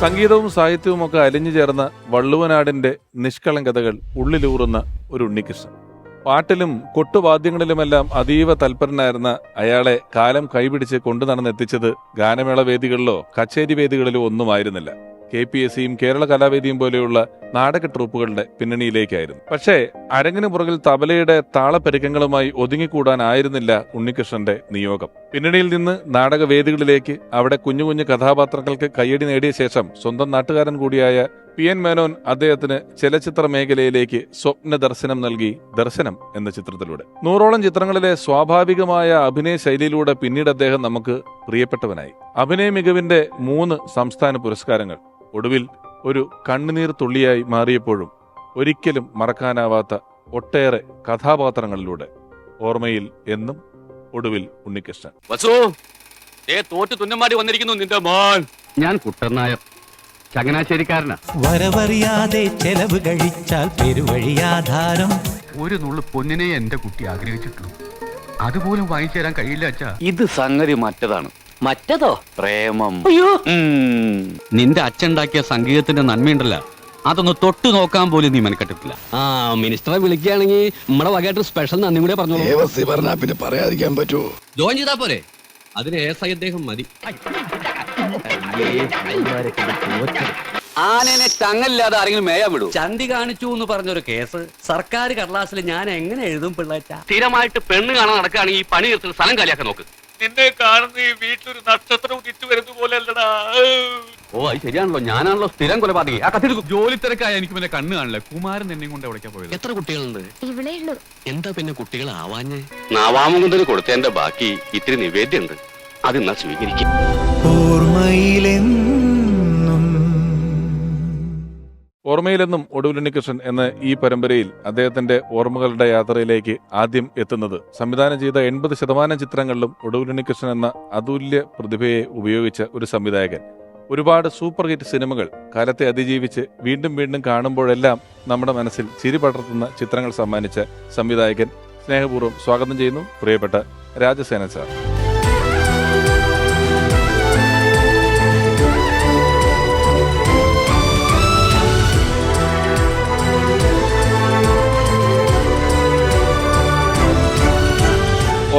സംഗീതവും സാഹിത്യവും ഒക്കെ അലിഞ്ഞു ചേർന്ന വള്ളുവനാടിന്റെ നിഷ്കളങ്കതകൾ ഉള്ളിലൂറുന്ന ഒരു ഉണ്ണികൃഷ്ണൻ. പാട്ടിലും കൊട്ടുവാദ്യങ്ങളിലുമെല്ലാം അതീവ തൽപരനായിരുന്ന അയാളെ കാലം കൈപിടിച്ച് കൊണ്ടു നടന്നെത്തിച്ചത് ഗാനമേള വേദികളിലോ കച്ചേരി വേദികളിലോ ഒന്നുമായിരുന്നില്ല. KPSCയും കേരള കലാവേദിയും പോലെയുള്ള നാടക ട്രൂപ്പുകളുടെ പിന്നണിയിലേക്കായിരുന്നു. പക്ഷേ അരങ്ങിന് പുറകിൽ തബലയുടെ താളപ്പെരുക്കങ്ങളുമായി ഒതുങ്ങിക്കൂടാനായിരുന്നില്ല ഉണ്ണികൃഷ്ണന്റെ നിയോഗം. പിന്നണിയിൽ നിന്ന് നാടകവേദികളിലേക്ക്, അവിടെ കുഞ്ഞു കുഞ്ഞു കഥാപാത്രങ്ങൾക്ക് കയ്യടി നേടിയ ശേഷം സ്വന്തം നാട്ടുകാരൻ കൂടിയായ PN മേനോൻ അദ്ദേഹത്തിന് ചലച്ചിത്ര മേഖലയിലേക്ക് സ്വപ്ന ദർശനം നൽകി. ദർശനം എന്ന ചിത്രത്തിലൂടെ 100ഓളം ചിത്രങ്ങളിലെ സ്വാഭാവികമായ അഭിനയ ശൈലിയിലൂടെ പിന്നീട് അദ്ദേഹം നമുക്ക് പ്രിയപ്പെട്ടവനായി. അഭിനയ മികവിന്റെ 3 സംസ്ഥാന പുരസ്കാരങ്ങൾ, ഒടുവിൽ ഒരു കണ്ണുനീർ തുള്ളിയായി മാറിയപ്പോഴും ഒരിക്കലും മറക്കാനാവാത്ത ഒട്ടേറെ കഥാപാത്രങ്ങളിലൂടെ ഓർമ്മയിൽ എന്നും ഒടുവിൽ ഉണ്ണികൃഷ്ണൻ. തോറ്റ് തുന്നമാടി വന്നിരിക്കുന്നു നിന്റെ മോൻ. ഞാൻ കുട്ടനായർ, ചങ്ങനാശ്ശേരിക്കാരനാ. വരവറിയാതെ ചെലവ് കഴിച്ചാൽ പെരുവഴിയാധാരം. ഒരു നുള്ളു പൊന്നിനെ എന്റെ കുട്ടി ആഗ്രഹിച്ചിട്ടുള്ളൂ, അതുപോലും വാങ്ങിച്ചു തരാൻ കഴിയില്ല അച്ഛാ. ഇത് സംഗതി മറ്റതാണ്. മറ്റതോ? പ്രേമം. നിന്റെ അച്ഛനുണ്ടാക്കിയ സംഗീതത്തിന്റെ നന്മയുണ്ടല്ലോ, അതൊന്ന് തൊട്ടു നോക്കാൻ പോലും നീ മെനക്കെട്ടിട്ടില്ല. മിനിസ്റ്ററെ വിളിക്കുകയാണെങ്കിൽ നമ്മുടെ വകയായിട്ട് സ്പെഷ്യൽ നന്ദി കൂടെ പറഞ്ഞോളൂ. പിന്നെ പറയാതിരിക്കാൻ പറ്റുമോ? ജോയിൻ ചെയ്താ പോരെ, അതിന് ASI അദ്ദേഹം മതി. ആനേനെ ചങ്ങലില്ലാതെ ആരെങ്കിലും മേയാൻ വിടൂ? ചന്തി കാണിച്ചു എന്ന് പറഞ്ഞൊരു കേസ് സർക്കാർ കടലാസിൽ ഞാൻ എങ്ങനെ എഴുതും പിള്ളേച്ച? സ്ഥിരമായിട്ട് പെണ്ണ് കാണാൻ നടക്കുകയാണെങ്കിൽ ഈ പണി നിർത്തുന്ന സ്ഥലം കാലിയാക്കാൻ നോക്ക്. നിന്നെ കാണുന്ന ഈ വീട്ടിലൊരു നക്ഷത്രം തിരിച്ചു വരുന്ന പോലെ അല്ലടാ. ഓ അത് ശരിയാണല്ലോ, ഞാനാണല്ലോ സ്ഥിരം കൊലപാതകി. ആ കത്തി ജോലി തിരക്കായ എനിക്ക് പിന്നെ കണ്ണ് കാണില്ല. കുമാരൻ എന്നെ കൊണ്ട് എവിടേക്കാ പോയത്? എത്ര കുട്ടികളുണ്ട്? ഇവിടെ ഉള്ളൂ. എന്താ പിന്നെ കുട്ടികൾ ആവാഞ്ഞേ? നാവാമുകുന്ദന് കൊടുത്തതിന്റെ ബാക്കി ഇത്തിരി നിവേദ്യുണ്ട്, അത് എന്നാ സ്വീകരിക്കും. ഓർമ്മയിലെന്നും ഒടുവിൽ ഉണ്ണികൃഷ്ണൻ എന്ന ഈ പരമ്പരയിൽ അദ്ദേഹത്തിന്റെ ഓർമ്മകളുടെ യാത്രയിലേക്ക് ആദ്യം എത്തുന്നത് സംവിധാനം ചെയ്ത 80% ചിത്രങ്ങളിലും ഒടുവിൽ ഉണ്ണികൃഷ്ണൻ എന്ന അതുല്യ പ്രതിഭയെ ഉപയോഗിച്ച ഒരു സംവിധായകൻ. ഒരുപാട് സൂപ്പർ ഹിറ്റ് സിനിമകൾ കാലത്തെ അതിജീവിച്ച് വീണ്ടും വീണ്ടും കാണുമ്പോഴെല്ലാം നമ്മുടെ മനസ്സിൽ ചിരി പടർത്തുന്ന ചിത്രങ്ങൾ സമ്മാനിച്ച സംവിധായകൻ സ്നേഹപൂർവ്വം സ്വാഗതം ചെയ്യുന്നു പ്രിയപ്പെട്ട രാജസേനൻ സാർ.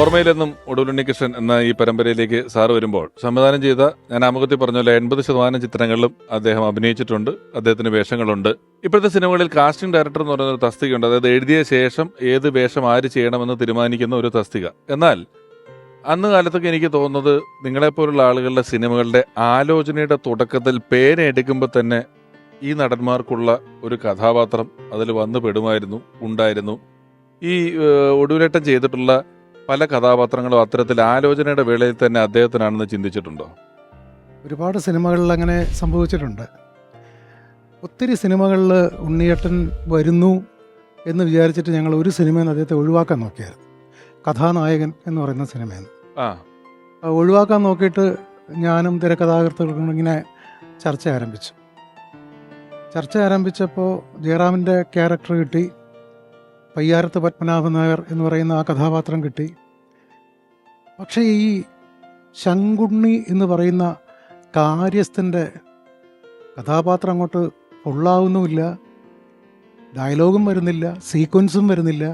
ഓർമ്മയിലെന്നും ഒടുവിൽ ഉണ്ണികൃഷ്ണൻ എന്ന ഈ പരമ്പരയിലേക്ക് സാറ് വരുമ്പോൾ സംവിധാനം ചെയ്ത, ഞാൻ ആമുഖത്തിൽ പറഞ്ഞല്ലോ, 80% ചിത്രങ്ങളിലും അദ്ദേഹം അഭിനയിച്ചിട്ടുണ്ട്, അദ്ദേഹത്തിന് വേഷങ്ങളുണ്ട്. ഇപ്പോഴത്തെ സിനിമകളിൽ കാസ്റ്റിംഗ് ഡയറക്ടർ എന്ന് പറയുന്ന ഒരു തസ്തികയുണ്ട്. അതായത് എഴുതിയ ശേഷം ഏത് വേഷം ആര് ചെയ്യണമെന്ന് തീരുമാനിക്കുന്ന ഒരു തസ്തിക. എന്നാൽ അന്ന് കാലത്തൊക്കെ എനിക്ക് തോന്നുന്നത് നിങ്ങളെപ്പോലുള്ള ആളുകളുടെ സിനിമകളുടെ ആലോചനയുടെ തുടക്കത്തിൽ പേന എടുക്കുമ്പോൾ തന്നെ ഈ നടന്മാർക്കുള്ള ഒരു കഥാപാത്രം അതിൽ വന്നു പെടുമായിരുന്നു, ഉണ്ടായിരുന്നു. ഈ ഒടുവിലേട്ടൻ ചെയ്തിട്ടുള്ള പല കഥാപാത്രങ്ങളും അത്തരത്തിൽ ആലോചനയുടെ വേളയിൽ തന്നെ അദ്ദേഹത്തിനാണെന്ന് ചിന്തിച്ചിട്ടുണ്ടോ? ഒരുപാട് സിനിമകളിൽ അങ്ങനെ സംഭവിച്ചിട്ടുണ്ട്. ഒത്തിരി സിനിമകളിൽ ഉണ്ണിയേട്ടൻ വരുന്നു എന്ന് വിചാരിച്ചിട്ട് ഞങ്ങൾ ഒരു സിനിമയിൽ നിന്ന് അദ്ദേഹത്തെ ഒഴിവാക്കാൻ നോക്കിയായിരുന്നു. കഥാനായകൻ എന്ന് പറയുന്ന സിനിമയിൽ നിന്ന് ഒഴിവാക്കാൻ നോക്കിയിട്ട് ഞാനും തിരക്കഥാകൃത്തുക്കളും ഇങ്ങനെ ചർച്ച ആരംഭിച്ചപ്പോൾ ജയറാമിൻ്റെ ക്യാരക്ടർ കിട്ടി, പയ്യാരത്ത് പത്മനാഭൻ നായർ എന്ന് പറയുന്ന ആ കഥാപാത്രം കിട്ടി. പക്ഷേ ഈ ശങ്കുണ്ണി എന്ന് പറയുന്ന കാര്യസ്ഥൻ്റെ കഥാപാത്രം അങ്ങോട്ട് പൊള്ളാവുന്നുമില്ല, ഡയലോഗും വരുന്നില്ല, സീക്വൻസും വരുന്നില്ല.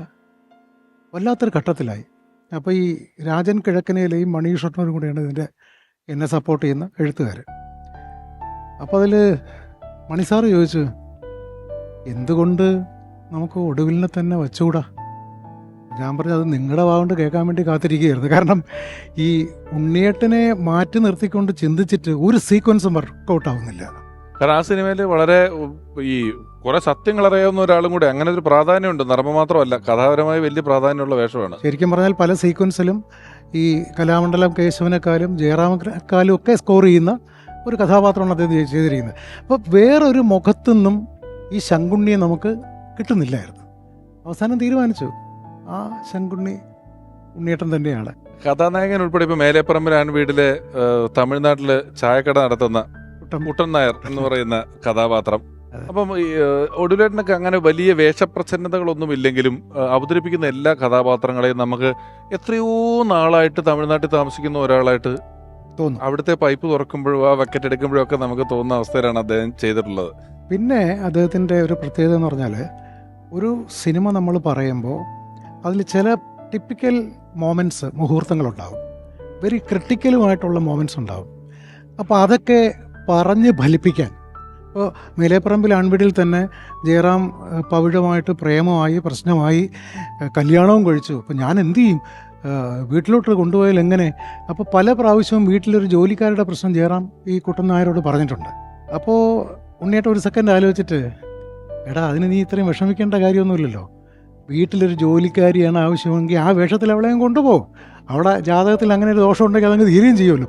വല്ലാത്തൊരു ഘട്ടത്തിലായി. അപ്പോൾ ഈ രാജൻ കിഴക്കനയിലെയും മണീഷട്ടനും കൂടെയാണ് എന്നെ സപ്പോർട്ട് ചെയ്യുന്ന എഴുത്തുകാർ. അപ്പോൾ അതിൽ മണിസാറ് ചോദിച്ചു, എന്തുകൊണ്ട് നമുക്ക് ഒടുവിലിനെ തന്നെ വച്ചുകൂടാ? ഞാൻ പറഞ്ഞു, അത് നിങ്ങളുടെ വാഗോണ്ട് കേൾക്കാൻ വേണ്ടി കാത്തിരിക്കുകയായിരുന്നു. കാരണം ഈ ഉണ്ണിയേട്ടനെ മാറ്റി നിർത്തിക്കൊണ്ട് ചിന്തിച്ചിട്ട് ഒരു സീക്വൻസും വർക്കൗട്ട് ആവുന്നില്ല. കാരണം ആ സിനിമയിൽ വളരെ ഈ കുറെ സത്യങ്ങൾ അറിയാവുന്ന ഒരാളും കൂടെ, അങ്ങനെ ഒരു പ്രാധാന്യമുണ്ട്. നർമ്മ മാത്രമല്ല, കഥാപരമായി വലിയ പ്രാധാന്യമുള്ള വേഷമാണ്. ശരിക്കും പറഞ്ഞാൽ പല സീക്വൻസിലും ഈ കലാമണ്ഡലം കേശവനെക്കാളും ജയറാമക്കാലും ഒക്കെ സ്കോർ ചെയ്യുന്ന ഒരു കഥാപാത്രമാണ് അദ്ദേഹം ചെയ്തിരിക്കുന്നത്. അപ്പോൾ വേറൊരു മുഖത്തുനിന്നും ഈ ശങ്കുണ്ണിയെ നമുക്ക് കിട്ടുന്നില്ലായിരുന്നു. അവസാനം തീരുമാനിച്ചു, ആ ശങ്കുണ്ണി ഉണ്ണിയേട്ടൻ തന്നെയാണ്. കഥാനായകൻ ഉൾപ്പെടെ ഇപ്പൊ മേലേപ്പറമ്പിലാണ് വീട്ടിലെ തമിഴ്നാട്ടില് ചായക്കട നടത്തുന്ന കുട്ടൻ നായർ എന്ന് പറയുന്ന കഥാപാത്രം. അപ്പം ഈ ഒടുവിലേട്ടനൊക്കെ അങ്ങനെ വലിയ വേഷപ്രച്ഛന്നതകളൊന്നും ഇല്ലെങ്കിലും അവതരിപ്പിക്കുന്ന എല്ലാ കഥാപാത്രങ്ങളെയും നമുക്ക് എത്രയോ നാളായിട്ട് തമിഴ്നാട്ടിൽ താമസിക്കുന്ന ഒരാളായിട്ട് തോന്നും. അവിടുത്തെ പൈപ്പ് തുറക്കുമ്പോഴും ആ ബക്കറ്റ് എടുക്കുമ്പോഴും ഒക്കെ നമുക്ക് തോന്നുന്ന അവസ്ഥയിലാണ് അദ്ദേഹം ചെയ്തിട്ടുള്ളത്. പിന്നെ അദ്ദേഹത്തിൻ്റെ ഒരു പ്രത്യേകത എന്ന് പറഞ്ഞാൽ, ഒരു സിനിമ നമ്മൾ പറയുമ്പോൾ അതിൽ ചില ടിപ്പിക്കൽ മോമെൻറ്റ്സ്, മുഹൂർത്തങ്ങളുണ്ടാവും, വെരി ക്രിട്ടിക്കലുമായിട്ടുള്ള മോമെൻറ്റ്സ് ഉണ്ടാവും. അപ്പോൾ അതൊക്കെ പറഞ്ഞ് ഫലിപ്പിക്കാൻ, ഇപ്പോൾ മേലേപ്പറമ്പിൽ ആൺവീടിൽ തന്നെ ജയറാം പവിഴമായിട്ട് പ്രേമമായി, പ്രശ്നമായി, കല്യാണവും കഴിച്ചു. അപ്പോൾ ഞാൻ എന്തു ചെയ്യും, വീട്ടിലോട്ട് കൊണ്ടുപോയാൽ എങ്ങനെ? അപ്പോൾ പല പ്രാവശ്യവും വീട്ടിലൊരു ജോലിക്കാരുടെ പ്രശ്നം ജയറാം ഈ കുട്ടൻ നായരോട് പറഞ്ഞിട്ടുണ്ട്. അപ്പോൾ ഉണ്ണിയേട്ടൻ ഒരു സെക്കൻഡ് ആലോചിച്ചിട്ട്, എടാ അതിന് നീ ഇത്രയും വിഷമിക്കേണ്ട കാര്യമൊന്നുമില്ലല്ലോ, വീട്ടിലൊരു ജോലിക്കാരിയാണ് ആവശ്യമെങ്കിൽ ആ വേഷത്തിൽ അവളെയും കൊണ്ടുപോകും, അവിടെ ജാതകത്തിൽ അങ്ങനെ ഒരു ദോഷം ഉണ്ടെങ്കിൽ അതങ്ങ് തീരുകയും ചെയ്യുമല്ലോ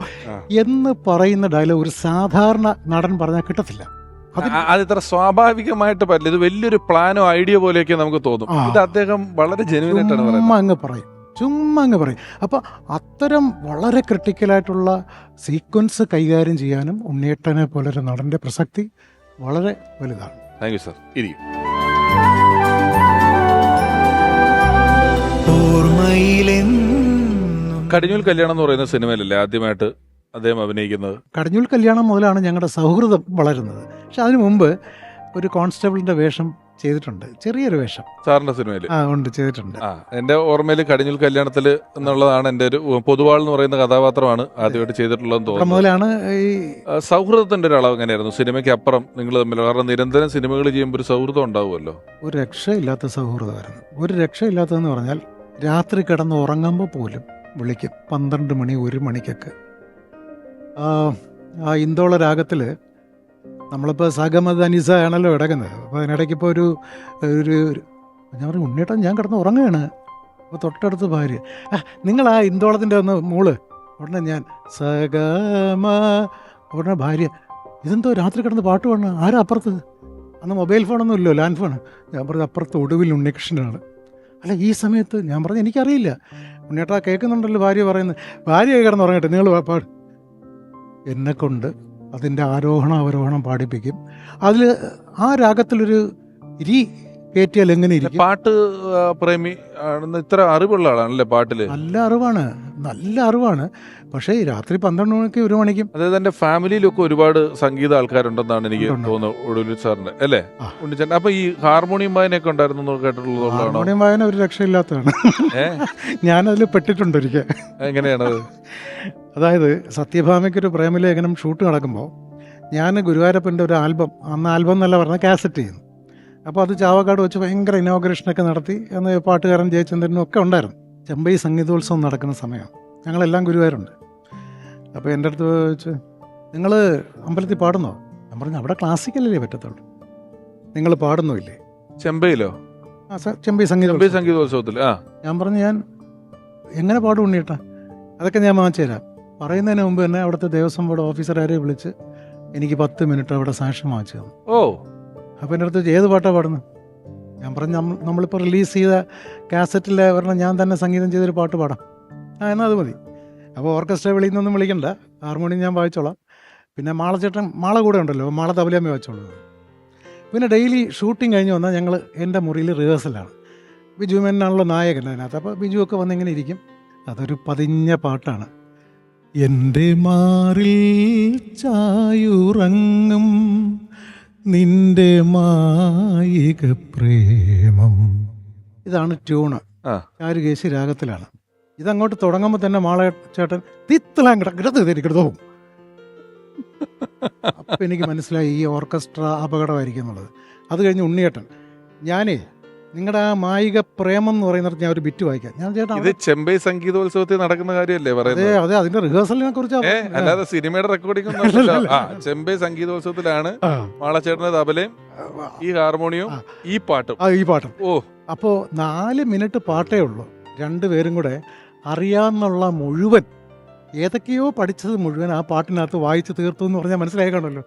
എന്ന് പറയുന്ന ഡയലോഗ് ഒരു സാധാരണ നടൻ പറഞ്ഞാൽ കിട്ടത്തില്ല. അത് ഇത്ര സ്വാഭാവികമായിട്ട് പറ്റില്ല. ഇത് വലിയൊരു പ്ലാനോ ഐഡിയ പോലെയൊക്കെ നമുക്ക് തോന്നും. ഇത് അദ്ദേഹം വളരെ ജെനുവിനായിട്ടാണ് പറയുന്നത്. ചുമ്മാ അങ്ങ് പറയും. അപ്പോൾ അത്തരം വളരെ ക്രിട്ടിക്കലായിട്ടുള്ള സീക്വൻസ് കൈകാര്യം ചെയ്യാനും ഉണ്ണിയേട്ടനെ പോലൊരു നടൻ്റെ പ്രസക്തി വളരെ വലുതാണ്. Thank you sir. ഇരിക്കും. കടിഞ്ഞൂൽ കല്യാണം എന്ന് പറയുന്ന സിനിമയിലല്ലേ ആദ്യമായിട്ട് അദ്ദേഹം അഭിനയിക്കുന്നത്? കടിഞ്ഞൂൽ കല്യാണം മുതലാണ് ഞങ്ങളുടെ സൗഹൃദം വളരുന്നത്. പക്ഷെ അതിനു മുമ്പ് ഒരു കോൺസ്റ്റബിളിന്റെ വേഷം ചെയ്തിട്ടുണ്ട്, ചെറിയൊരു വേഷം സാറിന്റെ സിനിമയിൽ. ഉണ്ട്, ചെയ്തിട്ടുണ്ട്. എന്റെ ഓർമ്മയിൽ കടിഞ്ഞൂൽ കല്യാണത്തിൽ എന്നുള്ളതാണ് എന്റെ ഒരു പൊതുവാൾ എന്ന് പറയുന്ന കഥാപാത്രമാണ് ആദ്യമായിട്ട് ചെയ്തിട്ടുള്ളതെന്ന് തോന്നുന്നു. മുതലാണ് ഈ സൗഹൃദത്തിന്റെ ഒരു അളവ് എങ്ങനെയായിരുന്നു സിനിമയ്ക്ക് അപ്പുറം നിങ്ങൾ തമ്മിൽ? കാരണം നിരന്തരം സിനിമകൾ ചെയ്യുമ്പോൾ ഒരു സൗഹൃദം ഉണ്ടാവുമല്ലോ. ഒരു രക്ഷയില്ലാത്ത സൗഹൃദമായിരുന്നു. ഒരു രക്ഷയില്ലാത്തതെന്ന് പറഞ്ഞാൽ രാത്രി കിടന്ന് ഉറങ്ങുമ്പോൾ പോലും വിളിക്കും, 12 മണി 1 മണിക്കൊക്കെ. ആ ഇന്ദോള രാഗത്തിൽ നമ്മളിപ്പോൾ സഗമത് അനിസ ആണല്ലോ കിടക്കുന്നത്. അപ്പോൾ അതിനിടയ്ക്കിപ്പോൾ ഒരു ഞാൻ പറഞ്ഞു, ഉണ്ണിയേട്ടൻ ഞാൻ കിടന്ന് ഉറങ്ങുകയാണ്. അപ്പോൾ തൊട്ടടുത്ത് ഭാര്യ, നിങ്ങൾ ആ ഇന്ദോളത്തിൻ്റെ ഒന്ന് മോള്. ഉടനെ ഞാൻ സഗമ, ഉടനെ ഭാര്യ, ഇതെന്തോ രാത്രി കിടന്ന് പാട്ട് പാടണം, ആരാ അപ്പുറത്ത്? അന്ന് മൊബൈൽ ഫോണൊന്നും ഇല്ലോ, ലാൻഡ് ഫോൺ. ഞാൻ പറഞ്ഞു അപ്പുറത്ത് ഒടുവിൽ ഉണ്ണികൃഷ്ണനാണ്. അല്ല ഈ സമയത്ത് ഞാൻ പറഞ്ഞു എനിക്കറിയില്ല. ഉണ്ണിയേട്ടാ കേൾക്കുന്നുണ്ടല്ലോ ഭാര്യ പറയുന്നത്. ഭാര്യ കിടന്ന് ഉറങ്ങട്ടെ, നിങ്ങൾ പാട്. എന്നെക്കൊണ്ട് അതിൻ്റെ ആരോഹണം അവരോഹണം പാടിപ്പിക്കും. അതിൽ ആ രാഗത്തിലൊരു ഇരി കയറ്റിയാൽ എങ്ങനെ ഇരിക്കും. പാട്ട് പ്രേമി ആണെന്ന് ഇത്ര അറിവുള്ള ആളാണല്ലേ പാട്ടില്? നല്ല അറിവാണ്. പക്ഷേ രാത്രി 12 മണിക്ക് 1 മണിക്കും. അതായത് എന്റെ ഫാമിലിയിലൊക്കെ ഒരുപാട് സംഗീത ആൾക്കാരുണ്ടെന്നാണ് എനിക്ക് തോന്നുന്നത്, ഒടുവിൽ സാറിന്റെ അല്ലേ ഉണ്ണിച്ചേട്ടൻ. അപ്പൊ ഈ ഹാർമോണിയം വായനയൊക്കെ ഉണ്ടായിരുന്നു കേട്ടിട്ടുള്ളതാണ്. ഹാർമോണിയം വായന ഒരു രക്ഷയില്ലാത്തതാണ്. ഞാനതിൽ പെട്ടിട്ടുണ്ട് ഒരിക്കൽ. എങ്ങനെയാണത്? അതായത് സത്യഭാമയ്ക്കൊരു പ്രേമലേഖനം ഷൂട്ട് നടക്കുമ്പോൾ ഞാൻ ഗുരുവായൂരപ്പൻ്റെ ഒരു ആൽബം, അന്ന് ആൽബം എന്നല്ല പറഞ്ഞാൽ കാസറ്റ് ചെയ്യുന്നു. അപ്പോൾ അത് ചാവക്കാട് വെച്ച് ഭയങ്കര ഇനോഗ്രേഷനൊക്കെ നടത്തി. അന്ന് പാട്ടുകാരൻ ജയചന്ദ്രനും ഒക്കെ ഉണ്ടായിരുന്നു. ചെമ്പൈ സംഗീതോത്സവം നടക്കുന്ന സമയം, ഞങ്ങളെല്ലാം ഗുരുവായൂരുണ്ട്. അപ്പോൾ എൻ്റെ അടുത്ത് വെച്ച്, നിങ്ങൾ അമ്പലത്തിൽ പാടുന്നോ? ഞാൻ പറഞ്ഞു അവിടെ ക്ലാസിക്കലല്ലേ പറ്റത്തുള്ളൂ, നിങ്ങൾ പാടുന്നില്ലേ? ചെമ്പൈയിലോ? ചെമ്പൈ സംഗീതോത്സവത്തിൽ. ഞാൻ പറഞ്ഞു ഞാൻ എങ്ങനെ പാടും ഉണ്ണിയേട്ടാ, അതൊക്കെ ഞാൻ വാങ്ങിച്ചു തരാം. പറയുന്നതിന് മുമ്പ് തന്നെ അവിടുത്തെ ദേവസ്വം ബോർഡ് ഓഫീസർമാരെ വിളിച്ച് എനിക്ക് 10 മിനിറ്റ് അവിടെ സാക്ഷ്യം വാങ്ങിച്ചു തന്നു. അപ്പോൾ എൻ്റെ അടുത്ത് ഏത് പാട്ടാണ് പാടുന്നത്? ഞാൻ പറഞ്ഞു നമ്മളിപ്പോൾ റിലീസ് ചെയ്ത കാസറ്റിൽ ഒരെണ്ണം ഞാൻ തന്നെ സംഗീതം ചെയ്തൊരു പാട്ട് പാടാം. എന്നാൽ അത് മതി. അപ്പോൾ ഓർക്കസ്ട്ര വെളിയിൽ നിന്നൊന്നും വിളിക്കണ്ട, ഹാർമോണിയം ഞാൻ വായിച്ചോളാം. പിന്നെ മാള കൂടെ ഉണ്ടല്ലോ, മാള തബലയമ്മ വായിച്ചോളൂ. പിന്നെ ഡെയിലി ഷൂട്ടിങ് കഴിഞ്ഞ് വന്നാൽ ഞങ്ങൾ എൻ്റെ മുറിയിൽ റിഹേഴ്സലാണ്. ബിജു മേനോനാണല്ലോ നായകൻ അതിനകത്ത്. അപ്പോൾ ബിജു ഒക്കെ വന്നിങ്ങനെ ഇരിക്കും. അതൊരു പതിഞ്ഞ പാട്ടാണ്. എൻ്റെ മാറിൽ ചായുറങ്ങും നിന്റെ മായിക പ്രേമം, ഇതാണ് ട്യൂണ്. ചാരുകേശി രാഗത്തിലാണ്. ഇതങ്ങോട്ട് തുടങ്ങുമ്പോൾ തന്നെ മാളച്ചേട്ടൻ തിത്തലാം കിടന്നു. അപ്പം എനിക്ക് മനസ്സിലായി ഈ ഓർക്കസ്ട്ര അപകടമായിരിക്കും എന്നുള്ളത്. അത് കഴിഞ്ഞ് ഉണ്ണിയേട്ടൻ, ഞാനേ നിങ്ങളുടെ ആ മായിക പ്രേമം എന്ന് പറയുന്നിടത്ത് ഞാൻ ഒരു ബിറ്റ് വായിക്കാം. ഞാൻ ചേട്ടാ ഇത് ചെമ്പൈ സംഗീതോത്സവത്തിൽ നടക്കുന്ന കാര്യമല്ലേ പറയുന്നത്? അതെ, അതിന്റെ റിഹേഴ്സലിനെ കുറിച്ച്, അല്ലാതെ സിനിമയുടെ റെക്കോർഡിംഗ്. ചെമ്പൈ സംഗീതോത്സവത്തിലാണ് മാളച്ചേട്ടന്റെ തബലയും ഈ ഹാർമോണിയവും ഈ പാട്ടും. അപ്പോ 4 മിനിറ്റ് പാട്ടേ ഉള്ളൂ. രണ്ടുപേരും കൂടെ അറിയാന്നുള്ള മുഴുവൻ, ഏതൊക്കെയോ പഠിച്ചത് മുഴുവൻ ആ പാട്ടിനകത്ത് വായിച്ച് തീർത്തു എന്ന് പറഞ്ഞാൽ മനസ്സിലായിക്കാണല്ലോ.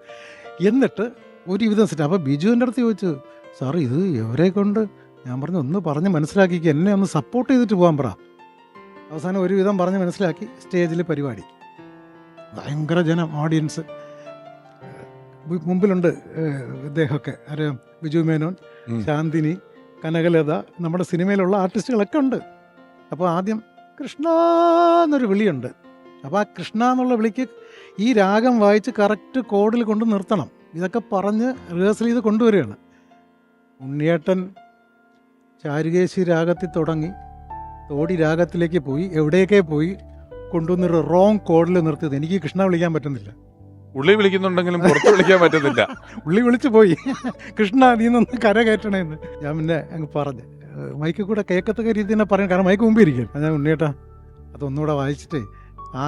എന്നിട്ട് ഒരുവിധം സെറ്റ്. അപ്പോൾ ബിജുവിൻ്റെ അടുത്ത് ചോദിച്ചു, സാർ ഇത് എവരെ കൊണ്ട്? ഞാൻ പറഞ്ഞു ഒന്ന് പറഞ്ഞ് മനസ്സിലാക്കിക്ക്, എന്നെ ഒന്ന് സപ്പോർട്ട് ചെയ്തിട്ട് പോകാൻ പറ. അവസാനം ഒരുവിധം പറഞ്ഞ് മനസ്സിലാക്കി സ്റ്റേജിൽ പരിപാടി. ഭയങ്കര ജനം, ഓഡിയൻസ് മുമ്പിലുണ്ട്. ഇദ്ദേഹമൊക്കെ അറിയാം, ബിജു മേനോൻ, ശാന്തിനി, കനകലത, നമ്മുടെ സിനിമയിലുള്ള ആർട്ടിസ്റ്റുകളൊക്കെ ഉണ്ട്. അപ്പോൾ ആദ്യം കൃഷ്ണ എന്നൊരു വിളിയുണ്ട്. അപ്പോൾ ആ കൃഷ്ണ എന്നുള്ള വിളിക്ക് ഈ രാഗം വായിച്ച് കറക്റ്റ് കോഡിൽ കൊണ്ട് നിർത്തണം. ഇതൊക്കെ പറഞ്ഞ് റിഹേഴ്സൽ ചെയ്ത് കൊണ്ടുവരികയാണ്. ഉണ്ണിയേട്ടൻ ചാരുകേശി രാഗത്തിൽ തുടങ്ങി തോടി രാഗത്തിലേക്ക് പോയി, എവിടെയൊക്കെ പോയി കൊണ്ടുവന്നൊരു റോങ് കോഡിൽ നിർത്തിയത്. എനിക്ക് കൃഷ്ണ വിളിക്കാൻ പറ്റുന്നില്ല. ഉള്ളി വിളിക്കുന്നുണ്ടെങ്കിലും പുറത്ത് വിളിക്കാൻ പറ്റുന്നില്ല. ഉള്ളി വിളിച്ചു പോയി, കൃഷ്ണ നീ നിന്ന് കര കയറ്റണേന്ന്. ഞാൻ പിന്നെ അങ്ങ് പറഞ്ഞ് മൈക്കിൽ കൂടെ കേൾക്കത്തക്ക രീതി തന്നെ പറയാം, കാരണം മൈക്ക് മുമ്പ് ഇരിക്കും. ഞാൻ ഉണ്ണിയേട്ടാ അതൊന്നുകൂടെ വായിച്ചിട്ട് ആ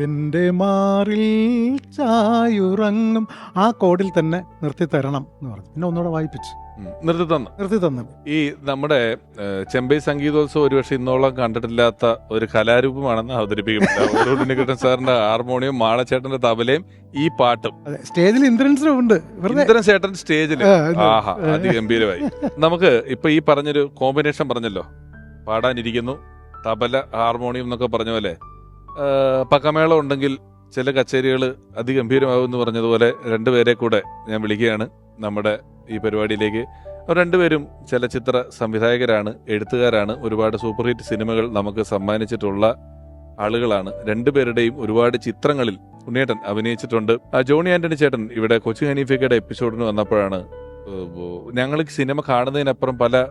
എൻ്റെ മാറിൽ ചായുറങ്ങും ആ കോഡിൽ തന്നെ നിർത്തി തരണം എന്ന് പറഞ്ഞു. പിന്നെ ഒന്നുകൂടെ വായിപ്പിച്ചു, നിർത്തി തന്നു. ഈ നമ്മുടെ ചെമ്പൈ സംഗീതോത്സവം ഒരുപക്ഷെ ഇന്നോളം കണ്ടിട്ടില്ലാത്ത ഒരു കലാരൂപമാണെന്ന് അവതരിപ്പിക്കുന്നുണ്ട്. ഉണ്ണികൃഷ്ണൻ സാറിന്റെ ഹാർമോണിയം, മാളച്ചേട്ടന്റെ തബലയും ഈ പാട്ടും. സ്റ്റേജിൽ ഇന്ദ്രൻസിനും ഉണ്ട്. ഇന്ദ്രൻ ചേട്ടൻ സ്റ്റേജിൽ ആഹാ അതിഗംഭീരമായി. നമുക്ക് ഇപ്പൊ ഈ പറഞ്ഞൊരു കോമ്പിനേഷൻ പറഞ്ഞല്ലോ, പാടാനിരിക്കുന്നു, തബല ഹാർമോണിയം എന്നൊക്കെ പറഞ്ഞ പോലെ പക്കമേളം ഉണ്ടെങ്കിൽ ചില കച്ചേരികൾ അതിഗംഭീരമാകും എന്ന് പറഞ്ഞതുപോലെ രണ്ടുപേരെ കൂടെ ഞാൻ വിളിക്കുകയാണ് നമ്മുടെ ഈ പരിപാടിയിലേക്ക്. അവർ രണ്ടുപേരും ചലച്ചിത്ര സംവിധായകരാണ്, എഴുത്തുകാരാണ്, ഒരുപാട് സൂപ്പർ ഹിറ്റ് സിനിമകൾ നമുക്ക് സമ്മാനിച്ചിട്ടുള്ള ആളുകളാണ്. രണ്ടുപേരുടെയും ഒരുപാട് ചിത്രങ്ങളിൽ ഉണ്ണിയേട്ടൻ അഭിനയിച്ചിട്ടുണ്ട്. ജോണി ആന്റണി ചേട്ടൻ ഇവിടെ കൊച്ചി ഹനീഫയ്ക്കയുടെ എപ്പിസോഡിന് വന്നപ്പോഴാണ് ഞങ്ങൾക്ക് സിനിമ കാണുന്നതിനപ്പുറം പല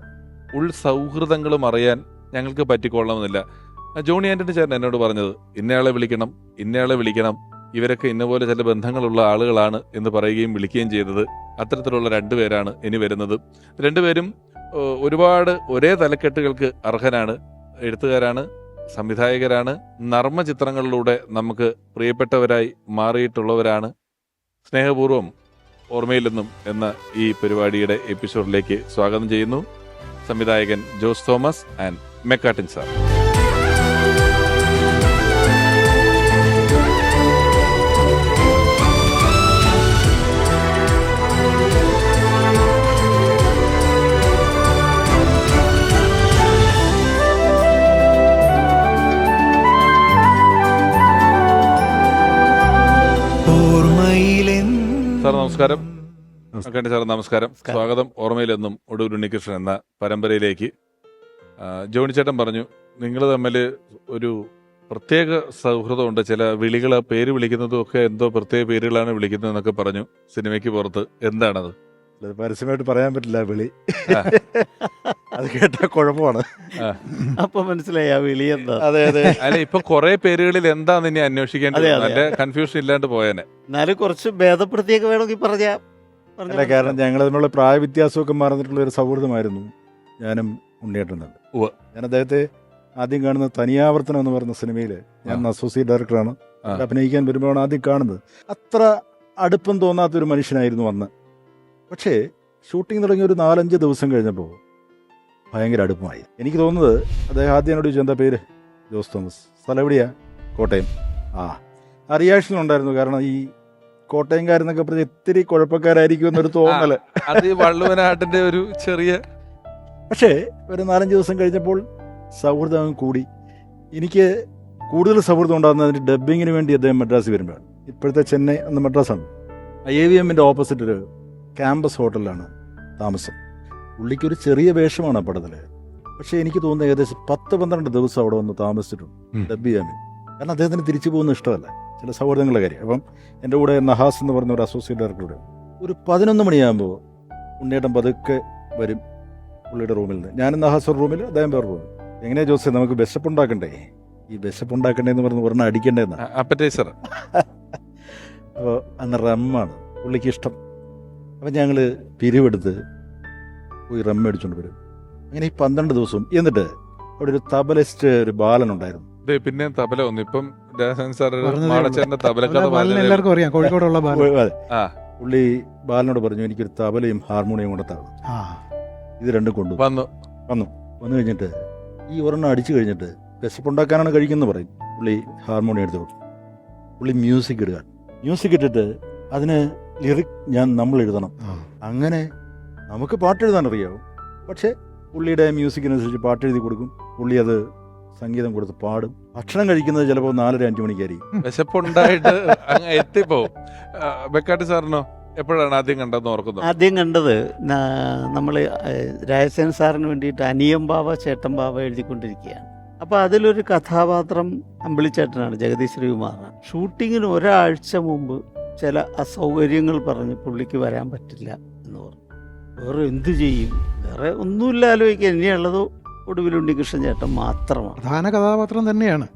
ഉൾസൗഹൃദങ്ങളും അറിയാൻ ഞങ്ങൾക്ക് പറ്റിക്കൊള്ളണമെന്നില്ല. ജോണി ആന്റണി ചേട്ടൻ എന്നോട് പറഞ്ഞത് ഇന്നയാളെ വിളിക്കണം, ഇന്നയാളെ വിളിക്കണം, ഇവരൊക്കെ ഇന്നപോലെ ചില ബന്ധങ്ങളുള്ള ആളുകളാണ് എന്ന് പറയുകയും വിളിക്കുകയും ചെയ്തത്. അത്തരത്തിലുള്ള രണ്ടുപേരാണ് ഇനി വരുന്നത്. രണ്ടുപേരും ഒരുപാട് ഒരേ തലക്കെട്ടുകൾക്ക് അർഹനാണ്. എഴുത്തുകാരാണ്, സംവിധായകരാണ്, നർമ്മ ചിത്രങ്ങളിലൂടെ നമുക്ക് പ്രിയപ്പെട്ടവരായി മാറിയിട്ടുള്ളവരാണ്. സ്നേഹപൂർവ്വം ഓർമ്മയിൽ നിന്നും എന്ന ഈ പരിപാടിയുടെ എപ്പിസോഡിലേക്ക് സ്വാഗതം ചെയ്യുന്നു സംവിധായകൻ Jose Thomas and Mecartin sir. Sir നമസ്കാരം. മെക്കാട്ടിൻ സാർ നമസ്കാരം. സ്വാഗതം ഓർമ്മയിലെന്നും ഒടുവിൽ ഉണ്ണികൃഷ്ണൻ എന്ന പരമ്പരയിലേക്ക്. ജോണി ചേട്ടൻ പറഞ്ഞു നിങ്ങൾ തമ്മിൽ ഒരു പ്രത്യേക സൗഹൃദമുണ്ട്, ചില വിളികൾ പേര് വിളിക്കുന്നതും ഒക്കെ എന്തോ പ്രത്യേക പേരുകളാണ് വിളിക്കുന്നത് എന്നൊക്കെ പറഞ്ഞു സിനിമയ്ക്ക് പുറത്ത്. എന്താണത്? പരസ്യമായിട്ട് പറയാൻ പറ്റില്ല വിളി, അത് കേട്ടാ കുഴപ്പമാണ്. അപ്പൊ മനസ്സിലായി ആ വിളി എന്താ. അതെ അതെ. അല്ല ഇപ്പൊ കുറെ പേരുകളിൽ എന്താന്ന് ഇനി അന്വേഷിക്കേണ്ടത്, നല്ല കൺഫ്യൂഷൻ ഇല്ലാണ്ട് പോയേനെ. എന്നാലും കുറച്ച് ഭേദപ്പെടുത്തിയൊക്കെ വേണമെങ്കിൽ അല്ല, കാരണം ഞങ്ങൾ തമ്മിലുള്ള പ്രായ വ്യത്യാസമൊക്കെ മറന്നിട്ടുള്ള ഒരു സൗഹൃദമായിരുന്നു ഞാനും ഉണ്ണിയേട്ടനും. ഞാൻ അദ്ദേഹത്തെ ആദ്യം കാണുന്നത് തനിയാവർത്തനം എന്ന് പറയുന്ന സിനിമയിൽ ഞാൻ അസോസിയേറ്റ് ഡയറക്ടറാണ്. അഭിനയിക്കാൻ വരുമ്പോഴാണ് ആദ്യം കാണുന്നത്. അത്ര അടുപ്പം തോന്നാത്തൊരു മനുഷ്യനായിരുന്നു അന്ന്. പക്ഷേ ഷൂട്ടിംഗ് തുടങ്ങി ഒരു 4-5 ദിവസം കഴിഞ്ഞപ്പോൾ ഭയങ്കര അടുപ്പമായി. എനിക്ക് തോന്നുന്നത് അദ്ദേഹം ആദ്യം എന്നോട് ചോദിച്ചു എന്താ പേര്, ജോസ് തോമസ്, സ്ഥലം എവിടെയാ, കോട്ടയം. ആ റിയാക്ഷൻ ഉണ്ടായിരുന്നു. കാരണം ഈ കോട്ടയംകാരെന്നൊക്കെ പറഞ്ഞ ഇത്തിരി കുഴപ്പക്കാരായിരിക്കും എന്നൊരു തോന്നല്. അത് വള്ളുവനാട്ടിന്റെ ഒരു ചെറിയ. പക്ഷേ ഒരു 4-5 ദിവസം കഴിഞ്ഞപ്പോൾ സൗഹൃദം കൂടി. എനിക്ക് കൂടുതൽ സൗഹൃദം ഉണ്ടാകുന്നതിന് ഡബ്ബിങ്ങിന് വേണ്ടി അദ്ദേഹം മദ്രാസിൽ വരുമ്പോഴാണ്. ഇപ്പോഴത്തെ ചെന്നൈ എന്ന മദ്രാസാണ്. AVMന്റെ ഓപ്പോസിറ്റ് ഒരു ക്യാമ്പസ് ഹോട്ടലിലാണ് താമസം. പുള്ളിക്കൊരു ചെറിയ വേഷമാണ് ആ പടത്തിൽ. പക്ഷേ എനിക്ക് തോന്നുന്നത് ഏകദേശം 10-12 ദിവസം അവിടെ വന്ന് താമസിച്ചിട്ടുണ്ട് ഡബ് ചെയ്യാൻ. കാരണം അദ്ദേഹത്തിന് തിരിച്ചു പോകുന്ന ഇഷ്ടമല്ല, ചില സൗഹൃദങ്ങളുടെ കാര്യം. അപ്പം എൻ്റെ കൂടെ നഹാസ് എന്ന് പറഞ്ഞ ഒരു അസോസിയേറ്റ് ഡയറക്ടറുടെ ഒരു 11 മണിയാകുമ്പോൾ ഉണ്ണിയേട്ടൻ പതുക്കെ വരും പുള്ളിയുടെ റൂമിൽ നിന്ന്. ഞാനും നഹാസ് ഒരു റൂമിൽ, അദ്ദേഹം വേറെ റൂമിൽ. എങ്ങനെയാ ജോസേ നമുക്ക് വിശപ്പുണ്ടാക്കണ്ടേ, ഈ വിശപ്പുണ്ടാക്കണ്ടേന്ന് പറഞ്ഞ് പറഞ്ഞാൽ അടിക്കണ്ടേന്ന്. അപ്പോൾ അന്ന് റമ്മാണ് പുള്ളിക്ക് ഇഷ്ടം. അപ്പം ഞങ്ങൾ പിരിവെടുത്ത് പോയി റം മേടിച്ചുകൊണ്ട് വരും. അങ്ങനെ ഈ 12 ദിവസവും. എന്നിട്ട് അവിടെ ഒരു തബലിസ്റ്റ് ഒരു ബാലൻ ഉണ്ടായിരുന്നു. പിന്നെ തബല വന്നു. ഇപ്പം എല്ലാവർക്കും അറിയാം, കോഴിക്കോടുള്ള പുള്ളി ബാലനോട് പറഞ്ഞു എനിക്കൊരു തബലയും ഹാർമോണിയം കൊണ്ടെത്താണ്. ഇത് രണ്ടും വന്നു കഴിഞ്ഞിട്ട് ഈ ഒരെണ്ണം അടിച്ചു കഴിഞ്ഞിട്ട് വിശപ്പുണ്ടാക്കാനാണ് കഴിക്കുന്നത് പറയും. പുള്ളി ഹാർമോണിയം എടുത്ത് കൊടുക്കും. പുള്ളി മ്യൂസിക് ഇടുക. മ്യൂസിക് ഇട്ടിട്ട് അതിന് ലിറിക് നമ്മൾ എഴുതണം. അങ്ങനെ നമുക്ക് പാട്ടെഴുതാൻ അറിയാവും. പക്ഷേ പുള്ളിയുടെ മ്യൂസിക്കിനനുസരിച്ച് പാട്ടെഴുതി കൊടുക്കും. പുള്ളി അത് സംഗീതം കൊടുത്ത് പാടും. ഭക്ഷണം കഴിക്കുന്നത് ചിലപ്പോൾ 4-5 മണിക്കായിരിക്കും. വിശപ്പുണ്ടായിട്ട് എത്തിപ്പോവും. ബെക്കാട്ടി സാറിനോ എപ്പോഴാണ് ആദ്യം കണ്ടതെന്ന് ഓർക്കുന്നത്? ആദ്യം കണ്ടത് നമ്മൾ രാജസേൻ സാറിന് വേണ്ടിയിട്ട് അനിയം ബാവ ചേട്ടൻ ബാവ എഴുതിക്കൊണ്ടിരിക്കുകയാണ്. അപ്പോൾ അതിലൊരു കഥാപാത്രം അമ്പിളിച്ചേട്ടനാണ്, ജഗദീഷ് ശ്രീകുമാറാണ്. ഷൂട്ടിങ്ങിന് ഒരാഴ്ച മുമ്പ് ചില അസൗകര്യങ്ങൾ പറഞ്ഞ് പുള്ളിക്ക് വരാൻ പറ്റില്ല എന്ന് പറഞ്ഞു. വേറെ എന്തു ചെയ്യും, വേറെ ഒന്നുമില്ല ആലോചിക്കാൻ, ഇനിയുള്ളതോ ഒടുവിൽ ഉണ്ണികൃഷ്ണൻ ചേട്ടൻ മാത്രമാണ്. പ്രധാന കഥാപാത്രം തന്നെയാണ്.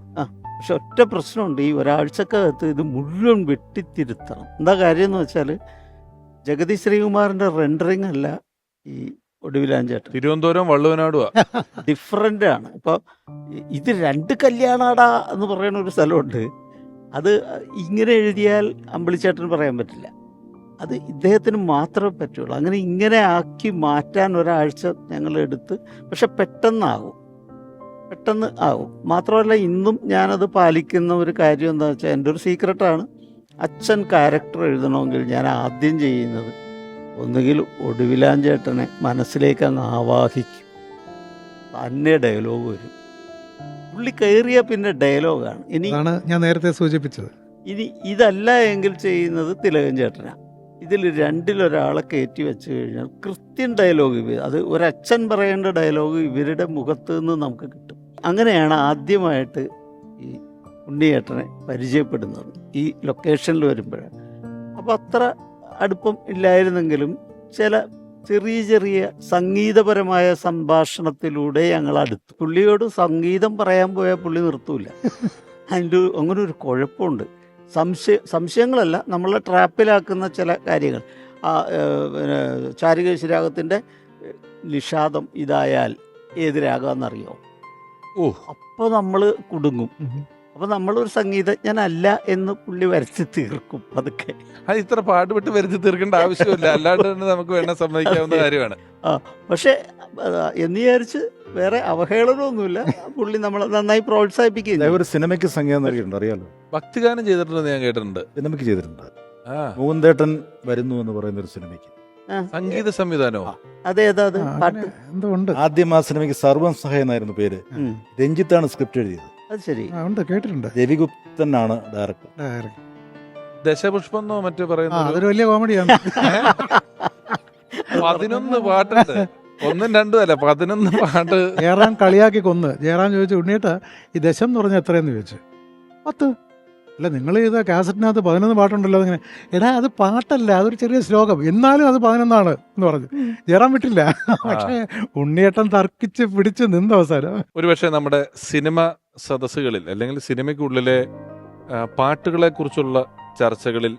പക്ഷെ ഒറ്റ പ്രശ്നമുണ്ട്, ഈ ഒരാഴ്ചക്കകത്ത് ഇത് മുഴുവൻ വെട്ടിത്തിരുത്തണം. എന്താ കാര്യം എന്ന് വെച്ചാൽ ജഗദീഷ് ശ്രീകുമാറിൻ്റെ റെൻഡറിങ് അല്ല ഈ ഒടുവിലാൻ ചേട്ടൻ. തിരുവനന്തപുരം വള്ളുവനാടുവാ. ഡിഫറൻ്റ് ആണ്. ഇപ്പോൾ ഇത് 2 കല്യാണാടാ എന്ന് പറയുന്ന ഒരു സ്ഥലമുണ്ട്. അത് ഇങ്ങനെ എഴുതിയാൽ അമ്പിളിച്ചേട്ടന് പറയാൻ പറ്റില്ല, അത് ഇദ്ദേഹത്തിന് മാത്രമേ പറ്റുള്ളൂ. അങ്ങനെ ഇങ്ങനെ ആക്കി മാറ്റാൻ ഒരാഴ്ച ഞങ്ങൾ എടുത്ത്, പക്ഷെ പെട്ടെന്ന് ആകും. മാത്രമല്ല ഇന്നും ഞാനത് പാലിക്കുന്ന ഒരു കാര്യം എന്താ വെച്ചാൽ, എൻ്റെ ഒരു സീക്രട്ടാണ്, അച്ഛൻ ക്യാരക്ടർ എഴുതണമെങ്കിൽ ഞാൻ ആദ്യം ചെയ്യുന്നത് ഒന്നുകിൽ ഒടുവിലാൻ ചേട്ടനെ മനസ്സിലേക്ക് അങ്ങ് ആവാഹിക്കും, തന്നെ ഡയലോഗ് വരും. പുള്ളി കയറിയ പിന്നെ ഡയലോഗാണ്. അതാണ് ഞാൻ നേരത്തെ സൂചിപ്പിച്ചത്. ഇനി ഇതല്ല എങ്കിൽ ചെയ്യുന്നത് തിലകൻ ചേട്ടനാണ്. ഇതിൽ 2-ൽ-1 കയറ്റി വെച്ച് കഴിഞ്ഞാൽ കൃത്യം ഡയലോഗ്, അത് ഒരച്ഛൻ പറയേണ്ട ഡയലോഗ് ഇവരുടെ മുഖത്ത് നിന്ന് നമുക്ക് കിട്ടും. അങ്ങനെയാണ് ആദ്യമായിട്ട് ഈ ഉണ്ണിയേട്ടനെ പരിചയപ്പെടുന്നത് ഈ ലൊക്കേഷനിൽ വരുമ്പോഴാണ്. അപ്പോൾ അത്ര അടുപ്പം ഇല്ലായിരുന്നെങ്കിലും ചില ചെറിയ സംഗീതപരമായ സംഭാഷണത്തിലൂടെ ഞങ്ങൾ അടുത്തു. പുള്ളിയോട് സംഗീതം പറയാൻ പോയാൽ പുള്ളി നിർത്തൂല. അതിൻ്റെ അങ്ങനെ ഒരു കുഴപ്പമുണ്ട്. സംശയങ്ങളല്ല, നമ്മളെ ട്രാപ്പിലാക്കുന്ന ചില കാര്യങ്ങൾ. പിന്നെ ചാരുകേശിരാഗത്തിൻ്റെ നിഷാദം ഇതായാൽ ഏത് രാഗമെന്നറിയോ? അപ്പോൾ നമ്മൾ കുടുങ്ങും. അപ്പോൾ നമ്മളൊരു സംഗീതജ്ഞനല്ല എന്ന് പുള്ളി വരുത്തി തീർക്കും പതുക്കെ. അത് ഇത്ര പാടുപെട്ട് വരുത്തി തീർക്കേണ്ട ആവശ്യമില്ല, അല്ലാണ്ട് തന്നെ നമുക്ക് വേണം സമ്മതിക്കാവുന്ന കാര്യമാണ്. പക്ഷേ എന്ന് വിചാരിച്ച് വേറെ അവഹേളനമൊന്നുമില്ല, പുള്ളി നമ്മളെ നന്നായി പ്രോത്സാഹിപ്പിക്കുകയും. ഒരു സിനിമയ്ക്ക് സംഗീതം നൽകിയിട്ടുണ്ട്, അറിയാലോ. ഭക്തിഗാനം ചെയ്തിട്ടുണ്ടെന്ന് ഞാൻ കേട്ടിട്ടുണ്ട്. സിനിമയ്ക്ക് ചെയ്തിട്ടുണ്ട്. മൂന്തേട്ടൻ വരുന്നു എന്ന് പറയുന്ന ഒരു സിനിമയ്ക്ക് സംഗീത സംവിധാനമോ? അതേതാ പാട്ട്? എന്തുകൊണ്ട് ആദ്യം ആ സിനിമയ്ക്ക് സർവം സഹായ എന്നായിരുന്നു പേര്. രഞ്ജിത്താണ് സ്ക്രിപ്റ്റ് എഴുതിയത്. അത് ശരി, കേട്ടിട്ടുണ്ട്. രവിഗുപ്തനാണ് ഡയറക്ടർ. ദശപുഷ്പം എന്നോ മറ്റോ പറയുന്നത്. അതൊരു വലിയ കോമഡിയാണ്. 11 പാട്ടുണ്ട്, 1ഉം 2ഉം അല്ല, 11 പാട്ട്. ജയറാം കളിയാക്കി കൊന്ന്. ജയറാം ചോദിച്ചു, ഉണ്ണിയേട്ടാ ഈ ദശം എന്ന് പറഞ്ഞാൽ എത്രയെന്ന് ചോദിച്ചു. 10. അല്ല, നിങ്ങൾ ചെയ്ത കാസറ്റിനകത്ത് 11 പാട്ടുണ്ടല്ലോ. അങ്ങനെ, എടാ അത് പാട്ടല്ല, അതൊരു ചെറിയ ശ്ലോകം, എന്നാലും അത് 11 എന്ന് പറഞ്ഞു. ജയറാം വിട്ടില്ല. പക്ഷേ ഉണ്ണിയേട്ടൻ തർക്കിച്ച് പിടിച്ച് നിന്ന അവസാനം. ഒരുപക്ഷെ നമ്മുടെ സിനിമ സദസ്സുകളിൽ അല്ലെങ്കിൽ സിനിമയ്ക്കുള്ളിലെ പാട്ടുകളെ കുറിച്ചുള്ള ചർച്ചകളിൽ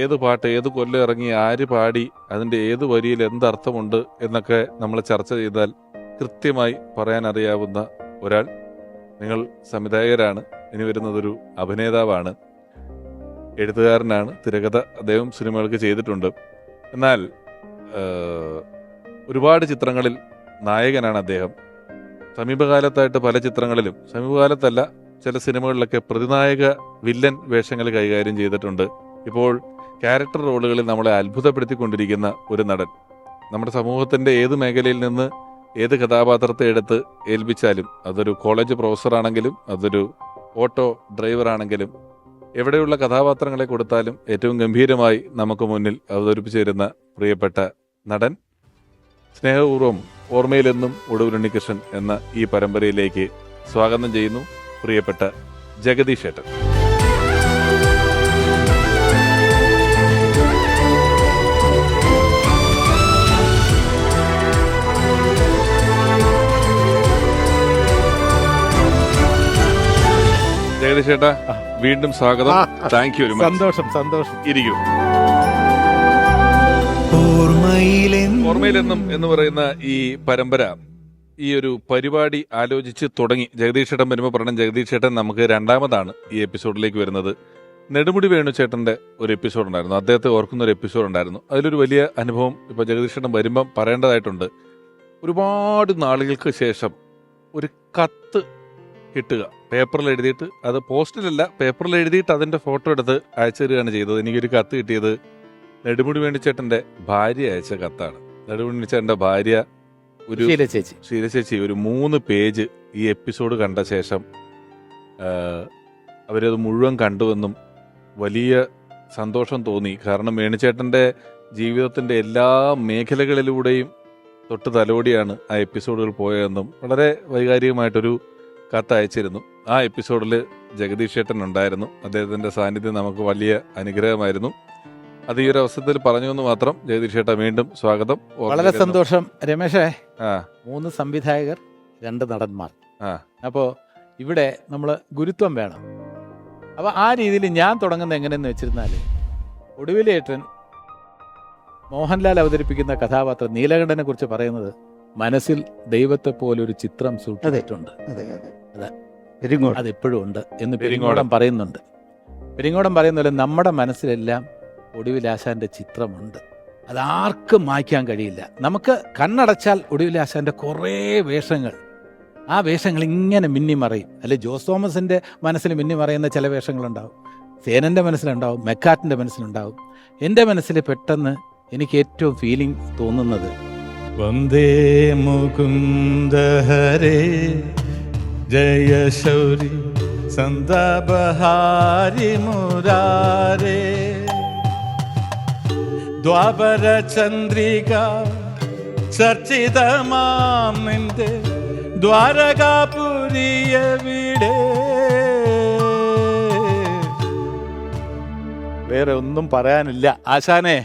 ഏത് പാട്ട് ഏത് കൊല്ലം ഇറങ്ങി, ആര് പാടി, അതിൻ്റെ ഏത് വരിയിൽ എന്തർത്ഥമുണ്ട് എന്നൊക്കെ നമ്മൾ ചർച്ച ചെയ്താൽ കൃത്യമായി പറയാൻ അറിയാവുന്ന ഒരാൾ. നിങ്ങൾ സംവിധായകരാണ്, ഇനി വരുന്നതൊരു അഭിനേതാവാണ്, എഴുത്തുകാരനാണ്, തിരക്കഥ അദ്ദേഹം സിനിമകൾക്ക് ചെയ്തിട്ടുണ്ട്. എന്നാൽ ഒരുപാട് ചിത്രങ്ങളിൽ നായകനാണ് അദ്ദേഹം. സമീപകാലത്തായിട്ട് പല ചിത്രങ്ങളിലും, സമീപകാലത്തല്ല ചില സിനിമകളിലൊക്കെ പ്രതിനായക വില്ലൻ വേഷങ്ങൾ കൈകാര്യം ചെയ്തിട്ടുണ്ട്. ഇപ്പോൾ ക്യാരക്ടർ റോളുകളിൽ നമ്മളെ അത്ഭുതപ്പെടുത്തിക്കൊണ്ടിരിക്കുന്ന ഒരു നടൻ. നമ്മുടെ സമൂഹത്തിൻ്റെ ഏത് മേഖലയിൽ നിന്ന് ഏത് കഥാപാത്രത്തെ എടുത്ത് ഏൽപ്പിച്ചാലും, അതൊരു കോളേജ് പ്രൊഫസറാണെങ്കിലും അതൊരു ഓട്ടോ ഡ്രൈവറാണെങ്കിലും, എവിടെയുള്ള കഥാപാത്രങ്ങളെ കൊടുത്താലും ഏറ്റവും ഗംഭീരമായി നമുക്ക് മുന്നിൽ അവതരിപ്പിച്ചു തരുന്ന പ്രിയപ്പെട്ട നടൻ. സ്നേഹപൂർവ്വം ഓർമ്മയിലെന്നും ഒടുവിൽ ഉണ്ണികൃഷ്ണൻ എന്ന ഈ പരമ്പരയിലേക്ക് സ്വാഗതം ചെയ്യുന്നു പ്രിയപ്പെട്ട ജഗദീഷ് ഏട്ടൻ. ജഗദീഷ് ഏട്ടാ, വീണ്ടും സ്വാഗതം. Thank you. സന്തോഷം. ഇരിക്കൂ. ഓർമ്മയിലെന്നും എന്ന് പറയുന്ന ഈ പരമ്പര, ഈ ഒരു പരിപാടി ആലോചിച്ച് തുടങ്ങി. ജഗദീഷ് ചേട്ടൻ വരുമ്പോൾ പറയണം, ജഗദീഷ് ചേട്ടൻ നമുക്ക് 2ാമതാണ് ഈ എപ്പിസോഡിലേക്ക് വരുന്നത്. നെടുമുടി വേണുചേട്ടൻ്റെ ഒരു എപ്പിസോഡ് ഉണ്ടായിരുന്നു, അദ്ദേഹത്തെ ഓർക്കുന്ന ഒരു എപ്പിസോഡ് ഉണ്ടായിരുന്നു. അതിലൊരു വലിയ അനുഭവം ഇപ്പോൾ ജഗദീഷ് ചേട്ടൻ വരുമ്പം പറയേണ്ടതായിട്ടുണ്ട്. ഒരുപാട് നാളുകൾക്ക് ശേഷം ഒരു കത്ത് കിട്ടുക, പേപ്പറിൽ എഴുതിയിട്ട്, അത് പോസ്റ്റിലല്ല, പേപ്പറിൽ എഴുതിയിട്ട് അതിൻ്റെ ഫോട്ടോ എടുത്ത് അയച്ചു തരികയാണ് ചെയ്തത്. എനിക്കൊരു കത്ത് കിട്ടിയത് നെടുമുടി വേണുചേട്ടൻ്റെ ഭാര്യ അയച്ച കത്താണ്. നെടുമുടി വേണുചേട്ടൻ്റെ ഭാര്യ ഒരു ശീലചേച്ചി ഒരു 3 പേജ് ഈ എപ്പിസോഡ് കണ്ട ശേഷം അവരത് മുഴുവൻ കണ്ടുവെന്നും വലിയ സന്തോഷം തോന്നി. കാരണം വേണുചേട്ടൻ്റെ ജീവിതത്തിൻ്റെ എല്ലാ മേഖലകളിലൂടെയും തൊട്ട് തലോടിയാണ് ആ എപ്പിസോഡുകൾ പോയതെന്നും വളരെ വൈകാരികമായിട്ടൊരു കത്തയച്ചിരുന്നു. ആ എപ്പിസോഡിൽ ജഗദീഷ് ചേട്ടൻ ഉണ്ടായിരുന്നു. അദ്ദേഹത്തിൻ്റെ സാന്നിധ്യം നമുക്ക് വലിയ അനുഗ്രഹമായിരുന്നു. അത് ഈ ഒരു അവസരത്തിൽ പറഞ്ഞു എന്ന് മാത്രം. ജഗദീഷ് ചേട്ടാ വീണ്ടും സ്വാഗതം. വളരെ സന്തോഷം രമേശേ. ആ 3 സംവിധായകർ, 2 നടന്മാർ. ആ. അപ്പോൾ ഇവിടെ നമ്മൾ ഗുരുത്വം വേണം. അപ്പോൾ ആ രീതിയിൽ ഞാൻ തുടങ്ങുന്നത് എങ്ങനെയെന്ന് വെച്ചിരുന്നാൽ, ഒടുവിലേട്ടൻ മോഹൻലാൽ അവതരിപ്പിക്കുന്ന കഥാപാത്രം നീലകണ്ഠനെ കുറിച്ച് പറയുന്നത് മനസ്സിൽ ദൈവത്തെ പോലെ ഒരു ചിത്രം സൂക്ഷിച്ചിട്ടുണ്ട്, അതെപ്പോഴും ഉണ്ട് എന്ന് പെരിങ്ങോടൻ പറയുന്നുണ്ട്. പെരിങ്ങോടൻ പറയുന്ന പോലെ നമ്മുടെ മനസ്സിലെല്ലാം ഒടുവിലാശാന്റെ ചിത്രമുണ്ട്. അതാർക്കും മായ്ക്കാൻ കഴിയില്ല. നമുക്ക് കണ്ണടച്ചാൽ ഒടുവിലാശാന്റെ കുറേ വേഷങ്ങൾ, ആ വേഷങ്ങൾ ഇങ്ങനെ മിന്നിമറയും. അല്ലെ, ജോസ് തോമസിന്റെ മനസ്സിൽ മിന്നിമറയുന്ന ചില വേഷങ്ങളുണ്ടാവും, സേനന്റെ മനസ്സിലുണ്ടാവും, മെക്കാറ്റിന്റെ മനസ്സിലുണ്ടാവും. എൻ്റെ മനസ്സിൽ പെട്ടെന്ന് എനിക്ക് ഏറ്റവും ഫീലിംഗ് തോന്നുന്നത് വന്ദേ മുകുന്ദ ഹരേ ജയ ശൗരി സന്ദബഹാരി മുരാരേ ദ്വാപര ചന്ദ്രിക ചർച്ചിതമാം നിന്റെ ദ്വാരകാപുരിയവിടെ. വേറെ ഒന്നും പറയാനില്ല. ആശാനെ,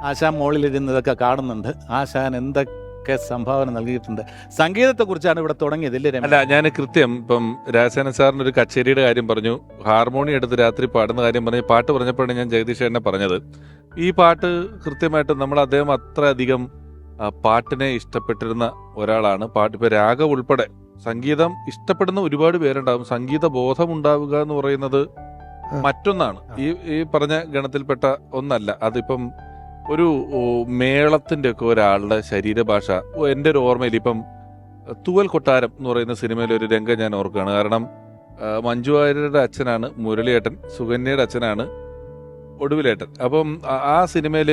ആശാൻ മോളിലിരുന്നതൊക്കെ കാണുന്നുണ്ട്. ആശാൻ എന്തൊക്കെ സംഭാവന നൽകിയിട്ടുണ്ട്. സംഗീതത്തെക്കുറിച്ചാണ് ഇവിടെ തുടങ്ങിയത്, ഇല്ലേ രമേശ്? അല്ല, ഞാൻ കൃത്യം ഇപ്പം രാജസേന സാറിന് ഒരു കച്ചേരിയുടെ കാര്യം പറഞ്ഞു, ഹാർമോണി എടുത്ത് രാത്രി പാടുന്ന കാര്യം പറഞ്ഞു. പാട്ട് പറഞ്ഞപ്പോഴാണ് ഞാൻ ജഗദീഷ് ചേട്ടനെ പറഞ്ഞത്, ഈ പാട്ട് കൃത്യമായിട്ട് നമ്മൾ അദ്ദേഹം അത്രയധികം പാട്ടിനെ ഇഷ്ടപ്പെട്ടിരുന്ന ഒരാളാണ്. പാട്ട് ഇപ്പൊ രാഗം ഉൾപ്പെടെ സംഗീതം ഇഷ്ടപ്പെടുന്ന ഒരുപാട് പേരുണ്ടാവും. സംഗീത ബോധം ഉണ്ടാവുക എന്ന് പറയുന്നത് മറ്റൊന്നാണ്, ഈ പറഞ്ഞ ഗണത്തിൽപ്പെട്ട ഒന്നല്ല. അതിപ്പം ഒരു മേളത്തിന്റെ ഒക്കെ ഒരാളുടെ ശരീരഭാഷ, എൻ്റെ ഒരു ഓർമ്മയിൽ ഇപ്പം തൂവൽ കൊട്ടാരം എന്ന് പറയുന്ന സിനിമയിലെ ഒരു രംഗം ഞാൻ ഓർക്കുകയാണ്. കാരണം മഞ്ജു വാര്യരുടെ അച്ഛനാണ് മുരളിയേട്ടൻ, സുകന്യയുടെ അച്ഛനാണ് ഒടുവിലേട്ടൻ. അപ്പം ആ സിനിമയിൽ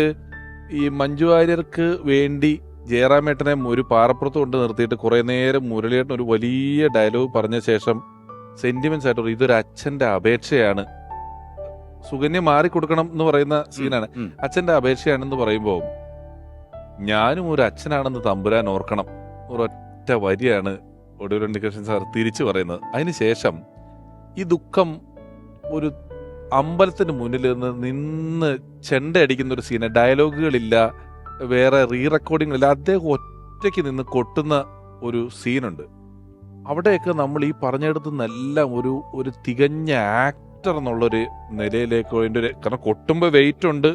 ഈ മഞ്ജു വാര്യർക്ക് വേണ്ടി ജയറാമേട്ടനെ ഒരു പാറപ്പുറത്ത് കൊണ്ട് നിർത്തിയിട്ട് കുറേ നേരം മുരളിയേട്ടൻ ഒരു വലിയ ഡയലോഗ് പറഞ്ഞ ശേഷം സെന്റിമെന്റ്സ് ആയിട്ട് ഇതൊരു അച്ഛന്റെ അപേക്ഷയാണ്, സുകന്യ മാറിക്കൊടുക്കണം എന്ന് പറയുന്ന സീനാണ്. അച്ഛന്റെ അപേക്ഷയാണെന്ന് പറയുമ്പോൾ ഞാനും ഒരു അച്ഛനാണെന്ന് തമ്പുരാൻ ഓർക്കണം, ഒരൊറ്റ വരിയാണ് ഒടുവിൽ ഉണ്ണികൃഷ്ണൻ സാർ തിരിച്ചു പറയുന്നത്. അതിനുശേഷം ഈ ദുഃഖം ഒരു അമ്പലത്തിന് മുന്നിൽ നിന്ന് ചെണ്ട അടിക്കുന്ന ഒരു സീന്, ഡയലോഗുകളില്ല, വേറെ റീ റെക്കോർഡിങ്ങില്ല, അദ്ദേഹം ഒറ്റയ്ക്ക് നിന്ന് കൊട്ടുന്ന ഒരു സീനുണ്ട്. അവിടെയൊക്കെ നമ്മൾ ഈ പറഞ്ഞെടുത്തു നിന്നെല്ലാം ഒരു തികഞ്ഞ ആക്ടർ എന്നുള്ളൊരു നിലയിലേക്ക് അതിൻ്റെ ഒരു, കാരണം കൊട്ടുമ്പോൾ വെയിറ്റ് ഉണ്ട്,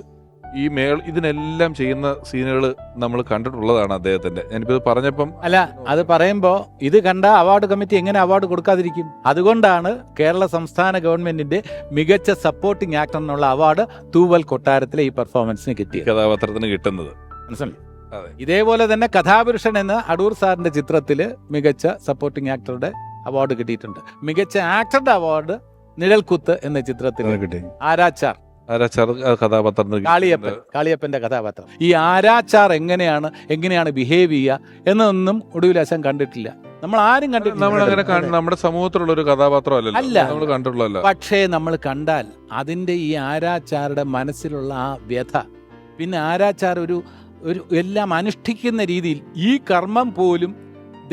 ഈ ഇതിനെല്ലാം ചെയ്യുന്ന സീനുകൾ നമ്മൾ കണ്ടിട്ടുള്ളതാണ് അദ്ദേഹത്തിന്റെ. ഞാനിപ്പോ ഇത് പറഞ്ഞപ്പം അല്ല, അത് പറയുമ്പോൾ ഇത് കണ്ട അവാർഡ് കമ്മിറ്റി എങ്ങനെ അവാർഡ് കൊടുക്കാതിരിക്കും? അതുകൊണ്ടാണ് കേരള സംസ്ഥാന ഗവൺമെന്റിന്റെ മികച്ച സപ്പോർട്ടിംഗ് ആക്ടർ എന്നുള്ള അവാർഡ് തൂവൽ കൊട്ടാരത്തിലെ ഈ പെർഫോമൻസിന് കിട്ടിയ കഥാപാത്രത്തിന് കിട്ടുന്നത്. മനസ്സിലായി? ഇതേപോലെ തന്നെ കഥാപുരുഷൻ എന്ന അടൂർ സാറിന്റെ ചിത്രത്തില് മികച്ച സപ്പോർട്ടിംഗ് ആക്ടറുടെ അവാർഡ് കിട്ടിയിട്ടുണ്ട്. മികച്ച ആക്ടറുടെ അവാർഡ് നിഴൽക്കുത്ത് എന്ന ചിത്രത്തിൽ ആരാച്ചാർ കഥാപാത്രത്തിന്, കാളിയപ്പന്റെ കഥാപാത്രം. ഈ ആരാച്ചാർ എങ്ങനെയാണ് ബിഹേവ് ചെയ്യുക എന്നൊന്നും ഒടുവിലാശാൻ കണ്ടിട്ടില്ല. നമ്മൾ ആരും കണ്ടിട്ടില്ല. നമ്മുടെ സമൂഹത്തിലുള്ള ഒരു കഥാപാത്രം അല്ല നമ്മൾ കണ്ടിട്ടുള്ളതല്ല. പക്ഷേ നമ്മൾ കണ്ടാൽ അതിന്റെ ഈ ആരാച്ചാരുടെ മനസ്സിലുള്ള ആ വ്യഥ, പിന്നെ ആരാച്ചാർ ഒരു എല്ലാം അനുഷ്ഠിക്കുന്ന രീതിയിൽ ഈ കർമ്മം പോലും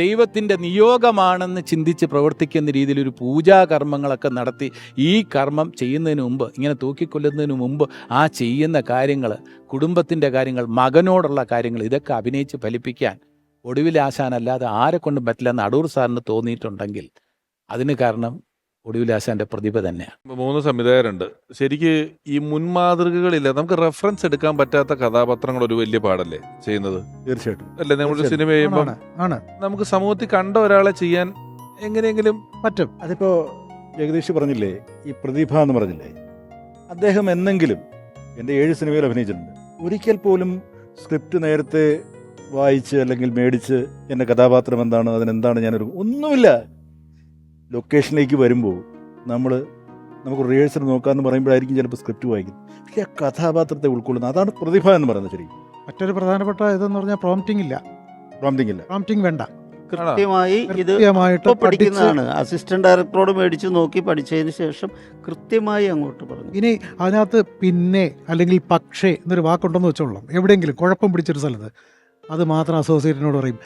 ദൈവത്തിൻ്റെ നിയോഗമാണെന്ന് ചിന്തിച്ച് പ്രവർത്തിക്കുന്ന രീതിയിൽ ഒരു പൂജാകർമ്മങ്ങളൊക്കെ നടത്തി ഈ കർമ്മം ചെയ്യുന്നതിന് മുമ്പ്, ഇങ്ങനെ തൂക്കിക്കൊല്ലുന്നതിന് മുമ്പ് ആ ചെയ്യുന്ന കാര്യങ്ങൾ, കുടുംബത്തിൻ്റെ കാര്യങ്ങൾ, മകനോടുള്ള കാര്യങ്ങൾ, ഇതൊക്കെ അഭിനയിച്ച് ഫലിപ്പിക്കാൻ ഒടുവിലാശാനല്ലാതെ ആരെ കൊണ്ടും പറ്റില്ലെന്ന് അടൂർ സാറിന് തോന്നിയിട്ടുണ്ടെങ്കിൽ അതിന് കാരണം ഒടുവിലാശാന്റെ പ്രതിഭ തന്നെയാണ്. 3 സംവിധായകരുണ്ട്. ശരിക്ക് ഈ മുൻമാതൃകകളില്ല, നമുക്ക് റെഫറൻസ് എടുക്കാൻ പറ്റാത്ത കഥാപാത്രങ്ങൾ ഒരു വലിയ പാടല്ലേ ചെയ്യുന്നത്? തീർച്ചയായിട്ടും അല്ലേ? നമ്മളൊരു സിനിമ ചെയ്യുമ്പോൾ നമുക്ക് സമൂഹത്തിൽ കണ്ട ഒരാളെ ചെയ്യാൻ എങ്ങനെയെങ്കിലും പറ്റും. അതിപ്പോ ജഗദീഷ് പറഞ്ഞില്ലേ, ഈ പ്രതിഭ എന്ന് പറഞ്ഞില്ലേ, അദ്ദേഹം എന്നെങ്കിലും എൻ്റെ 7 സിനിമയിൽ അഭിനയിച്ചിട്ടുണ്ട്. ഒരിക്കൽ പോലും സ്ക്രിപ്റ്റ് നേരത്തെ വായിച്ച് അല്ലെങ്കിൽ മേടിച്ച് എൻ്റെ കഥാപാത്രം എന്താണ്, അതിനെന്താണ് ഒന്നുമില്ല. ലൊക്കേഷനിലേക്ക് വരുമ്പോൾ നമുക്ക് റിഹേഴ്സൽ നോക്കാമെന്ന് പറയുമ്പോഴായിരിക്കും ചിലപ്പോൾ സ്ക്രിപ്റ്റ് വായിക്കുന്നത്. പക്ഷേ ആ കഥാപാത്രത്തെ ഉൾക്കൊള്ളുന്നത്, അതാണ് പ്രതിഭ എന്ന് പറയുന്നത്. ശരി, മറ്റൊരു പ്രധാനപ്പെട്ട ഇതെന്ന് പറഞ്ഞാൽ പ്രോംപ്റ്റിംഗ് വേണ്ട. കൃത്യമായി ഇത് പഠിക്കുന്നതാണ്. അസിസ്റ്റന്റ് ഡയറക്ടറോട് മേടിച്ച് നോക്കി പഠിച്ചതിന് ശേഷം കൃത്യമായി അങ്ങോട്ട് പറഞ്ഞു. ഇനി അതിനകത്ത് പിന്നെ അല്ലെങ്കിൽ പക്ഷേ എന്നൊരു വാക്കുണ്ടെന്ന് വെച്ചോളാം, എവിടെയെങ്കിലും കുഴപ്പം പിടിച്ചൊരു സ്ഥലത്ത് അത് മാത്രം അസോസിയേറ്റിനോട് പറയും,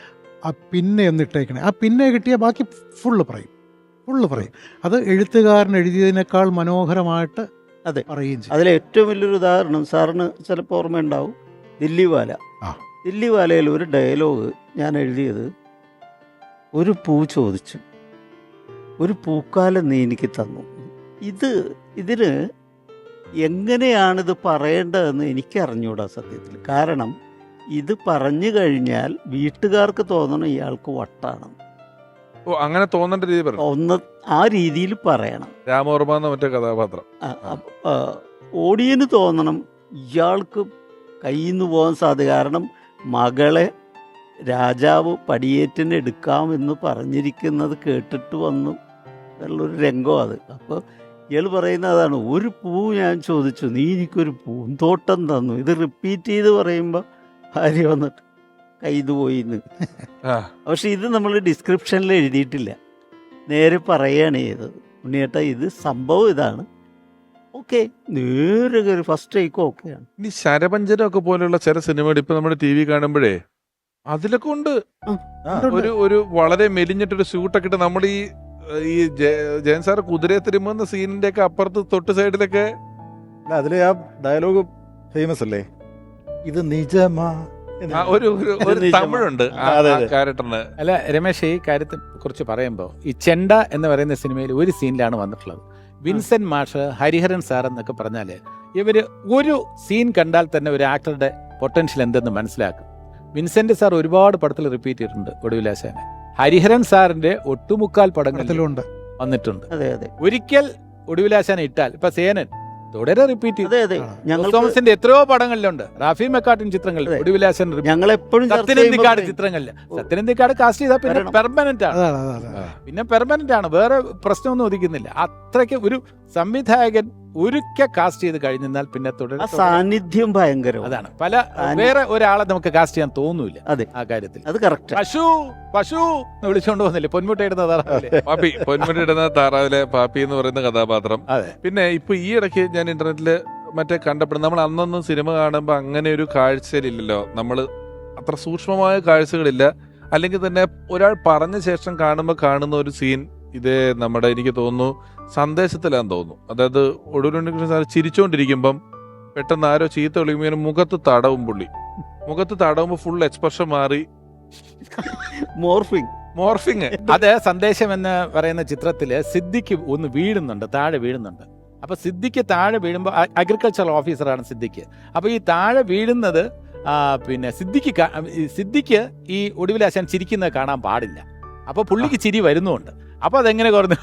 ആ പിന്നെ എന്നിട്ടേക്കണേ, ആ പിന്നെ കിട്ടിയാൽ ബാക്കി ഫുള്ള് പറയും. അത് എഴുത്തുകാരൻ എഴുതിയതിനേക്കാൾ മനോഹരമായിട്ട് അതെ. പറയുകയും ചെയ്യും. അതിലെ ഏറ്റവും വലിയൊരു ഉദാഹരണം സാറിന് ചിലപ്പോൾ ഓർമ്മയുണ്ടാവും, ദില്ലിവാല. ആ. ദില്ലിവാലയിൽ ഒരു ഡയലോഗ് ഞാൻ എഴുതിയത്, ഒരു പൂ ചോദിച്ചു, ഒരു പൂക്കാലം നീ എനിക്ക് തന്നു. ഇതിന് എങ്ങനെയാണിത് പറയേണ്ടതെന്ന് എനിക്കറിഞ്ഞൂടാ സത്യത്തിൽ. കാരണം ഇത് പറഞ്ഞു കഴിഞ്ഞാൽ വീട്ടുകാർക്ക് തോന്നണം ഇയാൾക്ക് വട്ടാണ്. ഓ, അങ്ങനെ തോന്നേണ്ട രീതി പറഞ്ഞു. ആ രീതിയിൽ പറയണം. രാമവർമ്മ എന്ന മറ്റേ കഥാപാത്രം. ഓഡിയന് തോന്നണം ഇയാൾക്ക് കയ്യിൽ നിന്ന് പോകാൻ സാധ്യത. കാരണം മകളെ രാജാവ് പടിയേറ്റിന് എടുക്കാമെന്ന് പറഞ്ഞിരിക്കുന്നത് കേട്ടിട്ട് വന്നു എന്നുള്ളൊരു രംഗം അത്. അപ്പോൾ ഇയാൾ പറയുന്ന അതാണ്, ഒരു പൂ ഞാൻ ചോദിച്ചു, നീ എനിക്കൊരു പൂന്തോട്ടം തന്നു. ഇത് റിപ്പീറ്റ് ചെയ്ത് പറയുമ്പോൾ ഭാര്യ വന്നിട്ട് കയ്യിൽ പോയിന്ന്. പക്ഷെ ഇത് നമ്മൾ ഡിസ്ക്രിപ്ഷനിൽ എഴുതിയിട്ടില്ല, നേരെ പറയുകയാണ് ചെയ്തത്. ഉണ്ണിയേട്ടാ ഇത് സംഭവം ഇതാണ്, ഓക്കെ, നേരെ കയറി ഫസ്റ്റ് ടേക്ക് ഓക്കെയാണ്. ഇനി ശരപഞ്ചരമൊക്കെ പോലെയുള്ള ചില സിനിമകൾ ഇപ്പൊ നമ്മുടെ ടി വി കാണുമ്പോഴേ അതിലൊക്കെ ഉണ്ട് ഒരു വളരെ മെലിഞ്ഞിട്ടൊരു സ്യൂട്ടൊക്കെ ഇട്ട് നമ്മൾ ഈ ജയൻ സാർ കുതിരയെ തിരുമുന്ന സീനിന്റെ ഒക്കെ അപ്പുറത്ത് തൊട്ട് സൈഡിലൊക്കെ അതിലെ ആ ഡയലോഗ് ഫേമസ് അല്ലേ, ഇത് നിജമാ. ഒരു തമിഴുണ്ട് ക്യാരക്ടറിന്. അല്ല രമേശ്, ഈ കാര്യത്തെ കുറിച്ച് പറയുമ്പോൾ ഈ ചെണ്ട എന്ന് പറയുന്ന സിനിമയിൽ ഒരു സീനിലാണ് വന്നിട്ടുള്ളത്. വിൻസെന്റ് മാഷ്, ഹരിഹരൻ സാർ എന്നൊക്കെ പറഞ്ഞാൽ ഇവര് ഒരു സീൻ കണ്ടാൽ തന്നെ ഒരു ആക്ടറുടെ പൊട്ടൻഷ്യൽ എന്തെന്ന് മനസ്സിലാക്കും. വിൻസെന്റ് സാർ ഒരുപാട് പടത്തിൽ റിപ്പീറ്റ് ചെയ്തിട്ടുണ്ട് ഒടുവിലാശാനെ. ഹരിഹരൻ സാറിന്റെ ഒട്ടുമുക്കാൽ പടങ്ങളിലുണ്ട് വന്നിട്ടുണ്ട്. ഒരിക്കൽ ഒടുവിലാശാനെ ഇട്ടാൽ ഇപ്പൊ സേനൻ തുടരെ റിപ്പീറ്റ് ചെയ്തു. തോമസിന്റെ എത്രയോ പടങ്ങളിലുണ്ട്, റാഫി മെക്കാട്ടിൻ ചിത്രങ്ങളിൽ ഒടുവിലാശൻ, സത്യനന്ദിക്കാട് ചിത്രങ്ങളിൽ. സത്യനന്ദിക്കാട് കാസ്റ്റ് ചെയ്താൽ പിന്നെ പെർമനന്റ് ആണ്, വേറെ പ്രശ്നമൊന്നും ഒതുക്കുന്നില്ല. അത്രയ്ക്ക് ഒരു സംവിധായകൻ ഒരിക്കൽ കാസ്റ്റ് ചെയ്ത് കഴിഞ്ഞാൽ പിന്നെ തുടരെ സാന്നിധ്യം ഭയങ്കര. അതാണ് പല വേറെ ഒരാളെ നമുക്ക് കാസ്റ്റ് ചെയ്യാൻ തോന്നൂല. അതെ, ആ കാര്യത്തിൽ അത് കറക്റ്റ്. പശു എന്ന് വിളിച്ചോണ്ട് വന്നില്ലേ, പൊന്മുട്ടയിടുന്ന താറാവിലെ പാപ്പി, പൊന്മുട്ടയിടുന്ന താറാവിലെ പാപ്പി എന്ന് പറയുന്ന കഥാപാത്രം. പിന്നെ ഇപ്പൊ ഈ ഇടയ്ക്ക് ഞാൻ ഇന്റർനെറ്റില് മറ്റേ കണ്ടപ്പെടും, നമ്മൾ അന്നൊന്നും സിനിമ കാണുമ്പോൾ അങ്ങനെ ഒരു കാഴ്ചയിലില്ലല്ലോ, നമ്മൾ അത്ര സൂക്ഷ്മമായ കാഴ്ചകളില്ല. അല്ലെങ്കിൽ തന്നെ ഒരാൾ പറഞ്ഞ ശേഷം കാണുന്ന ഒരു സീൻ ഇത് നമ്മുടെ, എനിക്ക് തോന്നുന്നു സന്ദേശത്തിലാന്ന് തോന്നുന്നു. അതായത് ഒടുവിൽ സാർ ചിരിച്ചോണ്ടിരിക്കുമ്പം പെട്ടെന്ന് ആരോ ചീത്ത വിളിക്കുമ്പോൾ മുഖത്ത് തടവുമ്പോ ഫുൾ എക്സ്പ്രഷൻ മാറി മോർഫിങ്. അത് സന്ദേശം എന്ന് പറയുന്ന ചിത്രത്തില് സിദ്ദിഖ് ഒന്ന് വീഴുന്നുണ്ട്, താഴെ വീഴുന്നുണ്ട്. അപ്പൊ സിദ്ദിഖ് താഴെ വീഴുമ്പോൾ, അഗ്രികൾച്ചറൽ ഓഫീസറാണ് സിദ്ദിഖ്. അപ്പൊ ഈ താഴെ വീഴുന്നത് പിന്നെ സിദ്ദിഖ് ഈ ഒടുവിലാശാൻ ചിരിക്കുന്നത് കാണാൻ പാടില്ല. അപ്പൊ പുള്ളിക്ക് ചിരി വരുന്നുണ്ട്. അപ്പൊ അതെങ്ങനെ കുറഞ്ഞു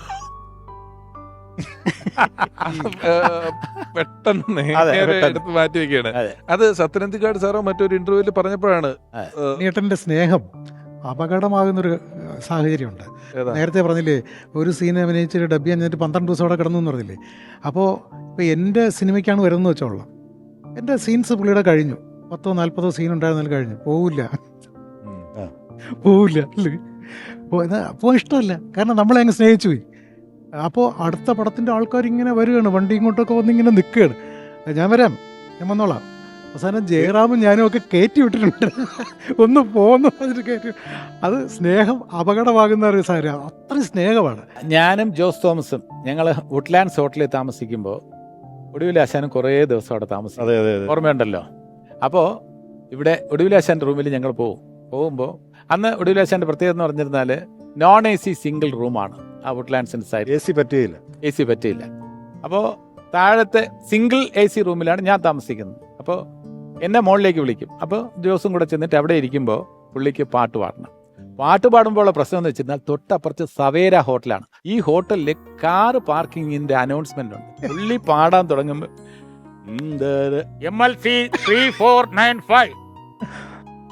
പെട്ടെന്ന് എടുത്ത് മാറ്റി വെക്കുകയാണ്. അത് സത്യനന്ദിക്കാട് സാറോ മറ്റൊരു ഇന്റർവ്യൂവിൽ പറഞ്ഞപ്പോഴാണ് ഉണ്ണിയേട്ടന്റെ സ്നേഹം അപകടമാകുന്നൊരു സാഹചര്യമുണ്ട്. നേരത്തെ പറഞ്ഞില്ലേ, ഒരു സീൻ അഭിനയിച്ചിട്ട് ഡബ് ചെയ്യാൻ 12 ദിവസം അവിടെ കിടന്നു എന്ന് പറഞ്ഞില്ലേ. അപ്പോൾ ഇപ്പോൾ എൻ്റെ സിനിമയ്ക്കാണ് വരുന്നത് വെച്ചോളാം, എൻ്റെ സീൻസ് പുള്ളിയുടെ കഴിഞ്ഞു, 10-40 സീൻ ഉണ്ടായിരുന്നാലും കഴിഞ്ഞു, പോവില്ല അപ്പോൾ ഇഷ്ടമല്ല, കാരണം നമ്മളെ അങ്ങ് സ്നേഹിച്ചു പോയി. അപ്പോൾ അടുത്ത പടത്തിൻ്റെ ആൾക്കാർ ഇങ്ങനെ വരികയാണ്, വണ്ടി ഇങ്ങോട്ടൊക്കെ വന്നിങ്ങനെ നിൽക്കുകയാണ്, ഞാൻ വരാം, ഞാൻ വന്നോളാം. അവസാനം ജയറാമും ഞാനും ഒക്കെ കയറ്റി വിട്ടിട്ടുണ്ട്, ഒന്ന് പോകുന്നു അതിന് കയറ്റി. അത് സ്നേഹം അപകടമാകുന്ന ഒരു സാഹചര്യം, അത്രയും സ്നേഹമാണ്. ഞാനും ജോസ് തോമസും ഞങ്ങൾ വുഡ്ലാൻഡ്സ് ഹോട്ടലിൽ താമസിക്കുമ്പോൾ ഒടുവിലാശാനും കുറേ ദിവസം അവിടെ താമസിക്കും, ഓർമ്മയുണ്ടല്ലോ. അപ്പോൾ ഇവിടെ ഒടുവിലാശാൻ്റെ റൂമിൽ ഞങ്ങൾ പോകുമ്പോൾ അന്ന് ഒടുവിലാശാൻ്റെ പ്രത്യേകത എന്ന് പറഞ്ഞിരുന്നാൽ നോൺ AC സിംഗിൾ റൂമാണ് ആ വുഡ്ലാൻഡ്സിൻ്റെ സൈഡ്. AC പറ്റിയില്ല. അപ്പോൾ താഴത്തെ സിംഗിൾ AC റൂമിലാണ് ഞാൻ താമസിക്കുന്നത്. അപ്പോൾ എന്നെ മുകളിലേക്ക് വിളിക്കും. അപ്പോൾ ജോസും കൂടെ ചെന്നിട്ട് അവിടെ ഇരിക്കുമ്പോൾ പുള്ളിക്ക് പാട്ട് പാടുമ്പോഴുള്ള പ്രശ്നം എന്ന് വെച്ചിരുന്നാൽ തൊട്ടപ്പുറത്ത് സവേര ഹോട്ടലാണ്. ഈ ഹോട്ടലിൽ കാർ പാർക്കിങ്ങിന്റെ അനൗൺസ്മെന്റ് ഉണ്ട്. പുള്ളി പാടാൻ തുടങ്ങുമ്പോൾ MLC 3495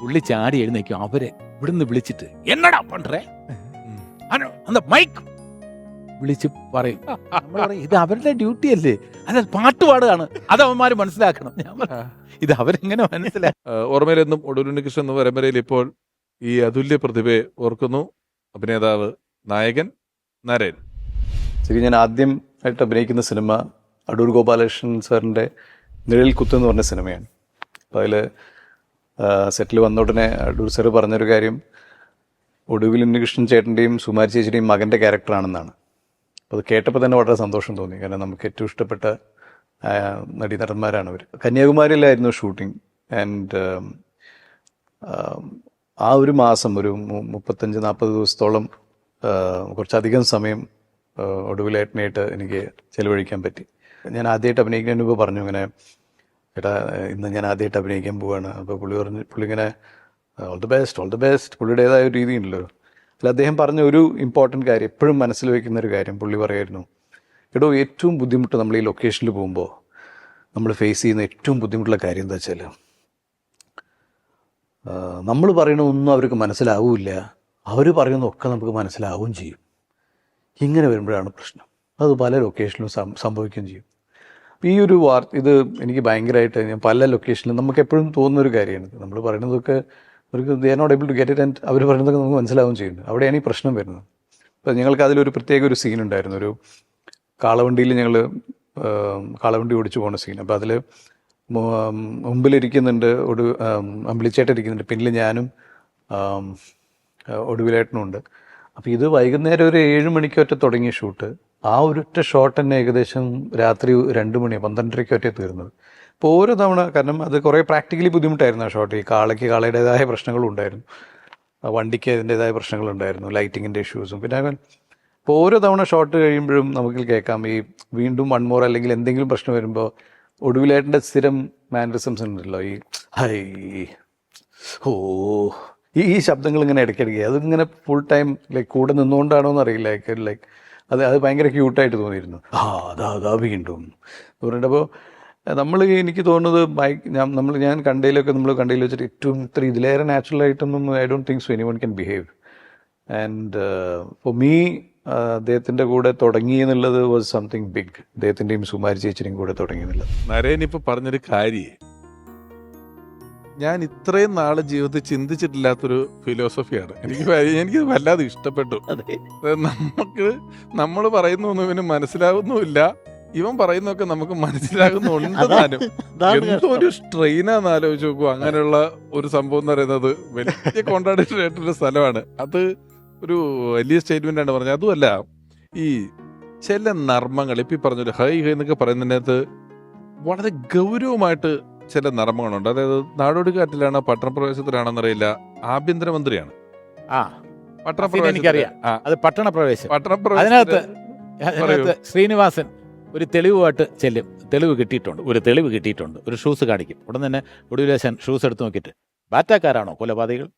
പുള്ളി ചാടി എഴുന്നേക്കും. അവരെ ഇവിടുന്ന് വിളിച്ചിട്ട് എന്നടാ പണ്ടേ മൈക്ക് വിളിച്ച് പറയും. നമ്മൾ പറയും ഇത് അവരുടെ ഡ്യൂട്ടി അല്ലേ, അത് പാട്ട് പാടുകയാണ്, അത് അവന്മാർ മനസ്സിലാക്കണം. ഇത് അവരെങ്ങനെ മനസ്സിലാക്കും? ഓർമ്മയിലെന്നും ഒടുവിലുണ്ണികൃഷ്ണൻ എന്ന പരമ്പരയിൽ ഇപ്പോൾ ഈ അതുല്യ പ്രതിഭയെ ഓർക്കുന്നു അഭിനേതാവ് നായകൻ നരേൻ. ശരി, ഞാൻ ആദ്യമായിട്ട് അഭിനയിക്കുന്ന സിനിമ അടൂർ ഗോപാലകൃഷ്ണൻ സാറിൻ്റെ നിഴൽ കുത്ത് എന്ന് പറഞ്ഞ സിനിമയാണ്. അപ്പോൾ അതിൽ സെറ്റിൽ വന്ന ഉടനെ അടൂർ സാറ് പറഞ്ഞൊരു കാര്യം, ഒടുവിൽ ഉണ്ണികൃഷ്ണൻ ചേട്ടൻ്റെയും സുമാരി ചേച്ചിയുടെയും മകൻ്റെ ക്യാരക്ടറാണെന്നാണ്. അപ്പോൾ അത് കേട്ടപ്പോൾ തന്നെ വളരെ സന്തോഷം തോന്നി. കാരണം നമുക്ക് ഏറ്റവും ഇഷ്ടപ്പെട്ട നടീനടന്മാരാണ് അവർ. കന്യാകുമാരിയിലായിരുന്നു ഷൂട്ടിംഗ്. ആൻഡ് ആ ഒരു മാസം ഒരു 35-40 ദിവസത്തോളം കുറച്ചധികം സമയം ഒടുവിലേട്ടനായിട്ട് എനിക്ക് ചെലവഴിക്കാൻ പറ്റി. ഞാൻ ആദ്യമായിട്ട് അഭിനയിക്കുന്നതിന് മുമ്പ് പറഞ്ഞു ഇങ്ങനെ, ചേട്ടാ ഇന്ന് ഞാൻ ആദ്യമായിട്ട് അഭിനയിക്കാൻ പോവുകയാണ്. അപ്പോൾ പുള്ളി ഇങ്ങനെ ഓൾ ദി ബെസ്റ്റ് പുള്ളിയുടേതായ ഒരു രീതിയുണ്ടല്ലോ. അല്ല, അദ്ദേഹം പറഞ്ഞ ഒരു ഇമ്പോർട്ടൻറ്റ് കാര്യം, എപ്പോഴും മനസ്സിൽ വയ്ക്കുന്ന ഒരു കാര്യം പുള്ളി പറയായിരുന്നു, എടോ ഏറ്റവും ബുദ്ധിമുട്ട് നമ്മൾ ഈ ലൊക്കേഷനിൽ പോകുമ്പോൾ നമ്മൾ ഫേസ് ചെയ്യുന്ന ഏറ്റവും ബുദ്ധിമുട്ടുള്ള കാര്യം എന്താ വെച്ചാൽ, നമ്മൾ പറയണതൊന്നും അവർക്ക് മനസ്സിലാവില്ല, അവർ പറയുന്നതൊക്കെ നമുക്ക് മനസ്സിലാവുകയും ചെയ്യും. ഇങ്ങനെ വരുമ്പോഴാണ് പ്രശ്നം. അത് പല ലൊക്കേഷനിലും സംഭവിക്കുകയും ചെയ്യും. അപ്പോൾ ഈ ഒരു ഇത് എനിക്ക് ഭയങ്കരമായിട്ട്, ഞാൻ പല ലൊക്കേഷനിലും നമുക്ക് എപ്പോഴും തോന്നുന്നൊരു കാര്യമാണ്, നമ്മൾ പറയുന്നതൊക്കെ അവർക്ക് they are not able to get it, and അവർ പറയുന്നതൊക്കെ നമുക്ക് മനസ്സിലാവുകയും ചെയ്യുന്നു. അവിടെയാണ് ഈ പ്രശ്നം വരുന്നത്. അപ്പോൾ ഞങ്ങൾക്ക് അതിലൊരു പ്രത്യേക ഒരു സീൻ ഉണ്ടായിരുന്നു. ഒരു കാളവണ്ടിയിൽ ഞങ്ങൾ കാളവണ്ടി ഓടിച്ചു പോകുന്ന സീൻ. അപ്പോൾ അതിൽ മുമ്പിലിരിക്കുന്നുണ്ട് അമ്പിളിച്ചേട്ടൻ ഇരിക്കുന്നുണ്ട്, പിന്നിൽ ഞാനും ഒടുവിലേട്ടനും ഉണ്ട്. അപ്പോൾ ഇത് വൈകുന്നേരം ഒരു 7 മണിക്കൊറ്റ തുടങ്ങിയ ഷൂട്ട്, ആ ഒരൊറ്റ ഷോട്ട് തന്നെ ഏകദേശം രാത്രി 2 മണി 12:30 തീർന്നത്. അപ്പോൾ ഓരോ തവണ, കാരണം അത് കുറേ പ്രാക്ടിക്കലി ബുദ്ധിമുട്ടായിരുന്നു ആ ഷോട്ട്. ഈ കാളയുടേതായ പ്രശ്നങ്ങളും ഉണ്ടായിരുന്നു, വണ്ടിക്ക് അതിൻ്റേതായ പ്രശ്നങ്ങളുണ്ടായിരുന്നു, ലൈറ്റിങ്ങിൻ്റെ ഇഷ്യൂസും. പിന്നെ അപ്പോൾ ഓരോ തവണ ഷോട്ട് കഴിയുമ്പോഴും നമുക്ക് കേൾക്കാം ഈ വീണ്ടും 1 more അല്ലെങ്കിൽ എന്തെങ്കിലും പ്രശ്നം വരുമ്പോൾ ഒടുവിലേട്ടൻ്റെ സ്ഥിരം മാനറിസംസ് ഉണ്ടല്ലോ, ഈ ഹൈ ഓ ഈ ശബ്ദങ്ങൾ ഇങ്ങനെ ഇടയ്ക്കിടയ്ക്ക് അതിങ്ങനെ ഫുൾ ടൈം ലൈക്ക് കൂടെ നിന്നുകൊണ്ടാണോ എന്നറിയില്ല. ലൈക്ക് അത് ഭയങ്കര ക്യൂട്ടായിട്ട് തോന്നിയിരുന്നു. അതാ വീണ്ടും പറഞ്ഞിട്ട്. അപ്പോൾ എനിക്ക് തോന്നുന്നത് ഞാൻ കണ്ടതിൽ വെച്ചിട്ട് ഏറ്റവും ഇതിലേറെ നാച്ചുറലായിട്ടൊന്നും I don't think so anyone can behave. And for me അദ്ദേഹത്തിൻ്റെ കൂടെ തുടങ്ങി എന്നുള്ളത് വാസ് സംതിങ് ബിഗ്. അദ്ദേഹത്തിൻ്റെയും സുമാരി ചേച്ചിയുടെയും കൂടെ തുടങ്ങി എന്നുള്ളത്. നരേൻ ഇപ്പൊ പറഞ്ഞൊരു കാര്യം ഞാൻ ഇത്രയും നാള് ജീവിതത്തിൽ ചിന്തിച്ചിട്ടില്ലാത്തൊരു ഫിലോസഫിയാണ്. എനിക്ക് വല്ലാതെ ഇഷ്ടപ്പെട്ടു. നമ്മൾ പറയുന്നൊന്നും ഇവന് മനസ്സിലാകുന്നുമില്ല, ഇവൻ പറയുന്നൊക്കെ നമുക്ക് മനസ്സിലാകുന്നുണ്ട് താനും. എന്തോ ഒരു സ്ട്രെയിനാന്ന് ആലോചിച്ച് നോക്കൂ. അങ്ങനെയുള്ള ഒരു സംഭവം എന്ന് പറയുന്നത് വലിയ കോൺട്രാഡിക്ടറി ആയിട്ടൊരു സ്ഥലമാണ്. അത് ഒരു വലിയ സ്റ്റേറ്റ്മെന്റ് ആണ് പറഞ്ഞത്. അതുമല്ല, ഈ ചില നർമ്മങ്ങൾ ഇപ്പം ഈ പറഞ്ഞൊരു ഹൈ എന്നൊക്കെ പറയുന്നതിനകത്ത് വളരെ ഗൗരവമായിട്ട് ചില നർമ്മങ്ങളുണ്ട്. അതായത് നാടോടിക്കാറ്റിലാണോ പട്ടണപ്രവേശത്തിലാണെന്നറിയില്ല, ആഭ്യന്തരമന്ത്രിയാണ്. എനിക്കറിയാം, അത് പട്ടണപ്രവേശം. അതിനകത്ത് ശ്രീനിവാസൻ ഒരു തെളിവുമായിട്ട് ചെല്ലും. തെളിവ് കിട്ടിയിട്ടുണ്ട്, ഒരു ഷൂസ് കാണിക്കും. ഉടൻ തന്നെ ഒടുവിലേശൻ ഷൂസ് എടുത്ത് നോക്കിയിട്ട്, ബാറ്റാക്കാരാണോ കൊലപാതകൾ?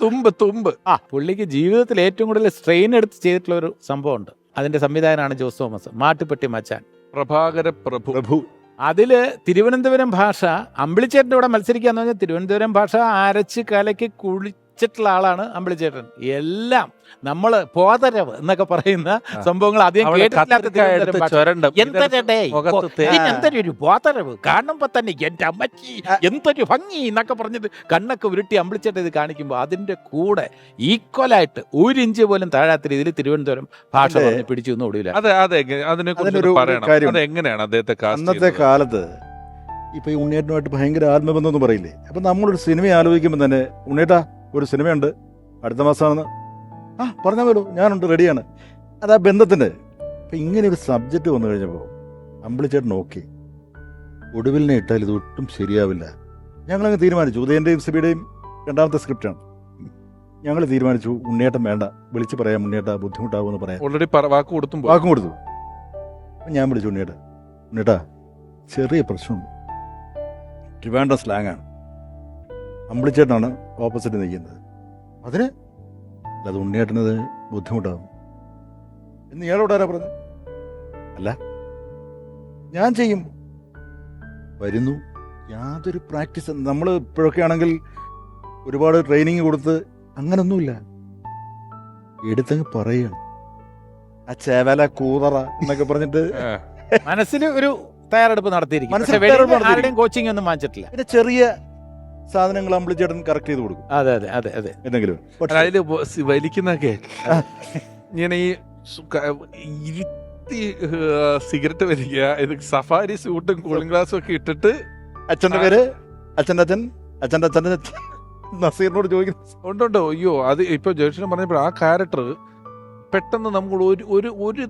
തുമ്പ് പുള്ളിക്ക് ജീവിതത്തിൽ ഏറ്റവും കൂടുതൽ സ്ട്രെയിൻ എടുത്ത് ചെയ്തിട്ടുള്ള ഒരു സംഭവമുണ്ട്. അതിന്റെ സംവിധായകനാണ് ജോസ് തോമസ്. മാട്ടുപ്പെട്ടി മച്ചാൻ, പ്രഭാകര പ്രഭു. അതില് തിരുവനന്തപുരം ഭാഷ അമ്പിളിച്ചേട്ടൻ്റെ കൂടെ മത്സരിക്കാന്ന് പറഞ്ഞാൽ തിരുവനന്തപുരം ഭാഷ അരച്ച് കലക്കി കുളിച്ചിട്ടുള്ള ആളാണ് അമ്പിളിച്ചേട്ടൻ. എല്ലാം നമ്മള് പോതരവ് എന്നൊക്കെ പറയുന്ന സംഭവങ്ങൾ അധികം എന്തൊരു പോതരവ് കാണുമ്പോ തന്നെ എന്റെ അമ്മച്ചി എന്തൊരു ഭംഗി എന്നൊക്കെ പറഞ്ഞത് കണ്ണൊക്കെ ഉരുട്ടി അമ്പിളിച്ചേട്ടൻ ഇത് കാണിക്കുമ്പോൾ അതിന്റെ കൂടെ ഈക്വലായിട്ട് 1 ഇഞ്ച് പോലും താഴാത്ത രീതിയിൽ തിരുവനന്തപുരം ഭാഷ പിടിച്ചു എന്ന് ഒടുവില്ല. അന്നത്തെ കാലത്ത് ഇപ്പൊ ഈ ഉണ്ണിയേട്ടനുമായിട്ട് ഭയങ്കര ആത്മബന്ധം എന്ന് പറയില്ലേ. അപ്പൊ നമ്മളൊരു സിനിമ ആലോചിക്കുമ്പോൾ തന്നെ, ഉണ്ണിയേട്ടാ ഒരു സിനിമയുണ്ട് അടുത്ത മാസമാണെന്ന്, പറഞ്ഞാൽ വരൂ, ഞാനുണ്ട്, റെഡിയാണ്. അത് ആ ബന്ധത്തിൻ്റെ. അപ്പം ഇങ്ങനെ ഒരു സബ്ജക്റ്റ് വന്നു കഴിഞ്ഞപ്പോൾ അമ്പിളിച്ചേട്ടൻ ഓക്കെ, ഒടുവിലിനെ ഇട്ടാൽ ഇത് ഒട്ടും ശരിയാവില്ല. ഞങ്ങളങ്ങ് തീരുമാനിച്ചു. ഉദയൻ്റെയും സിബിയുടെയും 2ാമത്തെ സ്ക്രിപ്റ്റാണ്. ഞങ്ങൾ തീരുമാനിച്ചു ഉണ്ണിയേട്ടൻ വേണ്ട, വിളിച്ച് പറയാം ഉണ്ണിയേട്ടാ ബുദ്ധിമുട്ടാവുമെന്ന് പറയാം. ഓൾറെഡി വാക്കും കൊടുത്തു. അപ്പം ഞാൻ വിളിച്ചു ഉണ്ണിയേട്ടാ ചെറിയ പ്രശ്നമുണ്ട്, ട്രിവാൻഡ്രം സ്ലാങ്ങാണ്, അമ്പിളിച്ചേട്ടനാണ് ഓപ്പോസിറ്റ് നിൽക്കുന്നത്, അതിന് അത് ഉണ്ണിയേട്ടനത് ബുദ്ധിമുട്ടാകും എന്ന് ഇയാളോട് ആരാ പറഞ്ഞത്? അല്ല ഞാൻ ചെയ്യും, വരുന്നു, യാതൊരു പ്രാക്ടീസ്. നമ്മൾ ഇപ്പോഴൊക്കെ ആണെങ്കിൽ ഒരുപാട് ട്രെയിനിങ് കൊടുത്ത് അങ്ങനൊന്നുമില്ല, എടുത്തങ്ങ് പറയുകയാണ്. ആ ചേവല കൂതറ എന്നൊക്കെ പറഞ്ഞിട്ട് മനസ്സിൽ ഒരു തയ്യാറെടുപ്പ് നടത്തിയിരിക്കും. കോച്ചിങ് ഒന്നും വാങ്ങിച്ചിട്ടില്ല. പിന്നെ ചെറിയ സാധനങ്ങൾ അമ്പിളിച്ചേട്ടൻ കറക്റ്റ് ചെയ്ത് കൊടുക്കും. അതെ എന്തെങ്കിലും അതില് വലിക്കുന്നൊക്കെ ഇങ്ങനെ ഈ സിഗരറ്റ് വലിക്കുക, ഇത് സഫാരി സൂട്ടും കൂളിംഗ് ഗ്ലാസും ഒക്കെ ഇട്ടിട്ട് അച്ഛൻ്റെ പേര് അച്ഛൻ്റെ അച്ഛൻ നസീറിനോട് ചോദിക്കുന്നത്. ഉണ്ടോ? അയ്യോ, അത് ഇപ്പൊ ജയകൃഷ്ണൻ പറഞ്ഞപ്പോൾ ആ ക്യാരക്ടർ പെട്ടെന്ന് നമ്മൾ ഒരു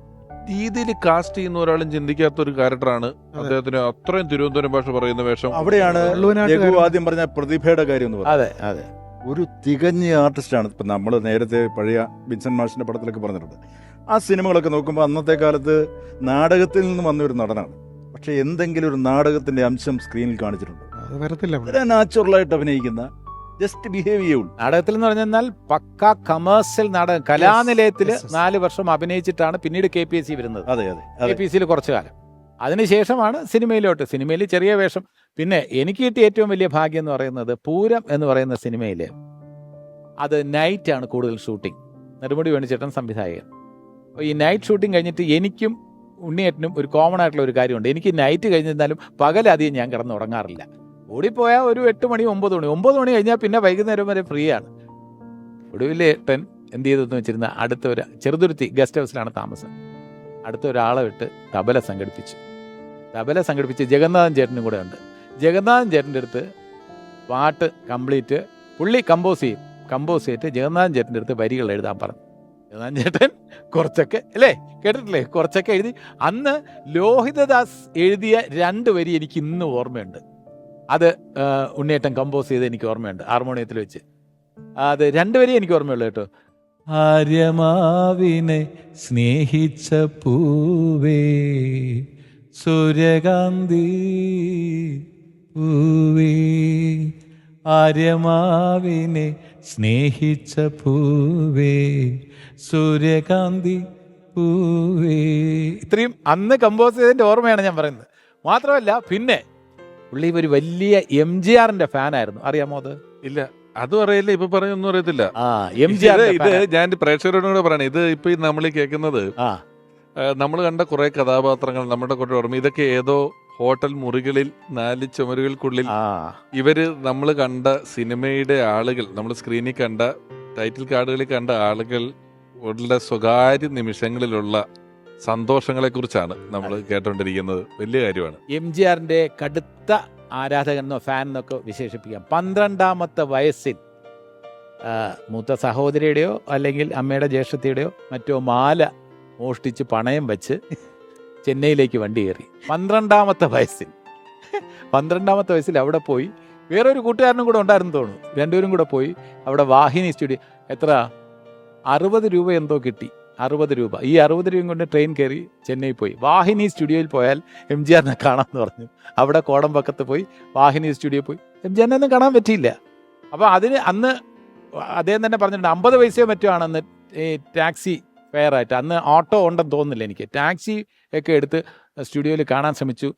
രീതിയിൽ കാസ്റ്റ് ചെയ്യുന്ന ഒരാളും ചിന്തിക്കാത്ത ഒരു ക്യാരക്ടറാണ് അദ്ദേഹത്തിന്. അത്രയും തിരുവനന്തപുരം ഭാഷ പറയുന്ന വേഷം. അവിടെയാണ് വള്ളുവനാട്ട് രഘു ആദ്യം പറഞ്ഞ പ്രതിഭയുടെ കാര്യം എന്ന് പറയുന്നത്. അതെ അതെ. ഒരു തികഞ്ഞ ആർട്ടിസ്റ്റാണ്. ഇപ്പം നമ്മൾ നേരത്തെ പഴയ വിൻസെന്റ് മാഷിന്റെ പടത്തിലൊക്കെ പറഞ്ഞിട്ടുണ്ട്. ആ സിനിമകളൊക്കെ നോക്കുമ്പോൾ അന്നത്തെ കാലത്ത് നാടകത്തിൽ നിന്ന് വന്ന ഒരു നടനാണ്. പക്ഷെ എന്തെങ്കിലും ഒരു നാടകത്തിന്റെ അംശം സ്ക്രീനിൽ കാണിച്ചിട്ടുണ്ട്. അത് വരത്തില്ല. വളരെ നാച്ചുറലായിട്ട് അഭിനയിക്കുന്ന, ജസ്റ്റ് ബിഹേവ് ചെയ്യുള്ളൂ. നാടകത്തിൽ എന്ന് പറഞ്ഞാൽ പക്ക കമേഴ്സ്യൽ നാടകം. കലാനിലയത്തിൽ yes, yes. 4 വർഷം അഭിനയിച്ചിട്ടാണ് പിന്നീട് KPSC വരുന്നത്. അതെ അതെ അതെ. KPSCയിൽ കുറച്ചു കാലം, അതിനുശേഷമാണ് സിനിമയിലോട്ട്. സിനിമയിൽ ചെറിയ വേഷം. പിന്നെ എനിക്ക് കിട്ടിയ ഏറ്റവും വലിയ ഭാഗ്യം എന്ന് പറയുന്നത് പൂരം എന്ന് പറയുന്ന സിനിമയിൽ അത് നൈറ്റാണ് കൂടുതൽ ഷൂട്ടിംഗ്. നെടുമുടി വേണുചേട്ടൻ സംവിധായകൻ. അപ്പോൾ ഈ നൈറ്റ് ഷൂട്ടിംഗ് കഴിഞ്ഞിട്ട് എനിക്കും ഉണ്ണിയേട്ടനും ഒരു കോമൺ ആയിട്ടുള്ള ഒരു കാര്യമുണ്ട്. എനിക്ക് നൈറ്റ് കഴിഞ്ഞിരുന്നാലും പകലധികം ഞാൻ കിടന്ന് ഉറങ്ങാറില്ല. ഓടിപ്പോയാൽ ഒരു 8 മണി 9 മണി കഴിഞ്ഞാൽ പിന്നെ വൈകുന്നേരം വരെ ഫ്രീ ആണ്. ഒടുവിൽ ഏട്ടൻ എന്ത് ചെയ്തെന്ന് വെച്ചിരുന്ന അടുത്ത ഒരു ചെറുതുരുത്തി ഗസ്റ്റ് ഹൗസിലാണ് താമസം. അടുത്ത ഒരാളെ വിട്ട് തബല സംഘടിപ്പിച്ച് ജഗന്നാഥൻ ചേട്ടനും കൂടെ ഉണ്ട്. ജഗന്നാഥൻ ചേട്ടൻ്റെ അടുത്ത് പാട്ട് കംപ്ലീറ്റ് പുള്ളി കമ്പോസ് ചെയ്തിട്ട് ജഗന്നാഥൻ ചേട്ടൻ്റെ അടുത്ത് വരികൾ എഴുതാൻ പറഞ്ഞു. ജഗന്നാഥൻ ചേട്ടൻ കുറച്ചൊക്കെ അല്ലേ കേട്ടിട്ടില്ലേ, കുറച്ചൊക്കെ എഴുതി. അന്ന് ലോഹിതദാസ് എഴുതിയ 2 വരി എനിക്ക് ഇന്ന് ഓർമ്മയുണ്ട്. അത് ഉണ്ണിയേട്ടൻ കമ്പോസ് ചെയ്ത് എനിക്ക് ഓർമ്മയുണ്ട് ഹാർമോണിയത്തിൽ വെച്ച്. അത് 2 വരി എനിക്ക് ഓർമ്മയുള്ളൂ കേട്ടോ. ആര്യമാവിനെ സ്നേഹിച്ച പൂവേ സൂര്യകാന്തി പൂവേ, ആര്യമാവിനെ സ്നേഹിച്ച പൂവേ സൂര്യകാന്തി പൂവേ. ഇത്രയും അന്ന് കമ്പോസ് ചെയ്തതിൻ്റെ ഓർമ്മയാണ് ഞാൻ പറയുന്നത്. മാത്രമല്ല പിന്നെ പുള്ളി ഒരു വലിയ MGRന്റെ ഫാനായിരുന്നു. അറിയാമോ അത്? ഇല്ല, അതും അറിയില്ല, ഇപ്പൊ പറഞ്ഞൊന്നും അറിയത്തില്ല. MGR ഇത് ഞാൻ പ്രേക്ഷകരോടും കൂടെ പറയണേ, ഇത് ഇപ്പൊ നമ്മൾ കേൾക്കുന്നത് നമ്മൾ കണ്ട കുറെ കഥാപാത്രങ്ങൾ നമ്മുടെ കൂടെ ഓർമ്മ. ഇതൊക്കെ ഏതോ ഹോട്ടൽ മുറികളിൽ 4 ചുമരുകൾക്കുള്ളിൽ ഇവര് നമ്മൾ കണ്ട സിനിമയുടെ ആളുകൾ, നമ്മൾ സ്ക്രീനിൽ കണ്ട ടൈറ്റിൽ കാർഡുകളിൽ കണ്ട ആളുകൾ ഉള്ള സ്വകാര്യ നിമിഷങ്ങളിലുള്ള സന്തോഷങ്ങളെ കുറിച്ചാണ് നമ്മൾ കേട്ടോണ്ടിരിക്കുന്നത്. വലിയ കാര്യമാണ്. MGRന്റെ കടുത്ത ആരാധകനെന്നോ ഫാനെന്നൊക്കെ വിശേഷിപ്പിക്കാം. 12ാമത്തെ വയസ്സിൽ മൂത്ത സഹോദരിയുടെയോ അല്ലെങ്കിൽ അമ്മയുടെ ജ്യേഷ്ഠത്തിയുടെയോ മറ്റോ മാല മോഷ്ടിച്ച് പണയം വെച്ച് ചെന്നൈയിലേക്ക് വണ്ടി കയറി. 12ാമത്തെ വയസ്സിൽ അവിടെ പോയി. വേറൊരു കൂട്ടുകാരനും കൂടെ ഉണ്ടായിരുന്നു തോന്നുന്നു. 2 പേരും കൂടെ പോയി അവിടെ വാഹിനി സ്റ്റുഡിയോ. എത്ര 60 രൂപ എന്തോ കിട്ടി. 60 രൂപ. ഈ 60 രൂപയും കൊണ്ട് ട്രെയിൻ കയറി ചെന്നൈ പോയി. വാഹിനി സ്റ്റുഡിയോയിൽ പോയാൽ MGRനെ കാണാമെന്ന് പറഞ്ഞു. അവിടെ കോടമ്പക്കത്ത് പോയി വാഹിനി സ്റ്റുഡിയോ പോയി. MGRനെ ഒന്നും കാണാൻ പറ്റിയില്ല. അപ്പോൾ അതിന് അന്ന് അദ്ദേഹം തന്നെ പറഞ്ഞിട്ടുണ്ട് 50 പൈസയോ മറ്റോ ആണെന്ന് ഈ ടാക്സി ഫെയർ ആയിട്ട്. അന്ന് ഓട്ടോ ഉണ്ടെന്ന് തോന്നുന്നില്ല എനിക്ക്. ടാക്സി ഒക്കെ എടുത്ത് സ്റ്റുഡിയോയിൽ കാണാൻ ശ്രമിച്ചു.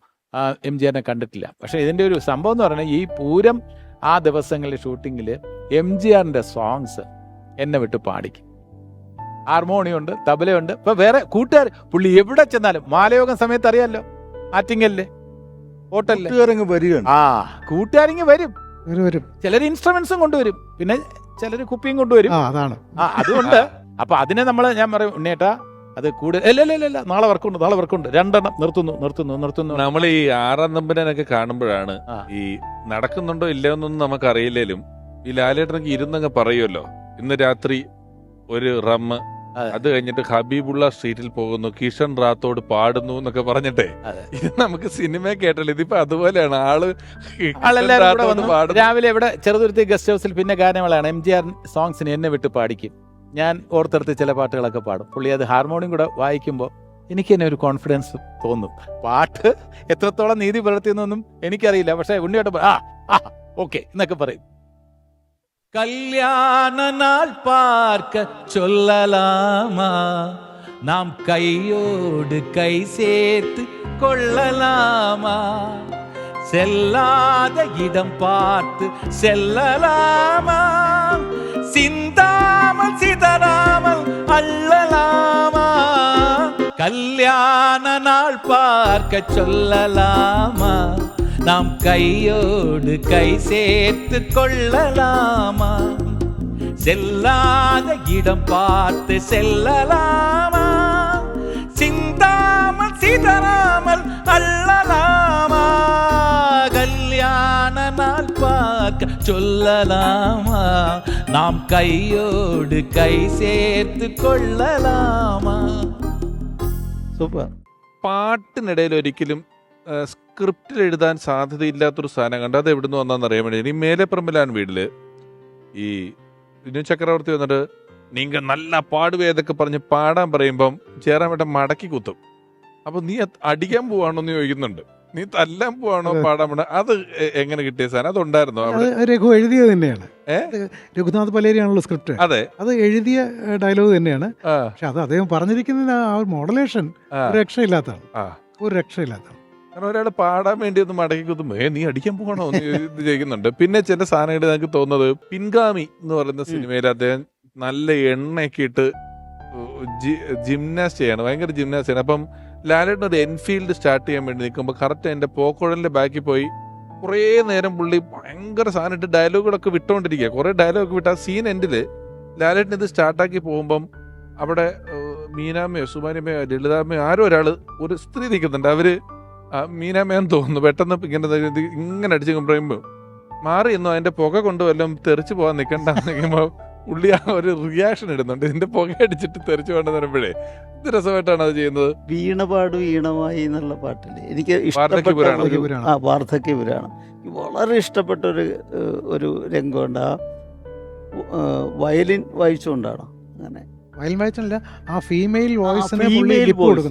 MGRനെ കണ്ടിട്ടില്ല. പക്ഷേ ഇതിൻ്റെ ഒരു സംഭവം എന്ന് പറഞ്ഞാൽ ഈ പൂരം ആ ദിവസങ്ങളിലെ ഷൂട്ടിങ്ങിൽ MGRന്റെ സോങ്സ് എന്നെ വിട്ട് പാടിക്കും. ഹാർമോണിയുണ്ട്, തബലയുണ്ട്. ഇപ്പൊ വേറെ കൂട്ടുകാർ പുള്ളി എവിടെ ചെന്നാലും മാലയോഗം സമയത്ത് അറിയാമല്ലോ, ആറ്റിങ്ങലില് ഹോട്ടലില് കൂട്ടുകാരിങ്ങ് വരും. ചിലർ ഇൻസ്ട്രുമെന്റ്സും കൊണ്ടുവരും, പിന്നെ ചിലർ കുപ്പിയും കൊണ്ടുവരും. അതാണ് അതുകൊണ്ട് അപ്പൊ അതിനെ ഞാൻ പറയും ഉണ്ണേട്ടാ അത് കൂടുതൽ അല്ല നാളെ വർക്കുണ്ട് 2 നിർത്തുന്നു. നമ്മൾ ഈ 6ാം നമ്പരനൊക്കെ കാണുമ്പോഴാണ് ഈ നടക്കുന്നുണ്ടോ ഇല്ലയോ എന്നൊന്നും നമുക്ക് അറിയില്ലേലും ഈ ലാലേട്ടനൊക്കെ ഇരുന്നങ്ങ് പറയുമല്ലോ, ഇന്ന് രാത്രി ഒരു റമ്മ്, അത് കഴിഞ്ഞിട്ട് ഹബീബുള്ള സ്ട്രീറ്റിൽ പോകുന്നു, കിഷൻ റാത്തോട് പാടുന്നു എന്നൊക്കെ പറഞ്ഞിട്ടേ ഇത് നമുക്ക് സിനിമ കേട്ടല്ലോ. ഇതിപ്പോ അതുപോലെയാണ്. രാവിലെ ഇവിടെ ചെറുതുരുത്തി ഗസ്റ്റ് ഹൗസിൽ പിന്നെ ഗാനങ്ങളാണ്. MGR സോങ്സിന് എന്നെ വിട്ട് പാടിക്കും. ഞാൻ ഓർത്തെടുത്ത് ചില പാട്ടുകളൊക്കെ പാടും. പുള്ളി അത് ഹാർമോണിയം കൂടെ വായിക്കുമ്പോൾ എനിക്ക് തന്നെ ഒരു കോൺഫിഡൻസ് തോന്നും. പാട്ട് എത്രത്തോളം നീതി പുലർത്തിയെന്നൊന്നും എനിക്കറിയില്ല. പക്ഷെ ഉണ്ണിയോട്ട് ഓക്കെ എന്നൊക്കെ പറയും. கல்யாண நாள் பார்க்க சொல்லலாமா, நாம் கையோடு கை சேர்த்து கொள்ளலாமா, செல்லாத இடம் பார்த்து செல்லலாமா, சிந்தாமல் சிதறாமல் அள்ளலாமா, கல்யாண நாள் பார்க்க சொல்லலாமா, நாம் கையோடு கை சேர்த்து கொள்ளலாமா, செல்லாத இடம் பார்த்து செல்லலாமா, சிந்தாமல் சிதறாமல் அள்ளலாமா, கல்யாண மணநாள் பார்க்க சொல்லலாமா, நாம் கையோடு கை சேர்த்து கொள்ளலாமா. സൂപ്പർ. പാട്ടിനിടയിൽ ഒരിക്കലും സ്ക്രിപ്റ്റിൽ എഴുതാൻ സാധ്യതയില്ലാത്തൊരു സാധനം കണ്ട് അത് എവിടുന്ന് വന്നാന്ന് അറിയാൻ വേണ്ടി ഇനി മേലെപ്പറമ്പിലാണ് വീട്ടില് ഈ വിനു ചക്രവർത്തി വന്നിട്ട് നീങ്ക നല്ല പാടുവേതൊക്കെ പറഞ്ഞ് പാടാൻ പറയുമ്പം ചേരാൻ മടക്കി കുത്തും. അപ്പൊ നീ അടിക്കാൻ പോവാണോ എന്ന് ചോദിക്കുന്നുണ്ട്. നീ തല്ലാൻ പോവാണോ പാടാൻ പോണ? അത് എങ്ങനെ കിട്ടിയ സാധനം? അതുണ്ടായിരുന്നോ അത് അവിടെ? രഘു എഴുതിയത് തന്നെയാണ്. രഘുനാഥ് പലേരിയാണല്ലോ സ്ക്രിപ്റ്റ്. അതെ. അത് എഴുതിയ ഡയലോഗ് തന്നെയാണ്. ആ പക്ഷെ അത് അദ്ദേഹം പറഞ്ഞിരിക്കുന്ന ആ ഒരു മോഡലേഷൻ ആ ഒരു രക്ഷയില്ലാത്തതാണ്. ആ ഒരു രക്ഷയില്ലാത്തതാണ്. കാരണം ഒരാൾ പാടാൻ വേണ്ടി ഒന്ന് മടക്കി കുത്തുമ്പോ നീ അടിക്കാൻ പോകണോ എന്ന് ഇത് ചെയ്യുന്നുണ്ട്. പിന്നെ ചില സാധനങ്ങൾ എനിക്ക് തോന്നുന്നത് പിൻഗാമി എന്ന് പറയുന്ന സിനിമയിൽ അദ്ദേഹം നല്ല എണ്ണയൊക്കെ ഇട്ട് ജിംനാസ്റ്റ് ചെയ്യാണ്, ഭയങ്കര ജിംനാസ്റ്റ് ചെയ്യണം. അപ്പം ലാലേട്ടൻ ഒരു എൻഫീൽഡ് സ്റ്റാർട്ട് ചെയ്യാൻ വേണ്ടി നിൽക്കുമ്പോൾ കറക്റ്റ് എൻ്റെ പോക്കുഴലിന്റെ ബാക്കിൽ പോയി കുറേ നേരം പുള്ളി ഭയങ്കര സാധനം ഇട്ട് ഡയലോഗുകളൊക്കെ വിട്ടുകൊണ്ടിരിക്കുക. കുറേ ഡയലോഗ് വിട്ട് ആ സീൻ എൻഡില് ലാലേട്ടൻ ഇത് സ്റ്റാർട്ടാക്കി പോകുമ്പം അവിടെ മീനാമ്മയോ സുമാരിയമ്മയോ ലളിതാമ്മയോ ആരോ ഒരാള് ഒരു സ്ത്രീ നിൽക്കുന്നുണ്ട്. അവര് മീനാമ്മയെന്ന് തോന്നുന്നു. പെട്ടെന്ന് ഇങ്ങനെ അടിച്ച് പറയുമ്പോൾ മാറി എന്നോ അതിന്റെ പുക കൊണ്ടുവല്ലാം തെറിച്ച് പോകാൻ നിൽക്കണ്ടെന്ന് നിൽക്കുമ്പോൾ പുള്ളി ആ ഒരു റിയാക്ഷൻ ഇടുന്നുണ്ട്. ഇതിന്റെ പുക അടിച്ചിട്ട് തെറിച്ച് പോകണ്ടെന്ന് പറയുമ്പോഴേ ഇത് രസമായിട്ടാണ് അത് ചെയ്യുന്നത്. വീണപാട് വീണമായി എന്നുള്ള പാട്ടില് എനിക്ക് വാർദ്ധക്യപുരാണം. ഇഷ്ടപ്പെട്ട വാർദ്ധക്യപുരാണം വളരെ ഇഷ്ടപ്പെട്ട ഒരു രംഗമുണ്ട്. ആ വയലിൻ വായിച്ചുകൊണ്ടാണ് അങ്ങനെ വയലിൻ വായിച്ചല്ല, ആ ഫീമെയിൽ വോയിസിന് ഫീമെയിൽ വോയിസ്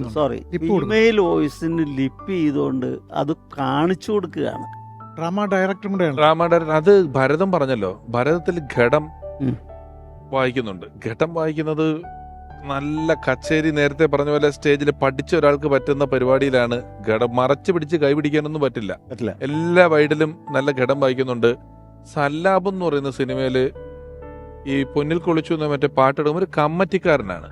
ലിപ്പ് ഫീമെയിൽ വോയിസിന് ലിപ്പ് ചെയ്തുകൊണ്ട് അത് കാണിച്ചു കൊടുക്കുകയാണ്. ഡ്രാമ ഡയറക്ടറും കൂടെയാണ്. ഡ്രാമ ഡയറക്ടർ അത് ഭരതം പറഞ്ഞല്ലോ. ഭരതത്തിൽ ഘടം വായിക്കുന്നുണ്ട്. ഘടം വായിക്കുന്നത് നല്ല കച്ചേരി, നേരത്തെ പറഞ്ഞ പോലെ സ്റ്റേജിൽ പഠിച്ച ഒരാൾക്ക് പറ്റുന്ന പരിപാടിയിലാണ്. ഘടം മറച്ചു പിടിച്ച് കൈ പിടിക്കാനൊന്നും പറ്റില്ല. എല്ലാ വൈഡിലും നല്ല ഘടം വായിക്കുന്നുണ്ട്. സല്ലാപം എന്ന് പറയുന്ന സിനിമയില് ഈ പൊന്നിൽ കൊളിച്ചു എന്ന മറ്റേ പാട്ടിടും ഒരു കമ്മറ്റിക്കാരനാണ്.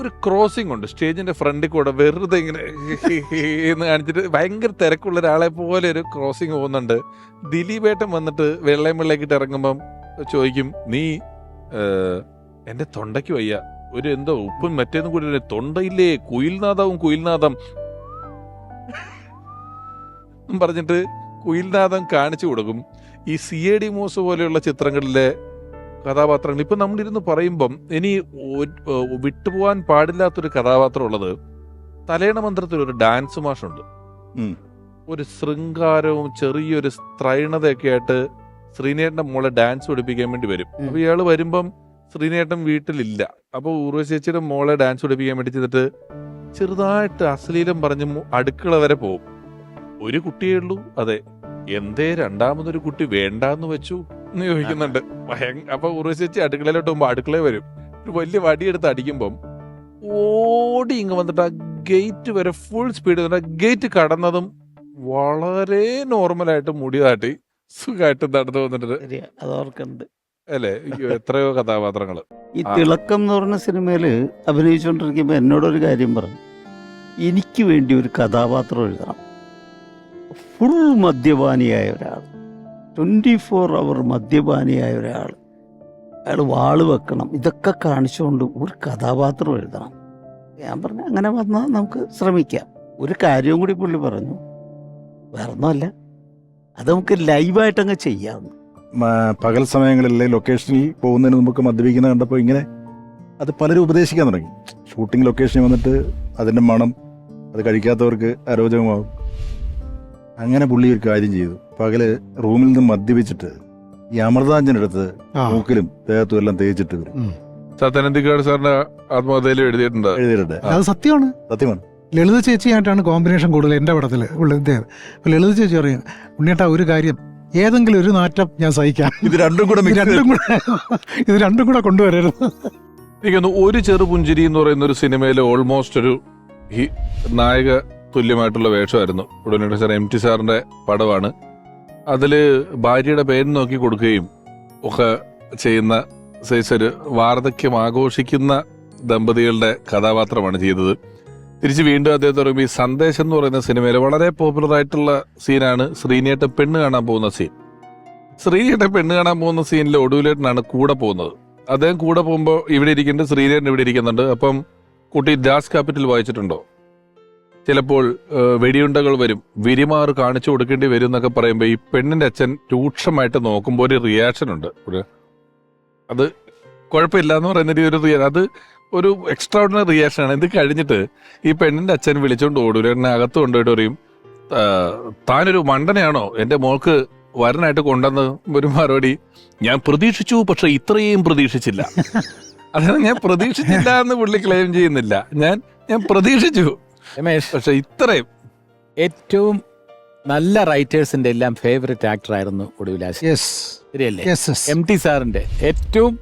ഒരു ക്രോസിംഗ് ഉണ്ട് സ്റ്റേജിന്റെ ഫ്രണ്ടിൽ കൂടെ, വെറുതെ ഇങ്ങനെ എന്ന് കാണിച്ചിട്ട് ഭയങ്കര തിരക്കുള്ള ഒരാളെ പോലെ ഒരു ക്രോസിംഗ് പോകുന്നുണ്ട്. ദിലീപേട്ടൻ വന്നിട്ട് വെള്ളയും വെള്ളക്കിട്ട് ഇറങ്ങുമ്പം ചോദിക്കും, നീ എന്റെ തൊണ്ടയ്ക്ക് വയ്യ, ഒരു എന്തോ ഉപ്പും മറ്റേന്നും കൂടി തൊണ്ടയില്ലേ, കുയിൽനാദം പറഞ്ഞിട്ട് കുയിൽനാദം കാണിച്ചു കൊടുക്കും. ഈ CAD മൂസ് പോലെയുള്ള ചിത്രങ്ങളിലെ കഥാപാത്രങ്ങൾ ഇപ്പൊ നമ്മളിരുന്ന് പറയുമ്പം ഇനി വിട്ടുപോകാൻ പാടില്ലാത്തൊരു കഥാപാത്രം ഉള്ളത് തലേണ മന്ത്രത്തിൽ ഒരു ഡാൻസ് മാഷുണ്ട്. ഒരു ശൃംഗാരവും ചെറിയൊരു സ്ത്രൈണതയൊക്കെ ആയിട്ട് ശ്രീനേട്ടന്റെ മോളെ ഡാൻസ് പഠിപ്പിക്കാൻ വേണ്ടി വരും. അപ്പൊ ഇയാള് വരുമ്പം ശ്രീനേട്ടൻ വീട്ടിലില്ല. അപ്പൊ ഊർവശേച്ചിയുടെ മോളെ ഡാൻസ് പഠിപ്പിക്കാൻ വേണ്ടി ചെയ്തിട്ട് ചെറുതായിട്ട് അശ്ലീലം പറഞ്ഞ് അടുക്കള വരെ പോകും. ഒരു കുട്ടിയേ ഉള്ളൂ. അതെ, എന്തേ രണ്ടാമതൊരു കുട്ടി വേണ്ടാന്ന് വെച്ചു എന്ന് ചോദിക്കുന്നുണ്ട്. അപ്പൊ ഉറവശേച്ചി അടുക്കളയിലോട്ട് പോകുമ്പോ അടുക്കളയിൽ വരും. ഒരു വലിയ വടിയെടുത്ത് അടിക്കുമ്പം ഓടി ഇങ്ങ് വന്നിട്ട് ആ ഗേറ്റ് വരെ ഫുൾ സ്പീഡ് ഗേറ്റ് കടന്നതും വളരെ നോർമലായിട്ട് മുടിയാട്ടി സുഖമായിട്ട് നടന്നു വന്നിട്ട് അതോർക്കുന്നുണ്ട് അല്ലേ. എത്രയോ കഥാപാത്രങ്ങള്. ഈ തിളക്കം എന്ന് പറഞ്ഞ സിനിമയില് അഭിനയിച്ചുകൊണ്ടിരിക്കുമ്പോ എന്നോടൊരു കാര്യം പറഞ്ഞു, എനിക്ക് വേണ്ടി ഒരു കഥാപാത്രം എഴുതണം. ഫുൾ മദ്യപാനിയായ ഒരാൾ, 24 അവർ മദ്യപാനിയായ ഒരാൾ, അയാൾ വാള് വെക്കണം, ഇതൊക്കെ കാണിച്ചുകൊണ്ട് ഒരു കഥാപാത്രം എഴുതണം. ഞാൻ പറഞ്ഞു അങ്ങനെ വന്നാൽ നമുക്ക് ശ്രമിക്കാം. ഒരു കാര്യവും കൂടി പുള്ളി പറഞ്ഞു, വേറൊന്നുമല്ല, അത് നമുക്ക് ലൈവായിട്ടങ്ങ് ചെയ്യാം. പകൽ സമയങ്ങളിൽ ലൊക്കേഷനിൽ പോകുന്നതിന് നമുക്ക് മദ്യപിക്കുന്ന കണ്ടപ്പോൾ ഇങ്ങനെ അത് പലരും ഉപദേശിക്കാൻ തുടങ്ങി. ഷൂട്ടിംഗ് ലൊക്കേഷനിൽ വന്നിട്ട് അതിൻ്റെ മണം അത് കഴിക്കാത്തവർക്ക് അരോചകമാകും. അങ്ങനെ പുള്ളി ഒരു കാര്യം ചെയ്തു. പകല് റൂമിൽ നിന്ന് മദ്യപിച്ചിട്ട് ഈ അമൃതാഞ്ജൻ്റെ അടുത്ത് മൂക്കിലും ദേഹത്തും എല്ലാം തേച്ചിട്ട് വരും. സത്യനന്ദിക്കാട് സാറിന്റെ ആത്മകഥയിൽ എഴുതിയിട്ടുണ്ട്. അത് സത്യമാണ്. ലളിത ചേച്ചിയായിട്ടാണ് കോമ്പിനേഷൻ കൂടുതൽ എൻ്റെ പടത്തിൽ. ലളിത ചേച്ചി പറയും, ഉണ്ണിയേട്ടാ ഒരു കാര്യം, ഏതെങ്കിലും ഒരു നാറ്റം ഞാൻ സഹിക്കാം, ഇത് രണ്ടും കൂടെ കൊണ്ടുവരരുത്. എനിക്കൊന്ന് ഒരു ചെറുപുഞ്ചിരി എന്ന് പറയുന്ന ഒരു സിനിമയിൽ ഓൾമോസ്റ്റ് ഒരു നായക തുല്യമായിട്ടുള്ള വേഷമായിരുന്നു. ഉടനെ സാർ MT സാറിന്റെ പടമാണ്. അതില് ഭാര്യയുടെ പേര് നോക്കി കൊടുക്കുകയും ഒക്കെ ചെയ്യുന്ന ഒരു വാർദ്ധക്യം ആഘോഷിക്കുന്ന ദമ്പതികളുടെ കഥാപാത്രമാണ് ചെയ്തത്. തിരിച്ച് വീണ്ടും അദ്ദേഹത്തെ പറയുമ്പോൾ ഈ സന്ദേശം എന്ന് പറയുന്ന സിനിമയിൽ വളരെ പോപ്പുലർ ആയിട്ടുള്ള സീനാണ് ശ്രീനേട്ടൻ പെണ്ണ് കാണാൻ പോകുന്ന സീൻ. ശ്രീനേട്ടൻ പെണ്ണ് കാണാൻ പോകുന്ന സീനിൽ ഒടുവിലേട്ടനാണ് കൂടെ പോകുന്നത്. അദ്ദേഹം കൂടെ പോകുമ്പോൾ ഇവിടെ ഇരിക്കുന്നുണ്ട്, ശ്രീനേട്ടൻ ഇവിടെ ഇരിക്കുന്നുണ്ട്. അപ്പം കുട്ടി ദാസ് ക്യാപിറ്റൽ വായിച്ചിട്ടുണ്ടോ? ചിലപ്പോൾ വെടിയുണ്ടകൾ വരും, വിരിമാറ് കാണിച്ചു കൊടുക്കേണ്ടി വരും എന്നൊക്കെ പറയുമ്പോൾ ഈ പെണ്ണിന്റെ അച്ഛൻ രൂക്ഷമായിട്ട് നോക്കുമ്പോൾ ഒരു റിയാക്ഷൻ ഉണ്ട്. അത് കുഴപ്പമില്ല എന്ന് പറയുന്ന അത് ഒരു എക്സ്ട്രാ ഓർഡിനറി റിയാക്ഷൻ ആണ്. ഇത് കഴിഞ്ഞിട്ട് ഈ പെണ്ണിന്റെ അച്ഛൻ വിളിച്ചോണ്ട് ഓടും, എന്നെ അകത്ത് കൊണ്ടുപോയിട്ട് പറയും, താനൊരു മണ്ടനെയാണോ എൻ്റെ മോൾക്ക് വരനായിട്ട് കൊണ്ടുവന്ന് ഒരു മറുപടി, ഞാൻ പ്രതീക്ഷിച്ചു പക്ഷെ ഇത്രയും പ്രതീക്ഷിച്ചില്ല. അതാണ് ഞാൻ പ്രതീക്ഷിച്ചില്ല എന്ന് പുള്ളി ക്ലെയിം ചെയ്യുന്നില്ല, ഞാൻ പ്രതീക്ഷിച്ചു പക്ഷെ ഇത്രയും. ഏറ്റവും നല്ല റൈറ്റേഴ്സിന്റെ എല്ലാം ഫേവറേറ്റ് ആക്ടർ ആയിരുന്നു ഒടുവിലാശൻ, ശരിയല്ലേ? MT സാറിന്റെ ഏറ്റവും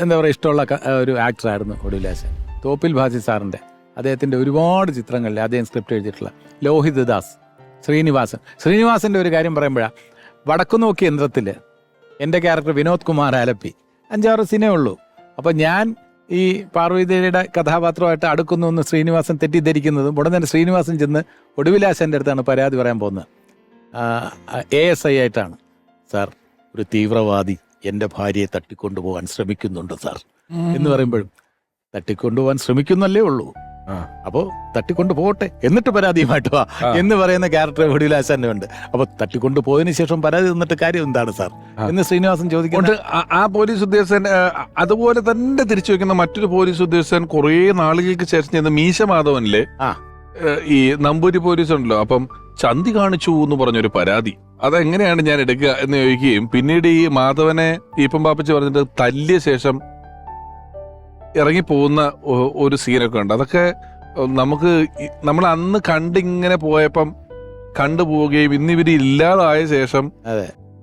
എന്താ പറയുക ഇഷ്ടമുള്ള ഒരു ആക്ടറായിരുന്നു ഒടുവിലാശൻ. തോപ്പിൽ ഭാസി സാറിന്റെ അദ്ദേഹത്തിന്റെ ഒരുപാട് ചിത്രങ്ങളിൽ അദ്ദേഹം സ്ക്രിപ്റ്റ് എഴുതിയിട്ടുള്ള ലോഹിത് ദാസ്, ശ്രീനിവാസന്റെ ഒരു കാര്യം പറയുമ്പോഴാണ്, വടക്കുനോക്കി യന്ത്രത്തിൽ എൻ്റെ ക്യാരക്ടർ വിനോദ് കുമാർ ആലപ്പി 5-6 സിനിമയേ ഉള്ളൂ. അപ്പം ഞാൻ ഈ പാർവതിയുടെ കഥാപാത്രമായിട്ട് അടുക്കുന്നു എന്ന് ശ്രീനിവാസൻ തെറ്റിദ്ധരിക്കുന്നതും ഉടൻ തന്നെ ശ്രീനിവാസൻ ചെന്ന് ഒടുവിലാശൻ്റെ അടുത്താണ് പരാതി പറയാൻ പോകുന്നത്. ASI ആയിട്ടാണ്. സാർ, ഒരു തീവ്രവാദി എൻ്റെ ഭാര്യയെ തട്ടിക്കൊണ്ടുപോകാൻ ശ്രമിക്കുന്നുണ്ട് സാർ എന്ന് പറയുമ്പോഴും, തട്ടിക്കൊണ്ടുപോകാൻ ശ്രമിക്കുന്നല്ലേ ഉള്ളൂ, അപ്പോൾ തട്ടിക്കൊണ്ട് പോകട്ടെ എന്നിട്ട് പരാതിയുമായിട്ട് വാ എന്ന് പറയുന്ന ക്യാരക്ടർ ഒടുവിലാശാന്റെ ഉണ്ട്. അപ്പൊ തട്ടിക്കൊണ്ട് പോയതിനു ശേഷം പരാതി തന്നിട്ട് കാര്യം എന്താണ് സാർ എന്ന് ശ്രീനിവാസൻ ചോദിക്കുന്നുണ്ട്. ആ പോലീസ് ഉദ്യോഗസ്ഥൻ അതുപോലെ തന്നെ തിരിച്ചു വെക്കുന്ന മറ്റൊരു പോലീസ് ഉദ്യോഗസ്ഥൻ കുറെ നാളുകൾക്ക് ശേഷം ചെന്ന് മീശ മാധവനിലെ ഈ നമ്പൂരി പോലീസ് ഉണ്ടല്ലോ, അപ്പം ചന്തി കാണിച്ചു എന്ന് പറഞ്ഞൊരു പരാതി, അതെങ്ങനെയാണ് ഞാൻ എടുക്കുക എന്ന് ചോദിക്കുകയും പിന്നീട് ഈ മാധവനെ ഈപ്പം പാപ്പിച്ച് പറഞ്ഞിട്ട് തല്ലിയ ശേഷം ഇറങ്ങി പോകുന്ന ഒരു സീനൊക്കെ ഉണ്ട്. അതൊക്കെ നമ്മൾ അന്ന് കണ്ടിങ്ങനെ പോയപ്പം കണ്ടുപോവുകയും ഇന്നിവര് ഇല്ലാതായ ശേഷം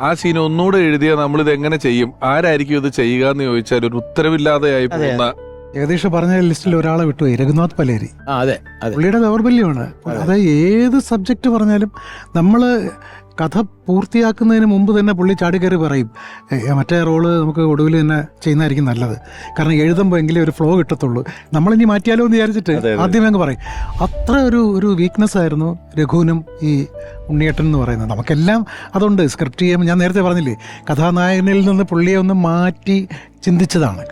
ആ സീൻ ഒന്നുകൂടെ എഴുതിയാൽ നമ്മളിത് എങ്ങനെ ചെയ്യും, ആരായിരിക്കും ഇത് ചെയ്യുക എന്ന് ചോദിച്ചാൽ ഒരു ഉത്തരവില്ലാതെയായി പോകുന്ന. ജഗദീഷ് പറഞ്ഞ ലിസ്റ്റിൽ ഒരാളെ വിട്ടു, രഘുനാഥ് പലേരി. അതെ, പുള്ളിയുടെ ദൗർബല്യമാണ്. അത് ഏത് സബ്ജക്റ്റ് പറഞ്ഞാലും നമ്മൾ കഥ പൂർത്തിയാക്കുന്നതിന് മുമ്പ് തന്നെ പുള്ളി ചാടിക്കയറി പറയും, മറ്റേ റോള് നമുക്ക് ഒടുവിൽ തന്നെ ചെയ്യുന്നതായിരിക്കും നല്ലത്, കാരണം എഴുതുമ്പോൾ എങ്കിലും ഒരു ഫ്ലോ കിട്ടത്തുള്ളൂ, നമ്മളിനി മാറ്റിയാലോ എന്ന് വിചാരിച്ചിട്ട് ആദ്യമേ അങ്ങ് പറയും. അത്ര ഒരു വീക്ക്നെസ് ആയിരുന്നു രഘുവിനും ഈ ഉണ്ണിയേട്ടൻ എന്ന് പറയുന്നത്. നമുക്കെല്ലാം അതുണ്ട്. സ്ക്രിപ്റ്റ് ചെയ്യുമ്പോൾ ഞാൻ നേരത്തെ പറഞ്ഞില്ലേ, കഥാനായകനിൽ നിന്ന് പുള്ളിയെ ഒന്ന് മാറ്റി ചിന്തിച്ചതാണ്,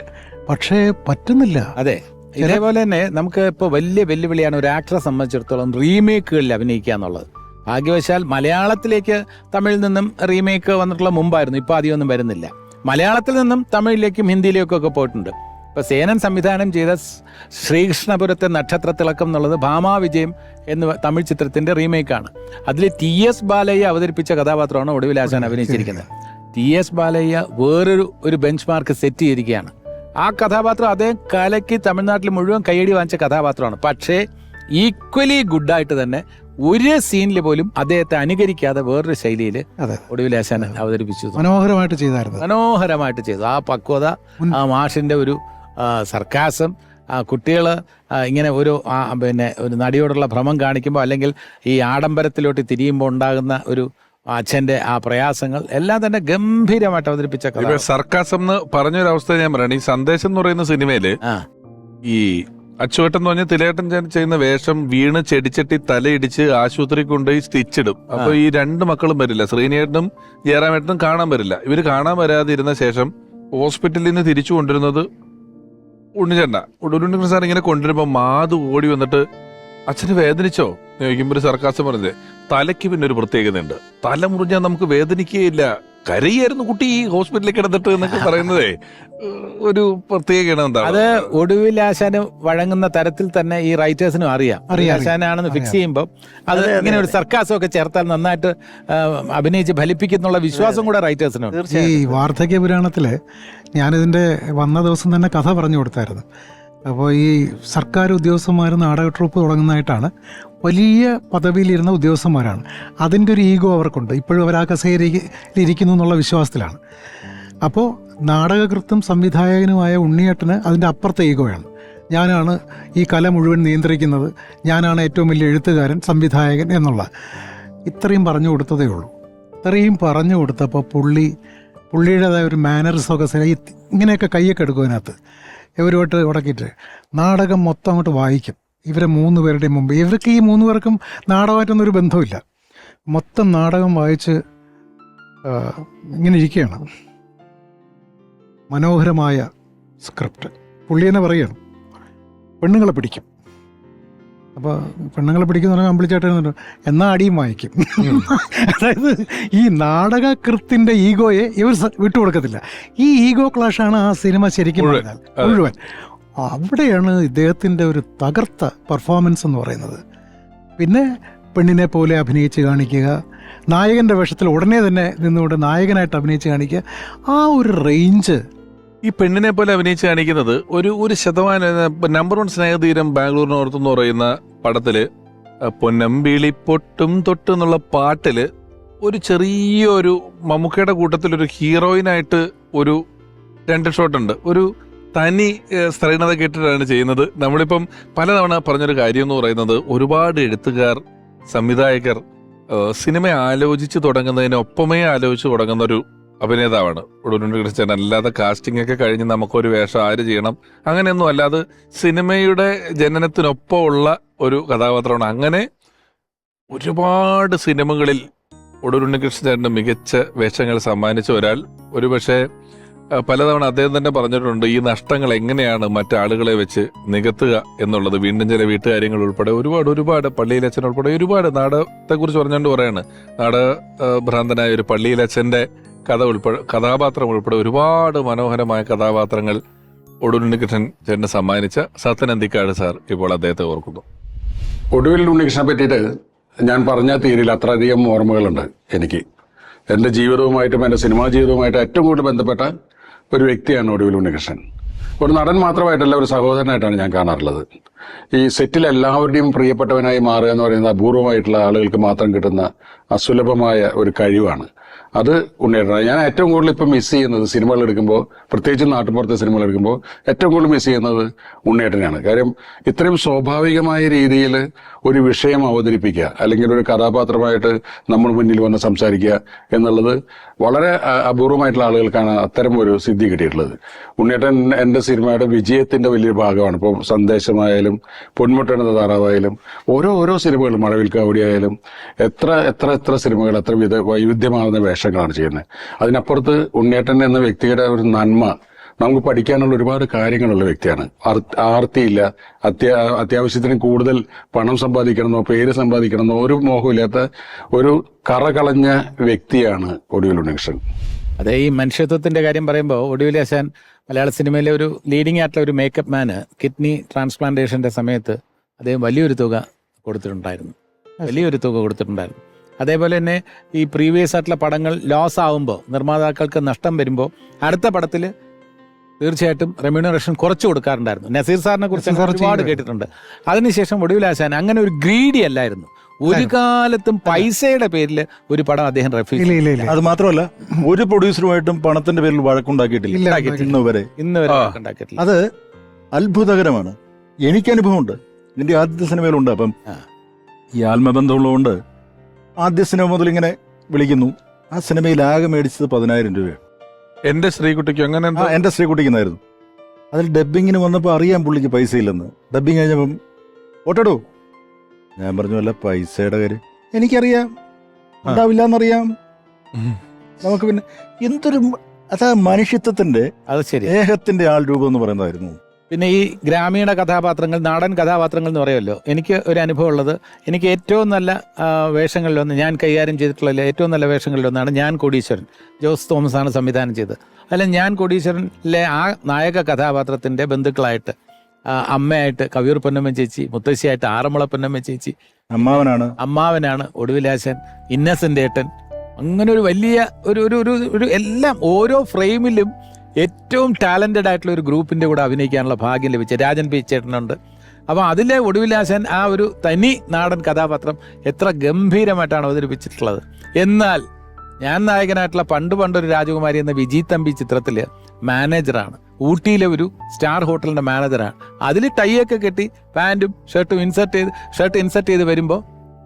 പക്ഷേ പറ്റുന്നില്ല. അതെ, ഇതേപോലെ തന്നെ നമുക്ക് ഇപ്പോൾ വലിയ വെല്ലുവിളിയാണ് ഒരു ആക്ടറെ സംബന്ധിച്ചിടത്തോളം റീമേക്കുകളിൽ അഭിനയിക്കുക എന്നുള്ളത്. ഭാഗ്യവശാൽ മലയാളത്തിലേക്ക് തമിഴിൽ നിന്നും റീമേക്ക് വന്നിട്ടുള്ള മുമ്പായിരുന്നു, ഇപ്പോൾ അധികമൊന്നും വരുന്നില്ല. മലയാളത്തിൽ നിന്നും തമിഴിലേക്കും ഹിന്ദിയിലേക്കും ഒക്കെ പോയിട്ടുണ്ട്. ഇപ്പോൾ സേനൻ സംവിധാനം ചെയ്ത ശ്രീകൃഷ്ണപുരത്തെ നക്ഷത്രത്തിളക്കം എന്നുള്ളത് ഭാമാ വിജയം എന്ന തമിഴ് ചിത്രത്തിന്റെ റീമേക്കാണ്. അതിൽ TS ബാലയ്യ അവതരിപ്പിച്ച കഥാപാത്രമാണ് ഒടുവിലാശാൻ അഭിനയിച്ചിരിക്കുന്നത്. TS ബാലയ്യ വേറൊരു ബെഞ്ച് മാർക്ക് സെറ്റ് ചെയ്തിരിക്കുകയാണ്. ആ കഥാപാത്രം അതേ കലയ്ക്ക് തമിഴ്നാട്ടിൽ മുഴുവൻ കയ്യടി വാങ്ങിച്ച കഥാപാത്രമാണ്. പക്ഷേ ഈക്വലി ഗുഡായിട്ട് തന്നെ ഒരു സീനിൽ പോലും അദ്ദേഹത്തെ അനുകരിക്കാതെ വേറൊരു ശൈലിയിൽ ഒടുവിലാശാൻ അവതരിപ്പിച്ചു. മനോഹരമായിട്ട് ചെയ്തു. ആ പക്വത, ആ മാഷിന്റെ ഒരു സർക്കാസം, കുട്ടികൾ ഇങ്ങനെ ഒരു ഒരു നടിയോടുള്ള ഭ്രമം കാണിക്കുമ്പോൾ അല്ലെങ്കിൽ ഈ ആഡംബരത്തിലോട്ട് തിരിയുമ്പോൾ ഉണ്ടാകുന്ന ഒരു അച്ഛന്റെ ആ പ്രയാസങ്ങൾ എല്ലാം തന്നെ ഗംഭീരമായിട്ട് അവതരിപ്പിച്ച കഥ. സർക്കാസം എന്ന് പറഞ്ഞൊരവസ്ഥ ഞാൻ പറയണം. ഈ സന്ദേശം എന്ന് പറയുന്ന സിനിമയില് ഈ അച്ചുവേട്ടൻ എന്ന് പറഞ്ഞ തിലേട്ടൻ ചെയ്യുന്ന വേഷം വീണ് ചെടിച്ചട്ടി തലയിടിച്ച് ആശുപത്രി കൊണ്ടുപോയി സ്റ്റിച്ചിടും. അപ്പൊ ഈ 2 മക്കളും വരില്ല, ശ്രീനിയേട്ടനും ജയറാമേട്ടനും കാണാൻ വരില്ല. ഇവര് കാണാൻ വരാതിരുന്ന ശേഷം ഹോസ്പിറ്റലിൽ നിന്ന് തിരിച്ചു കൊണ്ടിരുന്നത് ഉണ്ണിച്ചേട്ടൻ സാർ ഇങ്ങനെ കൊണ്ടുവരുമ്പോ മാധു ഓടി വന്നിട്ട്, അച്ഛന് വേദനിച്ചോ എന്ന് ചോദിക്കുമ്പോൾ ഒരു സർക്കാസം പറഞ്ഞത്, തലയ്ക്ക് പിന്നെ ഒരു പ്രത്യേകതയുണ്ട്, തല മുറിഞ്ഞാൽ നമുക്ക് വേദനിക്കുകയില്ല, കരയായിരുന്നു കുട്ടി ഈ ഹോസ്പിറ്റലിൽ കിടന്നിട്ട് എന്നൊക്കെ പറയുന്നതേ ഒരു പ്രത്യേക. അത് ഒടുവിലാശാന് വഴങ്ങുന്ന തരത്തിൽ തന്നെ ഈ റൈറ്റേഴ്സിനും അറിയാം ആശാനാണെന്ന് ഫിക്സ് ചെയ്യുമ്പോൾ അത് ഇങ്ങനെ ഒരു സർക്കാസം ഒക്കെ ചേർത്താൽ നന്നായിട്ട് അഭിനയിച്ച് ഫലിപ്പിക്കുന്നുള്ള വിശ്വാസം കൂടെ റൈറ്റേഴ്സിനുണ്ട്. ഈ വാർദ്ധക്യ പുരാണത്തില് ഞാനിതിന്റെ വന്ന ദിവസം തന്നെ കഥ പറഞ്ഞു കൊടുത്തായിരുന്നു. അപ്പോൾ ഈ സർക്കാർ ഉദ്യോഗസ്ഥന്മാർ നാടക ട്രൂപ്പ് തുടങ്ങുന്നതായിട്ടാണ്, വലിയ പദവിയിലിരുന്ന ഉദ്യോഗസ്ഥന്മാരാണ്, അതിൻ്റെ ഒരു ഈഗോ അവർക്കുണ്ട്, ഇപ്പോഴും അവർ ആ കസേരയിലിരിക്കുന്നു എന്നുള്ള വിശ്വാസത്തിലാണ്. അപ്പോൾ നാടകകൃത്തും സംവിധായകനുമായ ഉണ്ണിയേട്ടന് അതിൻ്റെ അപ്പുറത്തെ ഈഗോയാണ്. ഞാനാണ് ഈ കല മുഴുവൻ നിയന്ത്രിക്കുന്നത്, ഞാനാണ് ഏറ്റവും വലിയ എഴുത്തുകാരൻ, സംവിധായകൻ എന്നുള്ള ഇത്രയും പറഞ്ഞു കൊടുത്തതേ ഉള്ളൂ. ഇത്രയും പറഞ്ഞു കൊടുത്തപ്പോൾ പുള്ളിയുടേതായ ഒരു മാനറിസമൊക്കെ ഇങ്ങനെയൊക്കെ കൈയൊക്കെ എടുക്കും അതിനകത്ത് ഇവരുമായിട്ട് ഉടക്കിയിട്ട് നാടകം മൊത്തം അങ്ങോട്ട് വായിക്കും. ഇവരെ 3 പേരുടെയും മുമ്പ്, ഇവർക്ക് ഈ 3 പേർക്കും നാടകമായിട്ടൊന്നും ഒരു ബന്ധമില്ല, മൊത്തം നാടകം വായിച്ച് ഇങ്ങനെ ഇരിക്കുകയാണ്. മനോഹരമായ സ്ക്രിപ്റ്റ്. പുള്ളി തന്നെ പറയുകയാണ്, പെണ്ണുങ്ങളെ പിടിക്കും, അപ്പോൾ പെണ്ണുങ്ങളെ പിടിക്കുന്ന പറഞ്ഞാൽ അമ്പിളിച്ചേട്ടൻ എന്നാ അടിയും വാങ്ങിക്കും. അതായത് ഈ നാടകകൃത്തിൻ്റെ ഈഗോയെ ഇവർ വിട്ടുകൊടുക്കത്തില്ല. ഈ ഈഗോ ക്ലാഷാണ് ആ സിനിമ ശരിക്കും പറഞ്ഞാൽ മുഴുവൻ. അവിടെയാണ് ഇദ്ദേഹത്തിൻ്റെ ഒരു തകർത്ത പെർഫോമൻസ് എന്ന് പറയുന്നത്. പിന്നെ പെണ്ണിനെ പോലെ അഭിനയിച്ച് കാണിക്കുക, നായകൻ്റെ വേഷത്തിൽ ഉടനെ തന്നെ നിന്നുകൊണ്ട് നായകനായിട്ട് അഭിനയിച്ച് കാണിക്കുക, ആ ഒരു റേഞ്ച്. ഈ പെണ്ണിനെ പോലെ അഭിനയിച്ച് കാണിക്കുന്നത് ഒരു ശതമാനം. നമ്പർ 1 സ്നേഹതീരം ബാംഗ്ലൂരിനോർത്ത് എന്ന് പറയുന്ന പടത്തില് പൊന്നമ്പിളി പൊട്ടും തൊട്ട് എന്നുള്ള പാട്ടില് ഒരു ചെറിയൊരു മമ്മൂക്കയുടെ കൂട്ടത്തിലൊരു ഹീറോയിനായിട്ട് ഒരു 2 ഷോട്ടുണ്ട്. ഒരു തനി സ്ത്രീണത കേട്ടിട്ടാണ് ചെയ്യുന്നത്. നമ്മളിപ്പം പലതവണ പറഞ്ഞൊരു കാര്യം എന്ന് പറയുന്നത്, ഒരുപാട് എഴുത്തുകാർ, സംവിധായകർ സിനിമ ആലോചിച്ച് തുടങ്ങുന്നതിനൊപ്പമേ ആലോചിച്ച് തുടങ്ങുന്ന ഒരു അഭിനേതാവാണ് ഉണ്ണികൃഷ്ണൻ. അല്ലാതെ കാസ്റ്റിംഗ് ഒക്കെ കഴിഞ്ഞ് നമുക്കൊരു വേഷം ആര് ചെയ്യണം അങ്ങനെയൊന്നും അല്ലാതെ സിനിമയുടെ ജനനത്തിനൊപ്പമുള്ള ഒരു കഥാപാത്രമാണ്. അങ്ങനെ ഒരുപാട് സിനിമകളിൽ ഉണ്ണികൃഷ്ണൻ മികച്ച വേഷങ്ങൾ സമ്മാനിച്ച ഒരാൾ. ഒരുപക്ഷെ പലതവണ അദ്ദേഹം തന്നെ പറഞ്ഞിട്ടുണ്ട്, ഈ നഷ്ടങ്ങൾ എങ്ങനെയാണ് മറ്റാളുകളെ വെച്ച് നികത്തുക എന്നുള്ളത്. വീണ്ടും ചില വീട്ടുകാര്യങ്ങൾ ഉൾപ്പെടെ ഒരുപാട് പള്ളിയിലച്ഛൻ ഉൾപ്പെടെ ഒരുപാട് നാടകത്തെക്കുറിച്ച് പറഞ്ഞുകൊണ്ട് പറയാണ്. ഭ്രാന്തനായ ഒരു പള്ളിയിലച്ഛൻ്റെ കഥാപാത്രം ഉൾപ്പെടെ ഒരുപാട് മനോഹരമായ കഥാപാത്രങ്ങൾ ഉണ്ണികൃഷ്ണൻ ചേട്ടന് സമ്മാനിച്ച സത്യൻ അന്തിക്കാട് സാർ ഇപ്പോൾ അദ്ദേഹത്തെ ഓർക്കുന്നു. ഒടുവിൽ ഉണ്ണികൃഷ്ണനെ പറ്റിയിട്ട് ഞാൻ പറഞ്ഞാൽ തീരില്ല, അത്രയധികം ഓർമ്മകളുണ്ട് എനിക്ക്. എൻ്റെ ജീവിതവുമായിട്ടും എൻ്റെ സിനിമാ ജീവിതവുമായിട്ടും ഏറ്റവും കൂടുതൽ ബന്ധപ്പെട്ട ഒരു വ്യക്തിയാണ് ഒടുവിൽ ഉണ്ണികൃഷ്ണൻ. ഒരു നടൻ മാത്രമായിട്ടല്ല, ഒരു സഹോദരനായിട്ടാണ് ഞാൻ കാണാറുള്ളത്. ഈ സെറ്റിൽ എല്ലാവരുടെയും പ്രിയപ്പെട്ടവനായി മാറുക എന്ന് പറയുന്നത് അപൂർവമായിട്ടുള്ള ആളുകൾക്ക് മാത്രം കിട്ടുന്ന അസുലഭമായ ഒരു കഴിവാണ്. അത് ഉണ്ണിയേട്ടനാണ്. ഞാൻ ഏറ്റവും കൂടുതൽ ഇപ്പം മിസ് ചെയ്യുന്നത് സിനിമകൾ എടുക്കുമ്പോൾ, പ്രത്യേകിച്ച് നാട്ടുപുറത്തെ സിനിമകൾ എടുക്കുമ്പോൾ ഏറ്റവും കൂടുതൽ മിസ് ചെയ്യുന്നത് ഉണ്ണിയേട്ടനാണ്. കാര്യം ഇത്രയും സ്വാഭാവികമായ രീതിയിൽ ഒരു വിഷയം അവതരിപ്പിക്കുക, അല്ലെങ്കിൽ ഒരു കഥാപാത്രമായിട്ട് നമ്മൾ മുന്നിൽ വന്ന് സംസാരിക്കുക എന്നുള്ളത് വളരെ അപൂർവമായിട്ടുള്ള ആളുകൾക്കാണ് അത്തരം ഒരു സിദ്ധി കിട്ടിയിട്ടുള്ളത്. ഉണ്ണിയേട്ടൻ എൻ്റെ സിനിമയുടെ വിജയത്തിന്റെ വലിയൊരു ഭാഗമാണ്. ഇപ്പോൾ സന്ദേശമായാലും പൊന്മുട്ടണ താറാവായാലും ഓരോ സിനിമകളും, മഴവിൽ കാവടിയായാലും എത്ര സിനിമകൾ, എത്ര വൈവിധ്യമാർന്ന വേഷങ്ങളാണ് ചെയ്യുന്നത്. അതിനപ്പുറത്ത് ഉണ്ണിയേട്ടൻ എന്ന വ്യക്തിയുടെ ഒരു നന്മ, നമുക്ക് പഠിക്കാനുള്ള ഒരുപാട് കാര്യങ്ങളുള്ള വ്യക്തിയാണ്. ആർത്തിയില്ല, അത്യാവശ്യത്തിന് കൂടുതൽ പണം സമ്പാദിക്കണമെന്നോ പേര് സമ്പാദിക്കണമെന്നോ ഒരു മോഹമില്ലാത്ത ഒരു കറകളഞ്ഞ വ്യക്തിയാണ് ഒടുവിൽ ഉണ്ണികൃഷ്ണൻ. അതെ, ഈ മനുഷ്യത്വത്തിന്റെ കാര്യം പറയുമ്പോൾ ഒടുവിൽ ആശാൻ മലയാള സിനിമയിലെ ഒരു ലീഡിംഗ് ആയിട്ടുള്ള ഒരു മേക്കപ്പ് മാന് കിഡ്നി ട്രാൻസ്പ്ലാന്റേഷന്റെ സമയത്ത് അദ്ദേഹം വലിയൊരു തുക കൊടുത്തിട്ടുണ്ടായിരുന്നു. അതേപോലെ തന്നെ ഈ പ്രീവിയസ് ആയിട്ടുള്ള പടങ്ങൾ ലോസ് ആവുമ്പോൾ, നിർമ്മാതാക്കൾക്ക് നഷ്ടം വരുമ്പോൾ, അടുത്ത പടത്തിൽ തീർച്ചയായിട്ടും റെമ്യൂണറേഷൻ കുറച്ച് കൊടുക്കാറുണ്ടായിരുന്നു. നസീർ സാറിനെ കുറിച്ച് ഒരുപാട് കേട്ടിട്ടുണ്ട്. അതിനുശേഷം ഒടുവിൽ ആശാൻ അങ്ങനെ ഒരു ഗ്രീഡി അല്ലായിരുന്നു. ഒരു കാലത്തും പൈസയുടെ പേരിൽ ഒരു പടം അദ്ദേഹം റെഫ്യൂസ്. അത് മാത്രമല്ല, ഒരു പ്രൊഡ്യൂസറുമായിട്ടും പണത്തിന്റെ പേരിൽ വഴക്കുണ്ടാക്കിയിട്ടില്ല ഇന്ന് വരെ ഉണ്ടാക്കിയിട്ടില്ല. അത് അത്ഭുതകരമാണ്. എനിക്ക് അനുഭവമുണ്ട്. ഇതിന്റെ ആദ്യത്തെ സിനിമയിലുണ്ട്. അപ്പം ഈ ആത്മബന്ധമുള്ളതുകൊണ്ട് ആദ്യ സിനിമ മുതൽ ഇങ്ങനെ വിളിക്കുന്നു. ആ സിനിമയിൽ ആകെ മേടിച്ചത് 10,000 രൂപയാണ്. എന്റെ ശ്രീകുട്ടിക്ക് അങ്ങനെ എന്റെ ശ്രീകുട്ടിക്കുന്നായിരുന്നു. അതിൽ ഡബ്ബിങ്ങിന് വന്നപ്പോൾ അറിയാൻ പുള്ളിക്ക് പൈസ ഇല്ലെന്ന്. ഡബ്ബിങ് കഴിഞ്ഞപ്പം ഓട്ടടോ, ഞാൻ പറഞ്ഞു, അല്ല പൈസയുടെ കാര്യം എനിക്കറിയാം, ഉണ്ടാവില്ല എന്നറിയാം. നമുക്ക് പിന്നെ എന്തൊരു അതാ മനുഷ്യത്വത്തിന്റെ, അത് ശരി, സ്നേഹത്തിന്റെ ആൾ രൂപം എന്ന് പറയുന്നതായിരുന്നു. പിന്നെ ഈ ഗ്രാമീണ കഥാപാത്രങ്ങൾ, നാടൻ കഥാപാത്രങ്ങൾ എന്ന് പറയുമല്ലോ, എനിക്ക് ഒരു അനുഭവം ഉള്ളത്, എനിക്ക് ഏറ്റവും നല്ല വേഷങ്ങളിലൊന്ന്, ഞാൻ കൈകാര്യം ചെയ്തിട്ടുള്ള ഏറ്റവും നല്ല വേഷങ്ങളിലൊന്നാണ് ഞാൻ കോടീശ്വരൻ. ജോസ് തോമസ് ആണ് സംവിധാനം ചെയ്തത്. അല്ല, ഞാൻ കോടീശ്വരനിലെ ആ നായക കഥാപാത്രത്തിൻ്റെ ബന്ധുക്കളായിട്ട് അമ്മയായിട്ട് കവിയൂർ പൊന്നമ്മ ചേച്ചി, മുത്തശ്ശിയായിട്ട് ആറന്മുള പൊന്നമ്മ ചേച്ചി, അമ്മാവനാണ് ഒടുവിലാശൻ, ഇന്നസെന്റ് ഏട്ടൻ, അങ്ങനെ ഒരു വലിയ ഒരു എല്ലാം ഓരോ ഫ്രെയിമിലും ഏറ്റവും ടാലന്റഡ് ആയിട്ടുള്ള ഒരു ഗ്രൂപ്പിന്റെ കൂടെ അഭിനയിക്കാനുള്ള ഭാഗ്യം ലഭിച്ച രാജൻ പി ചേട്ടനുണ്ട്. അപ്പോൾ അതിലെ ഒടുവിലാശാൻ ആ ഒരു തനി നാടൻ കഥാപാത്രം എത്ര ഗംഭീരമായിട്ടാണ് അവതരിപ്പിച്ചിട്ടുള്ളത്. എന്നാൽ ഞാൻ നായകനായിട്ടുള്ള പണ്ടൊരു രാജകുമാരി എന്ന വിജി തമ്പി ചിത്രത്തില് മാനേജറാണ്. ഊട്ടിയിലെ ഒരു സ്റ്റാർ ഹോട്ടലിന്റെ മാനേജറാണ്. അതിൽ ടൈയൊക്കെ കെട്ടി പാൻറ്റും ഷർട്ട് ഇൻസെർട്ട് ചെയ്ത് വരുമ്പോൾ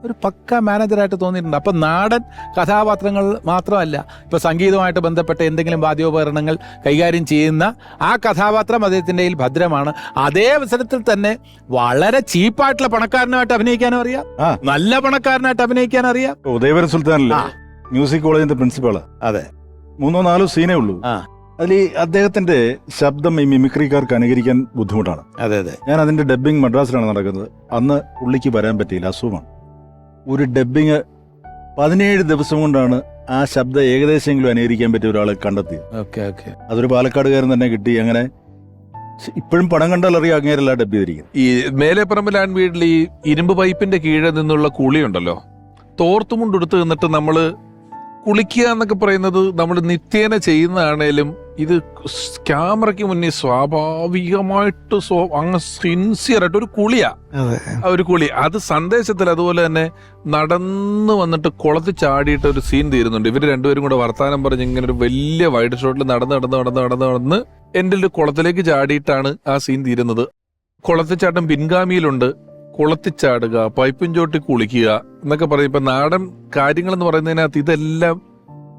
ഒരു പക്ക മാനേജറായിട്ട് തോന്നിയിട്ടുണ്ട്. അപ്പം നാടൻ കഥാപാത്രങ്ങൾ മാത്രമല്ല, ഇപ്പോൾ സംഗീതവുമായിട്ട് ബന്ധപ്പെട്ട എന്തെങ്കിലും വാദ്യോപകരണങ്ങൾ കൈകാര്യം ചെയ്യുന്ന ആ കഥാപാത്രം അദ്ദേഹത്തിൻ്റെ കയ്യിൽ ഭദ്രമാണ്. അതേ അവസരത്തിൽ തന്നെ വളരെ ചീപ്പായിട്ടുള്ള പണക്കാരനായിട്ട് അഭിനയിക്കാനും അറിയാം, നല്ല പണക്കാരനായിട്ട് അഭിനയിക്കാൻ അറിയാം. ഉദയവരൻ സുൽത്താനല്ലേ മ്യൂസിക് കോളേജിന്റെ പ്രിൻസിപ്പാളാ. അതെ, 3-4 സീനേ ഉള്ളൂ. അതിൽ ഈ അദ്ദേഹത്തിന്റെ ശബ്ദം ഈ മിമിക്രിക്കാർക്ക് അനുകരിക്കാൻ ബുദ്ധിമുട്ടാണ്. അതെ അതെ. ഞാൻ അതിന്റെ ഡബ്ബിംഗ് മദ്രാസിലാണ് നടക്കുന്നത്. അന്ന് പുള്ളിക്ക് വരാൻ പറ്റിയില്ല, അസുഖമാണ്. ഒരു ഡബ്ബിങ് 17 ദിവസം കൊണ്ടാണ് ആ ശബ്ദം ഏകദേശമെങ്കിലും അനുകരിക്കാൻ പറ്റിയ ഒരാളെ കണ്ടെത്തിയത്. Okay okay. അതൊരു പാലക്കാടുകാരൻ തന്നെ കിട്ടി. അങ്ങനെ ഇപ്പോഴും പടം കണ്ടാൽ അറിയാം അങ്ങേരല്ല ഡബ് ചെയ്തിരിക്കുന്നത്. ഈ മേലെപ്പറമ്പിലാൻ വീട്ടിൽ ഈ ഇരുമ്പ് പൈപ്പിന്റെ കീഴിൽ നിന്നുള്ള കുളിയുണ്ടല്ലോ, തോർത്തുമുണ്ടെടുത്ത് നിന്നിട്ട് നമ്മള് കുളിക്കുക എന്നൊക്കെ പറയുന്നത് നമ്മൾ നിത്യേന ചെയ്യുന്നതാണേലും ഇത് ക്യാമറയ്ക്ക് മുന്നിൽ സ്വാഭാവികമായിട്ട് അങ്ങ് സിൻസിയറായിട്ട് ഒരു കുളിയാ. ഒരു കുളി അത് സന്ദേശത്തിൽ അതുപോലെ തന്നെ നടന്നു വന്നിട്ട് കുളത്തിൽ ചാടിയിട്ട് ഒരു സീൻ തീരുന്നുണ്ട്. ഇവര് രണ്ടുപേരും കൂടെ വർത്താനം പറഞ്ഞ് ഇങ്ങനെ ഒരു വലിയ വൈഡ് ഷോട്ടിൽ നടന്ന് എൻ്റെ ഒരു കുളത്തിലേക്ക് ചാടിയിട്ടാണ് ആ സീൻ തീരുന്നത്. കുളത്തിച്ചാട്ടം പിൻഗാമിയിലുണ്ട്. കുളത്തിച്ചാടുക, പൈപ്പും ചോട്ടി കുളിക്കുക എന്നൊക്കെ പറയും. ഇപ്പൊ നാടൻ കാര്യങ്ങൾ എന്ന് പറയുന്നതിനകത്ത് ഇതെല്ലാം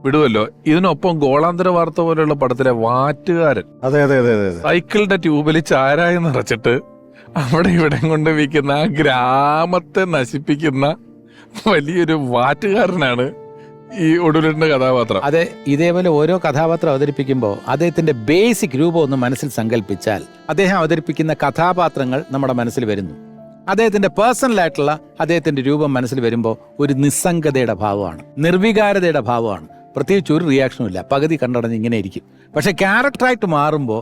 വിടുമല്ലോ. ഇതിനൊപ്പം ഗോളാന്തര വാർത്ത പോലെയുള്ള പടത്തിലെ വാറ്റുകാരൻ അതെ അതെ അതെ അതെ സൈക്കിളിന്റെ ട്യൂബിൽ ചാരായം നിറച്ചിട്ട് അവിടെ ഇവിടെ കൊണ്ട് വിൽക്കുന്ന ആ ഗ്രാമത്തെ നശിപ്പിക്കുന്ന വലിയൊരു വാറ്റുകാരനാണ് ഈ ഒടുവിലിന്റെ കഥാപാത്രം. അതെ, ഇതേപോലെ ഓരോ കഥാപാത്രം അവതരിപ്പിക്കുമ്പോൾ അദ്ദേഹത്തിന്റെ ബേസിക് രൂപം ഒന്ന് മനസ്സിൽ സങ്കല്പിച്ചാൽ അദ്ദേഹം അവതരിപ്പിക്കുന്ന കഥാപാത്രങ്ങൾ നമ്മുടെ മനസ്സിൽ വരുന്നു. അദ്ദേഹത്തിന്റെ പേഴ്സണലായിട്ടുള്ള അദ്ദേഹത്തിന്റെ രൂപം മനസ്സിൽ വരുമ്പോൾ ഒരു നിസ്സംഗതയുടെ ഭാവമാണ്, നിർവികാരതയുടെ ഭാവമാണ്. പ്രത്യേകിച്ച് ഒരു റിയാക്ഷനും ഇല്ല, പകുതി കണ്ടടഞ്ഞ് ഇങ്ങനെ ഇരിക്കും. പക്ഷെ ക്യാരക്ടറായിട്ട് മാറുമ്പോൾ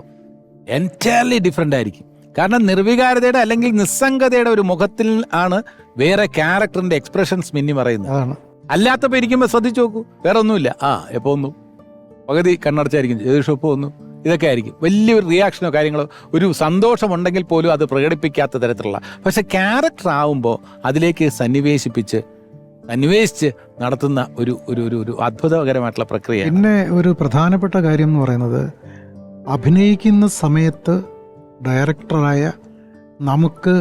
എൻറ്റയർലി ഡിഫറെൻ്റ് ആയിരിക്കും. കാരണം നിർവികാരതയുടെ അല്ലെങ്കിൽ നിസ്സംഗതയുടെ ഒരു മുഖത്തിൽ ആണ് വേറെ ക്യാരക്ടറിന്റെ എക്സ്പ്രഷൻസ് മിന്നി പറയുന്നത്. അല്ലാത്തപ്പോൾ ഇരിക്കുമ്പോൾ ശ്രദ്ധിച്ചു നോക്കൂ, വേറെ ഒന്നുമില്ല. എപ്പോൾ ഒന്നും പകുതി കണ്ണടച്ചായിരിക്കും, ഷോപ്പ് ഒന്നും, ഇതൊക്കെ ആയിരിക്കും. വലിയൊരു റിയാക്ഷനോ കാര്യങ്ങളോ ഒരു സന്തോഷമുണ്ടെങ്കിൽ പോലും അത് പ്രകടിപ്പിക്കാത്ത തരത്തിലുള്ള. പക്ഷെ ക്യാരക്ടർ ആവുമ്പോൾ അതിലേക്ക് സന്നിവേശിച്ച് നടത്തുന്ന ഒരു ഒരു ഒരു അത്ഭുതകരമായിട്ടുള്ള പ്രക്രിയ. പിന്നെ ഒരു പ്രധാനപ്പെട്ട കാര്യം എന്ന് പറയുന്നത്, അഭിനയിക്കുന്ന സമയത്ത് ഡയറക്ടറായ നമുക്ക്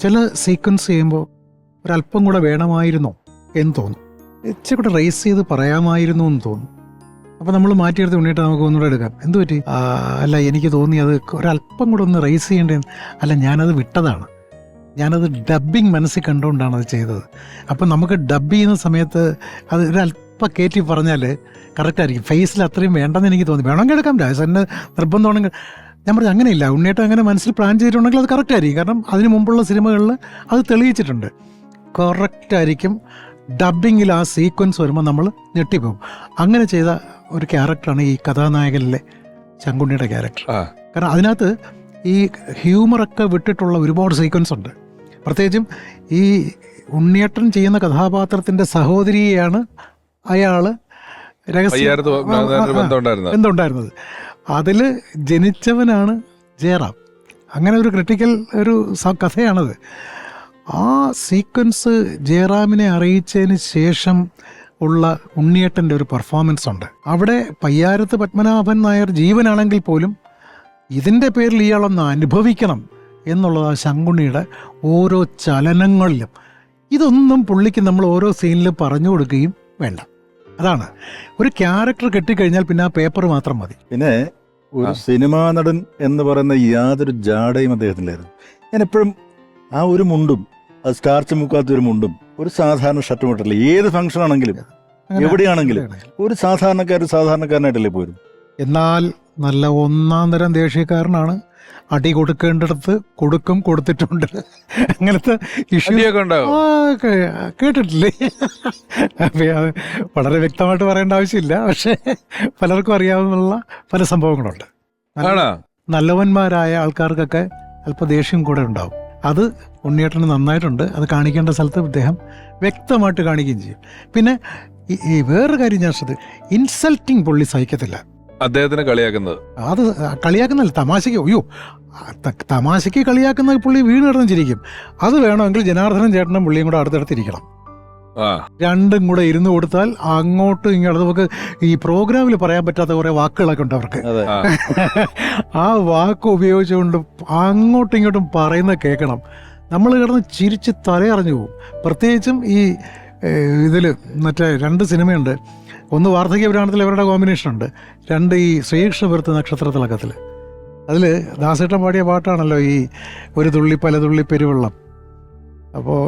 ചില സീക്വൻസ് ചെയ്യുമ്പോൾ ഒരല്പം കൂടെ വേണമായിരുന്നോ എന്ന് തോന്നും, ഇച്ചിരി കൂടെ റേസ് ചെയ്ത് പറയാമായിരുന്നു എന്ന് തോന്നും. അപ്പോൾ നമ്മൾ മാറ്റിയെടുത്ത് ഉണ്ണിയിട്ട് നമുക്ക് ഒന്നുകൂടെ എടുക്കാം. എന്തു പറ്റി? അല്ല, എനിക്ക് തോന്നി അത് ഒരല്പം കൂടെ ഒന്ന് റേസ് ചെയ്യേണ്ടത്. അല്ല, ഞാനത് വിട്ടതാണ്, ഞാനത് ഡബ്ബിങ് മനസ്സിൽ കണ്ടുകൊണ്ടാണ് അത് ചെയ്തത്. അപ്പം നമുക്ക് ഡബ് ചെയ്യുന്ന സമയത്ത് അത് ഒരല്പം കയറ്റി പറഞ്ഞാൽ കറക്റ്റായിരിക്കും. ഫേസിൽ അത്രയും വേണ്ടെന്ന് എനിക്ക് തോന്നി. വേണമെങ്കിൽ എടുക്കാം, രാജസേൻ്റെ നിർബന്ധമാണെങ്കിൽ. ഞാൻ പറഞ്ഞു അങ്ങനെയില്ല, ഉണ്ണിയേട്ടൻ അങ്ങനെ മനസ്സിൽ പ്ലാൻ ചെയ്തിട്ടുണ്ടെങ്കിൽ അത് കറക്റ്റായിരിക്കും. കാരണം അതിന് മുമ്പുള്ള സിനിമകളിൽ അത് തെളിയിച്ചിട്ടുണ്ട്, കറക്റ്റായിരിക്കും. ഡബ്ബിങ്ങിൽ ആ സീക്വൻസ് വരുമ്പോൾ നമ്മൾ ഞെട്ടിപ്പോകും. അങ്ങനെ ചെയ്ത ഒരു ക്യാരക്ടറാണ് ഈ കഥാനായകനിലെ ശങ്കുണ്ണിയുടെ ക്യാരക്ടർ. കാരണം അതിനകത്ത് ഈ ഹ്യൂമറൊക്കെ വിട്ടിട്ടുള്ള ഒരുപാട് സീക്വൻസ് ഉണ്ട്. പ്രത്യേകിച്ചും ഈ ഉണ്ണിയേട്ടൻ ചെയ്യുന്ന കഥാപാത്രത്തിൻ്റെ സഹോദരിയെയാണ് അയാൾ ബന്ധമുണ്ടായിരുന്നത്. അതിൽ ജനിച്ചവനാണ് ജയറാം. അങ്ങനെ ഒരു ക്രിട്ടിക്കൽ ഒരു കഥയാണത്. ആ സീക്വൻസ് ജയറാമിനെ അറിയിച്ചതിന് ശേഷം ഉള്ള ഉണ്ണിയേട്ടൻ്റെ ഒരു പെർഫോമൻസ് ഉണ്ട്. അവിടെ പയ്യാരത്ത് പത്മനാഭൻ നായർ ജീവനാണെങ്കിൽ പോലും ഇതിൻ്റെ പേരിൽ ഇയാളൊന്ന് അനുഭവിക്കണം എന്നുള്ളത് ആ ശങ്കുണ്ണിയുടെ ഓരോ ചലനങ്ങളിലും. ഇതൊന്നും പുള്ളിക്ക് നമ്മൾ ഓരോ സീനിലും പറഞ്ഞു കൊടുക്കുകയും വേണ്ട. അതാണ് ഒരു ക്യാരക്ടർ കെട്ടിക്കഴിഞ്ഞാൽ പിന്നെ ആ പേപ്പർ മാത്രം മതി. പിന്നെ ഒരു സിനിമാ നടൻ എന്ന് പറയുന്ന യാതൊരു ജാടയും അദ്ദേഹത്തിലായിരുന്നു. ഞാൻ എപ്പോഴും ആ ഒരു മുണ്ടും, അത് സ്റ്റാർച്ച് മുക്കാത്ത ഒരു മുണ്ടും, ഒരു സാധാരണ ഷർട്ടും ഇട്ടില്ല. ഏത് ഫംഗ്ഷൻ ആണെങ്കിലും എവിടെയാണെങ്കിലും ഒരു സാധാരണക്കാരനായിട്ടല്ലേ പോയിരുന്നു. എന്നാൽ നല്ല ഒന്നാം തരം ദേഷ്യക്കാരനാണ്. അടി കൊടുക്കേണ്ടിടത്ത് കൊടുത്തിട്ടുണ്ട്. അങ്ങനത്തെ ഇഷ്യൂക്കെ കേട്ടിട്ടില്ലേ? വളരെ വ്യക്തമായിട്ട് പറയേണ്ട ആവശ്യമില്ല, പക്ഷേ പലർക്കും അറിയാവുന്ന പല സംഭവങ്ങളുണ്ട്. നല്ലവന്മാരായ ആൾക്കാർക്കൊക്കെ അല്പം ദേഷ്യം കൂടെ ഉണ്ടാവും. അത് ഉണ്ണിയേട്ടന് നന്നായിട്ടുണ്ട്. അത് കാണിക്കേണ്ട സ്ഥലത്ത് അദ്ദേഹം വ്യക്തമായിട്ട് കാണിക്കുകയും ചെയ്യും. പിന്നെ ഈ വേറൊരു കാര്യം ഞാൻ ഇൻസൾട്ടിങ് പുള്ളി സഹിക്കത്തില്ല. അദ്ദേഹത്തിനെ കളിയാക്കുന്നത്, അത് കളിയാക്കുന്നല്ല, തമാശയ്ക്ക്. അയ്യോ, തമാശയ്ക്ക് കളിയാക്കുന്ന പുള്ളി വീണ് കിടന്ന് ചിരിക്കും. അത് വേണമെങ്കിൽ ജനാർദ്ദനൻ ചേട്ടനും പുള്ളിയും കൂടെ അടുത്തടുത്തിരിക്കണം. രണ്ടും കൂടെ ഇരുന്ന് കൊടുത്താൽ അങ്ങോട്ടും ഇങ്ങോട്ടും. നമുക്ക് ഈ പ്രോഗ്രാമിൽ പറയാൻ പറ്റാത്ത കുറെ വാക്കുകളൊക്കെ ഉണ്ട് അവർക്ക്. ആ വാക്ക് ഉപയോഗിച്ചുകൊണ്ട് അങ്ങോട്ടും ഇങ്ങോട്ടും പറയുന്നത് കേൾക്കണം. നമ്മൾ കിടന്ന് ചിരിച്ച് തലയറിഞ്ഞു പോകും. പ്രത്യേകിച്ചും ഈ ഇതിൽ മറ്റേ 2 സിനിമയുണ്ട്. ഒന്ന് വാർദ്ധക്യ പുരാണത്തിൽ അവരുടെ കോമ്പിനേഷൻ ഉണ്ട്. 2 ഈ ശ്രീകൃഷ്ണപുരത്ത് നക്ഷത്രത്തിളക്കത്തിൽ. അതിൽ ദാസേട്ടൻ പാടിയ പാട്ടാണല്ലോ ഈ ഒരു തുള്ളി പല തുള്ളി പെരുവെള്ളം. അപ്പോൾ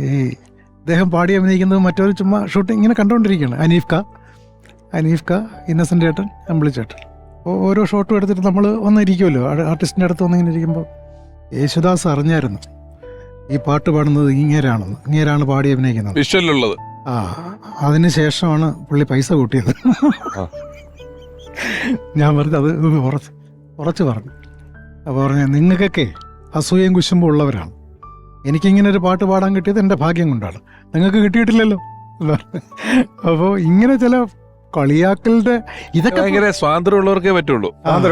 ഈ അദ്ദേഹം പാടി അഭിനയിക്കുന്നത് മറ്റൊരു ചുമ്മാ ഷൂട്ടിങ് ഇങ്ങനെ കണ്ടുകൊണ്ടിരിക്കുകയാണ്. അനീഫ് ഖാ അനീഫ് ക, ഇന്നസെൻ്റ് ചേട്ടൻ, അമ്പിളി ചേട്ടൻ. ഓരോ ഷോട്ടും എടുത്തിട്ട് നമ്മൾ വന്നിരിക്കുമല്ലോ ആർട്ടിസ്റ്റിൻ്റെ അടുത്ത് വന്നിങ്ങനെ ഇരിക്കുമ്പോൾ യേശുദാസ് അറിഞ്ഞായിരുന്നു ഈ പാട്ട് പാടുന്നത് ഇങ്ങേരാണ് പാടി അഭിനയിക്കുന്നത്. വിഷ്വലുള്ളത്. അതിന് ശേഷമാണ് പുള്ളി പൈസ കൂട്ടിയത്. ഞാൻ പറഞ്ഞു അത് കുറച്ച് പറഞ്ഞു. അപ്പോൾ പറഞ്ഞു നിങ്ങൾക്കൊക്കെ അസൂയയും കുശുമ്പും ഉള്ളവരാണ്, എനിക്കിങ്ങനെ ഒരു പാട്ട് പാടാൻ കിട്ടിയത് എൻ്റെ ഭാഗ്യം കൊണ്ടാണ്, നിങ്ങൾക്ക് കിട്ടിയിട്ടില്ലല്ലോ. അപ്പോൾ ഇങ്ങനെ ചില കളിയാക്കലുടെ ഇതൊക്കെ ഭയങ്കര സ്വാതന്ത്ര്യമുള്ളവർക്കേ പറ്റുള്ളൂ. അത്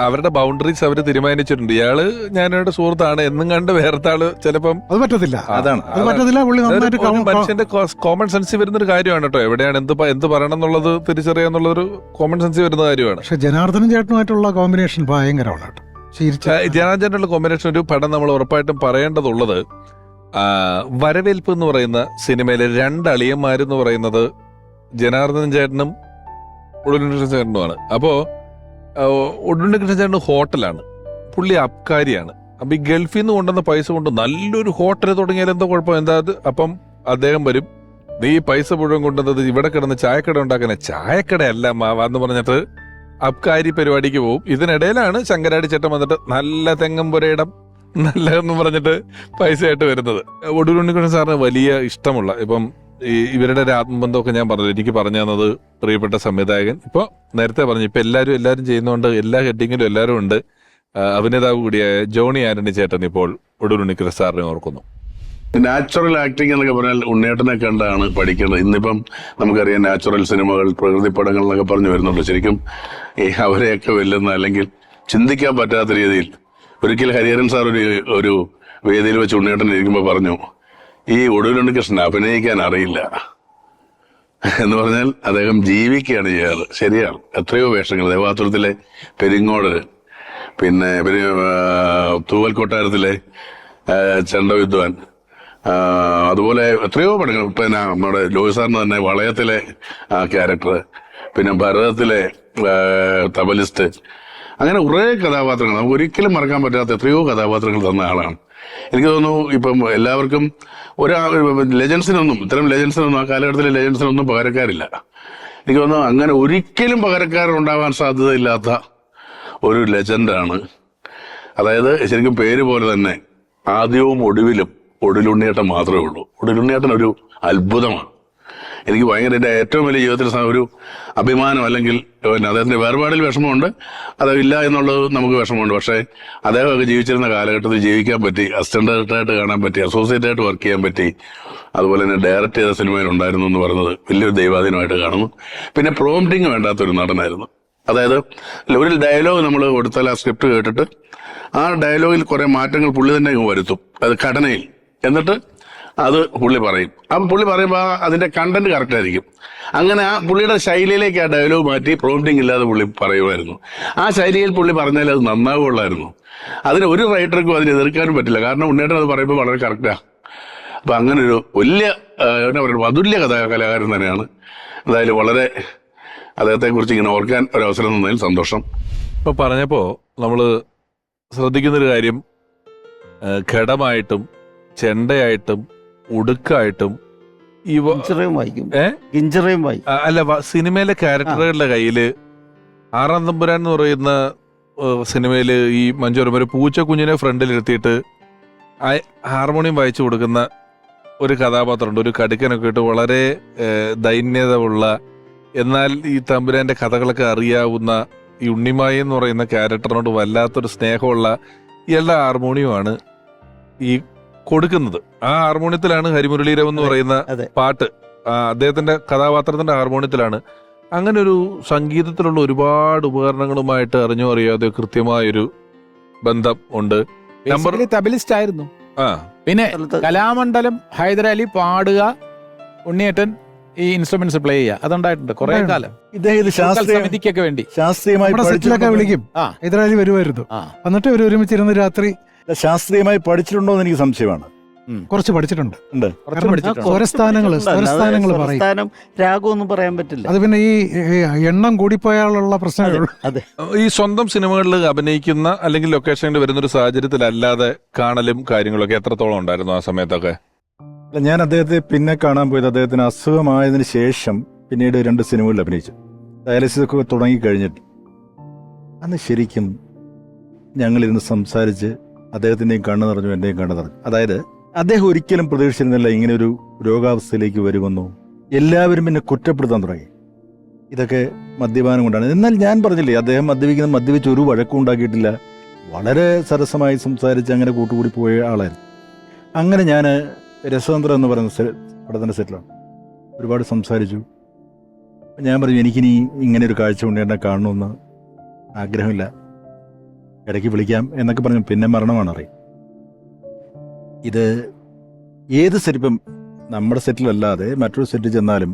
അവരുടെ ബൗണ്ടറീസ് അവര് തീരുമാനിച്ചിട്ടുണ്ട്. ഇയാള് ഞാനവരുടെ സുഹൃത്താണ് എന്നും കണ്ട് വേറത്തെ ആള് ചിലപ്പം അത് പറ്റത്തില്ല. അതാണ് പറ്റത്തില്ല. പുള്ളി നന്നായിട്ട് മനുഷ്യന്റെ കോമൺ സെൻസിൽ വരുന്നൊരു കാര്യമാണ് കേട്ടോ. എവിടെയാണ് എന്ത് പറയണം എന്നുള്ളത് തിരിച്ചറിയാന്നുള്ളൊരു കോമൺ സെൻസിൽ വരുന്ന കാര്യമാണ്. പക്ഷെ ജനാർദ്ദനൻ ചേട്ടനുമായിട്ടുള്ള കോമ്പിനേഷൻ ഭയങ്കരമാണ് കേട്ടോ. ജനാർദ്ദനുള്ള കോമ്പിനേഷൻ ഒരു പടം നമ്മൾ ഉറപ്പായിട്ടും പറയേണ്ടതുള്ളത്. വരവേൽപ്പ് എന്ന് പറയുന്ന സിനിമയിലെ 2 അളിയന്മാരെന്ന് പറയുന്നത് ജനാർദ്ദനൻ ചേട്ടനും ഉടുലുണ്ണികൃഷ്ണൻ ചേട്ടനുമാണ്. അപ്പോൾ ഉടുലുണ്ണികൃഷ്ണൻ ചേട്ടൻ ഹോട്ടലാണ്, പുള്ളി അബ്കാരിയാണ്. അപ്പം ഈ ഗൾഫിൽ നിന്ന് കൊണ്ടുവന്ന പൈസ കൊണ്ട് നല്ലൊരു ഹോട്ടൽ തുടങ്ങിയാൽ എന്തോ കുഴപ്പം എന്താ അത്. അപ്പം അദ്ദേഹം വരും, നീ പൈസ മുഴുവൻ കൊണ്ടുവന്നത് ഇവിടെ കിടന്ന് ചായക്കട ഉണ്ടാക്കുന്ന ചായക്കടയല്ല മാവാന്ന് പറഞ്ഞിട്ട് അബ്കാരി പരിപാടിക്ക് പോകും. ഇതിനിടയിലാണ് ശങ്കരാടി ചേട്ടൻ വന്നിട്ട് നല്ല തെങ്ങമ്പുരയിടം നല്ലതെന്ന് പറഞ്ഞിട്ട് പൈസയായിട്ട് വരുന്നത്. ഉടുലുണ്ണികൃഷ്ണൻ സാറിന് വലിയ ഇഷ്ടമുള്ള ഇപ്പം ഇവരുടെ ഒരു ആത്മബന്ധമൊക്കെ ഞാൻ പറഞ്ഞു. എനിക്ക് പറഞ്ഞു തന്നത് പ്രിയപ്പെട്ട സംവിധായകൻ. ഇപ്പോൾ നേരത്തെ പറഞ്ഞു, ഇപ്പം എല്ലാവരും ചെയ്യുന്നതുകൊണ്ട് എല്ലാ ഹെഡിങ്ങിലും എല്ലാവരും ഉണ്ട്. അഭിനേതാവ് കൂടിയായ ജോണി ആന്റണി ചേട്ടൻ ഇപ്പോൾ ഉടുലുണ്ണികൃഷ്ണൻ സാറിനെ ഓർക്കുന്നു. നാച്ചുറൽ ആക്ടിങ് എന്നൊക്കെ പറഞ്ഞാൽ ഉണ്ണേട്ടനെ കണ്ടാണ് പഠിക്കേണ്ടത്. ഇന്നിപ്പം നമുക്കറിയാം നാച്ചുറൽ സിനിമകൾ, പ്രകൃതി പടങ്ങൾ എന്നൊക്കെ പറഞ്ഞു വരുന്നുണ്ട്. ശരിക്കും അവരെയൊക്കെ വെല്ലുന്ന അല്ലെങ്കിൽ ചിന്തിക്കാൻ പറ്റാത്ത രീതിയിൽ ഒരിക്കൽ ഹരിഹരൻ സാർ ഒരു വേദിയിൽ വെച്ച് ഉണ്ണേട്ടൻ ഇരിക്കുമ്പോൾ പറഞ്ഞു, ഈ ഒടുവിലുണ്ണികൃഷ്ണൻ അഭിനയിക്കാൻ അറിയില്ല എന്ന് പറഞ്ഞാൽ അദ്ദേഹം ജീവിക്കുകയാണ് ചെയ്യാറ്. ശരിയാണ്. എത്രയോ വേഷങ്ങൾ, ദേവാസുരത്തിലെ പെരിങ്ങോട്, പിന്നെ തൂവൽ കൊട്ടാരത്തിലെ ചണ്ടവിദ്വാൻ, അതുപോലെ എത്രയോ പടങ്ങൾ. പിന്നെ നമ്മുടെ ലോഹി സാറിന് തന്നെ വളയത്തിലെ ക്യാരക്ടർ, പിന്നെ ഭരതത്തിലെ തബലിസ്റ്റ്, അങ്ങനെ കുറേ കഥാപാത്രങ്ങൾ നമുക്ക് ഒരിക്കലും മറക്കാൻ പറ്റാത്ത എത്രയോ കഥാപാത്രങ്ങൾ തന്ന ആളാണ്. എനിക്ക് തോന്നുന്നു ഇപ്പം എല്ലാവർക്കും ഇത്തരം ലെജൻസിനൊന്നും ആ കാലഘട്ടത്തിലെ ലെജൻസിനൊന്നും പകരക്കാരില്ല. എനിക്ക് തോന്നുന്നു അങ്ങനെ ഒരിക്കലും പകരക്കാരുണ്ടാവാൻ സാധ്യതയില്ലാത്ത ഒരു ലെജൻഡാണ്. അതായത് ശരിക്കും പേര് പോലെ തന്നെ ആദ്യവും ഒടുവിലും ഒടുലുണ്ണിയേട്ടൻ മാത്രമേ ഉള്ളൂ. ഒടുലുണ്ണിയേട്ടൻ ഒരു അത്ഭുതമാണ്. എനിക്ക് ഭയങ്കര എൻ്റെ ഏറ്റവും വലിയ ജീവിതത്തിൽ ഒരു അഭിമാനം, അല്ലെങ്കിൽ അദ്ദേഹത്തിന്റെ വേർപാടിൽ വിഷമമുണ്ട്, അതില്ല എന്നുള്ളത് നമുക്ക് വിഷമമുണ്ട്. പക്ഷേ അദ്ദേഹമൊക്കെ ജീവിച്ചിരുന്ന കാലഘട്ടത്തിൽ ജീവിക്കാൻ പറ്റി, അസിസ്റ്റന്റായിട്ട് കാണാൻ പറ്റി, അസോസിയേറ്റ് ആയിട്ട് വർക്ക് ചെയ്യാൻ പറ്റി, അതുപോലെ തന്നെ ഡയറക്റ്റ് ചെയ്ത സിനിമയിൽ ഉണ്ടായിരുന്നു എന്ന് പറയുന്നത് വലിയൊരു ദൈവാധീനമായിട്ട് കാണുന്നു. പിന്നെ പ്രോംപ്റ്റിങ് വേണ്ടാത്തൊരു നടനായിരുന്നു. അതായത് ഒരു ഡയലോഗ് നമ്മൾ കൊടുത്താൽ ആ സ്ക്രിപ്റ്റ് കേട്ടിട്ട് ആ ഡയലോഗിൽ കുറെ മാറ്റങ്ങൾ പുള്ളി തന്നെ വരുത്തും, അത് ഘടനയിൽ. എന്നിട്ട് അത് പുള്ളി പറയും. അപ്പം പുള്ളി പറയുമ്പോൾ അതിന്റെ കണ്ടന്റ് കറക്റ്റ് ആയിരിക്കും. അങ്ങനെ ആ പുള്ളിയുടെ ശൈലിയിലേക്ക് ആ ഡയലോഗ് മാറ്റി പ്രോംപ്റ്റിംഗ് ഇല്ലാതെ പുള്ളി പറയുമായിരുന്നു. ആ ശൈലിയിൽ പുള്ളി പറഞ്ഞാൽ അത് നന്നാവുള്ളായിരുന്നു. അതിന് ഒരു റൈറ്റർക്കും അതിനെ എതിർക്കാനും പറ്റില്ല. കാരണം ഉണ്ണേട്ടൻ അത് പറയുമ്പോൾ വളരെ കറക്റ്റാ. അപ്പൊ അങ്ങനെ ഒരു വലിയ എന്താ പറയുക അതുല്യ കലാകാരൻ തന്നെയാണ്. എന്തായാലും വളരെ അദ്ദേഹത്തെ കുറിച്ച് ഇങ്ങനെ ഓർക്കാൻ ഒരു അവസരം തന്നതിൽ സന്തോഷം. ഇപ്പൊ പറഞ്ഞപ്പോ നമ്മള് ശ്രദ്ധിക്കുന്നൊരു കാര്യം, ഘടമായിട്ടും ചെണ്ടയായിട്ടും ഉടുക്കായിട്ടും അല്ല, സിനിമയിലെ ക്യാരക്ടറുകളുടെ കയ്യില് ആറാം തമ്പുരാൻ എന്ന് പറയുന്ന സിനിമയില് ഈ മഞ്ജുരം ഒരു പൂച്ചക്കുഞ്ഞിനെ ഫ്രണ്ടിലിരുത്തിയിട്ട് ഹാർമോണിയം വായിച്ചു കൊടുക്കുന്ന ഒരു കഥാപാത്രമുണ്ട്. ഒരു കടുക്കനൊക്കെ ഇട്ട് വളരെ ദൈന്യത ഉള്ള, എന്നാൽ ഈ തമ്പുരാന്റെ കഥകളൊക്കെ അറിയാവുന്ന ഈ ഉണ്ണിമായി എന്ന് പറയുന്ന ക്യാരക്ടറിനോട് വല്ലാത്തൊരു സ്നേഹമുള്ള ഇയാളുടെ ഹാർമോണിയമാണ് ഈ കൊടുക്കുന്നത്. ആ ഹാർമോണിയത്തിലാണ് ഹരിമുരളീരവ് എന്ന് പറയുന്ന പാട്ട്, അദ്ദേഹത്തിന്റെ കഥാപാത്രത്തിന്റെ ഹാർമോണിയത്തിലാണ്. അങ്ങനെ ഒരു സംഗീതത്തിലുള്ള ഒരുപാട് ഉപകരണങ്ങളുമായിട്ട് അറിഞ്ഞോ അറിയാതെ കൃത്യമായൊരു ബന്ധം ഉണ്ട്. തബലിസ്റ്റ് ആയിരുന്നു. പിന്നെ കലാമണ്ഡലം ഹൈദരാലി പാടുക, ഉണ്ണിയേട്ടൻ ഈ ഇൻസ്ട്രുമെന്റ്സ് പ്ലേ ചെയ്യുക, അതുണ്ടായിട്ടുണ്ട് കുറെ കാലം. സമിതിക്കൊക്കെ വേണ്ടി ശാസ്ത്രീയമായി വിളിക്കും. ഹൈദരാലി വരുമായിരുന്നു. എന്നിട്ട് ഒരുമിച്ചിരുന്ന് രാത്രി ശാസ്ത്രീയമായി പഠിച്ചിട്ടുണ്ടോ എന്ന് എനിക്ക് സംശയമാണ്. കുറച്ച് പഠിച്ചിട്ടുണ്ട്. രാഗമൊന്നും പറയാൻ പറ്റില്ല. അത് പിന്നെ ഈ എണ്ണം കൂടിപ്പോയാലുള്ള പ്രശ്നങ്ങൾ. ഈ സ്വന്തം സിനിമകളിൽ അഭിനയിക്കുന്ന അല്ലെങ്കിൽ ലൊക്കേഷനിൽ വരുന്നൊരു സാഹചര്യത്തിലല്ലാതെ കാണലും കാര്യങ്ങളൊക്കെ എത്രത്തോളം ഉണ്ടായിരുന്നു ആ സമയത്തൊക്കെ? ഞാൻ അദ്ദേഹത്തെ പിന്നെ കാണാൻ പോയത് അദ്ദേഹത്തിന് അസുഖമായതിനു ശേഷം പിന്നീട് 2 സിനിമകളിൽ അഭിനയിച്ചു. ഡയാലിസിസ് ഒക്കെ തുടങ്ങിക്കഴിഞ്ഞിട്ട് അന്ന് ശരിക്കും ഞങ്ങളിരുന്ന് സംസാരിച്ച് അദ്ദേഹത്തിൻ്റെയും കണ്ണ് നിറഞ്ഞു, എൻ്റെയും കണ്ണ് നിറഞ്ഞു. അതായത് അദ്ദേഹം ഒരിക്കലും പ്രതീക്ഷിച്ചിരുന്നില്ല ഇങ്ങനെ ഒരു രോഗാവസ്ഥയിലേക്ക് വരുമെന്നോ. എല്ലാവരും പിന്നെ കുറ്റപ്പെടുത്താൻ തുടങ്ങി, ഇതൊക്കെ മദ്യപാനം കൊണ്ടാണ്. എന്നാൽ ഞാൻ പറഞ്ഞില്ലേ, അദ്ദേഹം മദ്യപിച്ച് ഒരു വഴക്കും ഉണ്ടാക്കിയിട്ടില്ല. വളരെ സരസമായി സംസാരിച്ച് അങ്ങനെ കൂട്ടുകൂടി പോയ ആളായിരുന്നു. അങ്ങനെ ഞാൻ രസതന്ത്രം എന്ന് പറയുന്ന പടത്തിൻ്റെ സെറ്റിലാണ് ഒരുപാട് സംസാരിച്ചു. ഞാൻ പറഞ്ഞു, എനിക്കിനി ഇങ്ങനെ ഒരു കാഴ്ച കൊണ്ട് എന്നെ കാണണമെന്ന് ആഗ്രഹമില്ല, ഇടയ്ക്ക് വിളിക്കാം എന്നൊക്കെ പറഞ്ഞു. പിന്നെ മരണമാണ് അറിയും. ഇത് ഏത് സെറ്റിപ്പം നമ്മുടെ സെറ്റിലല്ലാതെ മറ്റൊരു സെറ്റിൽ ചെന്നാലും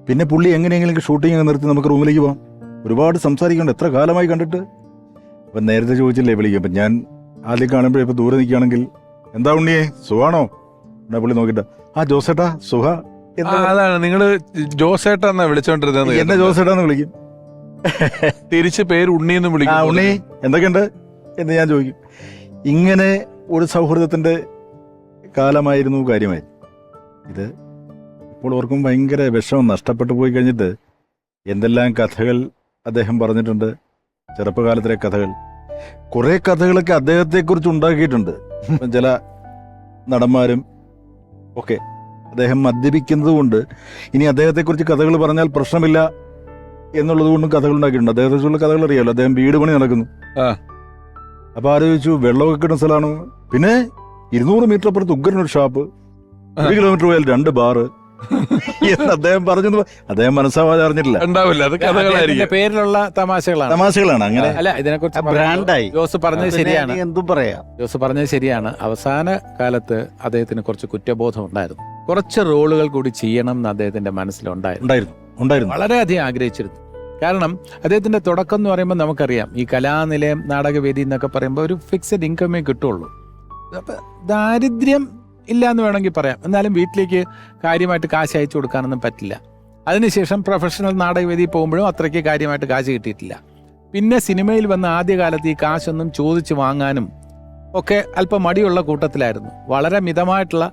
പിന്നെ പുള്ളി എങ്ങനെയെങ്കിലും ഷൂട്ടിങ് നിർത്തി നമുക്ക് റൂമിലേക്ക് പോകാം. ഒരുപാട് സംസാരിക്കണ്ട, എത്ര കാലമായി കണ്ടിട്ട്. അപ്പം നേരത്തെ ചോദിച്ചില്ലേ വിളിക്കും. അപ്പം ഞാൻ ആദ്യം കാണുമ്പോഴേ ഇപ്പോൾ ദൂരെ നിൽക്കുകയാണെങ്കിൽ, എന്താ ഉണ്ണിയേ സുഖാണോ എന്നാ പുള്ളി നോക്കിയിട്ട്, ആ ജോസേട്ടാ സുഖ. അതാണ് നിങ്ങള് ജോസേട്ടാ എന്നാ വിളിച്ചോണ്ടിരുന്നത്. എന്നെ ജോസേട്ടാന്ന് വിളിക്കും, തിരിച്ച് പേര് ഉണ്ണിയെന്ന് വിളിക്കും. ആ ഉണ്ണി എന്തൊക്കെയുണ്ട് എന്ന് ഞാൻ ചോദിക്കും. ഇങ്ങനെ ഒരു സൗഹൃദത്തിൻ്റെ കാലമായിരുന്നു, കാര്യമായിരുന്നു ഇത്. ഇപ്പോൾ ഓർക്കും ഭയങ്കര വിഷമം. നഷ്ടപ്പെട്ടു പോയി കഴിഞ്ഞിട്ട് എന്തെല്ലാം കഥകൾ അദ്ദേഹം പറഞ്ഞിട്ടുണ്ട്, ചെറുപ്പകാലത്തിലെ കഥകൾ. കുറേ കഥകളൊക്കെ അദ്ദേഹത്തെക്കുറിച്ച് ഉണ്ടാക്കിയിട്ടുണ്ട്. ചില നടന്മാരും ഒക്കെ അദ്ദേഹം മദ്യപിക്കുന്നത് കൊണ്ട് ഇനി അദ്ദേഹത്തെക്കുറിച്ച് കഥകൾ പറഞ്ഞാൽ പ്രശ്നമില്ല എന്നുള്ളത് കൊണ്ടും കഥകൾ ഉണ്ടാക്കിയിട്ടുണ്ട്. അദ്ദേഹത്തെക്കുറിച്ചുള്ള കഥകൾ അറിയാമല്ലോ. അദ്ദേഹം വീട് പണി നടക്കുന്നു. അപ്പോൾ ആലോചിച്ചു, വെള്ളമൊക്കെ കിട്ടുന്ന സ്ഥലമാണ്. പിന്നെ 200 മീറ്റർ അപ്പുറത്ത് ഉഗ്രനൊരു ഷാപ്പ്, 1 കിലോമീറ്റർ പോയാൽ 2 ബാറ് എന്ന് അദ്ദേഹം പറഞ്ഞു. അദ്ദേഹം മനസ്സാവാതെ അറിഞ്ഞിട്ടില്ല, ഉണ്ടാവില്ല. അത് കഥകളായിരിക്കും, പേരിലുള്ള തമാശകളാണ്. അങ്ങനെ അല്ല, ഇതിനെക്കുറിച്ച് ബ്രാൻഡായി. ജോസ് പറഞ്ഞത് ശരിയാണ്, എന്തും പറയാം. ജോസ് പറഞ്ഞത് ശരിയാണ്. അവസാന കാലത്ത് അദ്ദേഹത്തിന് കുറച്ച് കുറ്റബോധം ഉണ്ടായിരുന്നു. കുറച്ച് റോളുകൾ കൂടി ചെയ്യണം എന്ന് അദ്ദേഹത്തിന്റെ മനസ്സിലുണ്ടായിരുന്നു. വളരെയധികം ആഗ്രഹിച്ചിരുന്നു. കാരണം അദ്ദേഹത്തിന്റെ തുടക്കം എന്ന് പറയുമ്പോൾ നമുക്കറിയാം, ഈ കലാനിലയം, നാടകവേദി എന്നൊക്കെ പറയുമ്പോൾ ഒരു ഫിക്സഡ് ഇൻകമേ കിട്ടുള്ളൂ. അപ്പൊ ദാരിദ്ര്യം ഇല്ല എന്ന് വേണമെങ്കിൽ പറയാം. എന്നാലും വീട്ടിലേക്ക് കാര്യമായിട്ട് കാശ് അയച്ചു കൊടുക്കാനൊന്നും പറ്റില്ല. അതിനുശേഷം പ്രൊഫഷണൽ നാടകവേദി പോകുമ്പോഴും അത്രയ്ക്ക് കാര്യമായിട്ട് കാശ് കിട്ടിയിട്ടില്ല. പിന്നെ സിനിമയിൽ വന്ന ആദ്യകാലത്ത് ഈ കാശൊന്നും ചോദിച്ചു വാങ്ങാനും ഒക്കെ അല്പം മടിയുള്ള കൂട്ടത്തിലായിരുന്നു. വളരെ മിതമായിട്ടുള്ള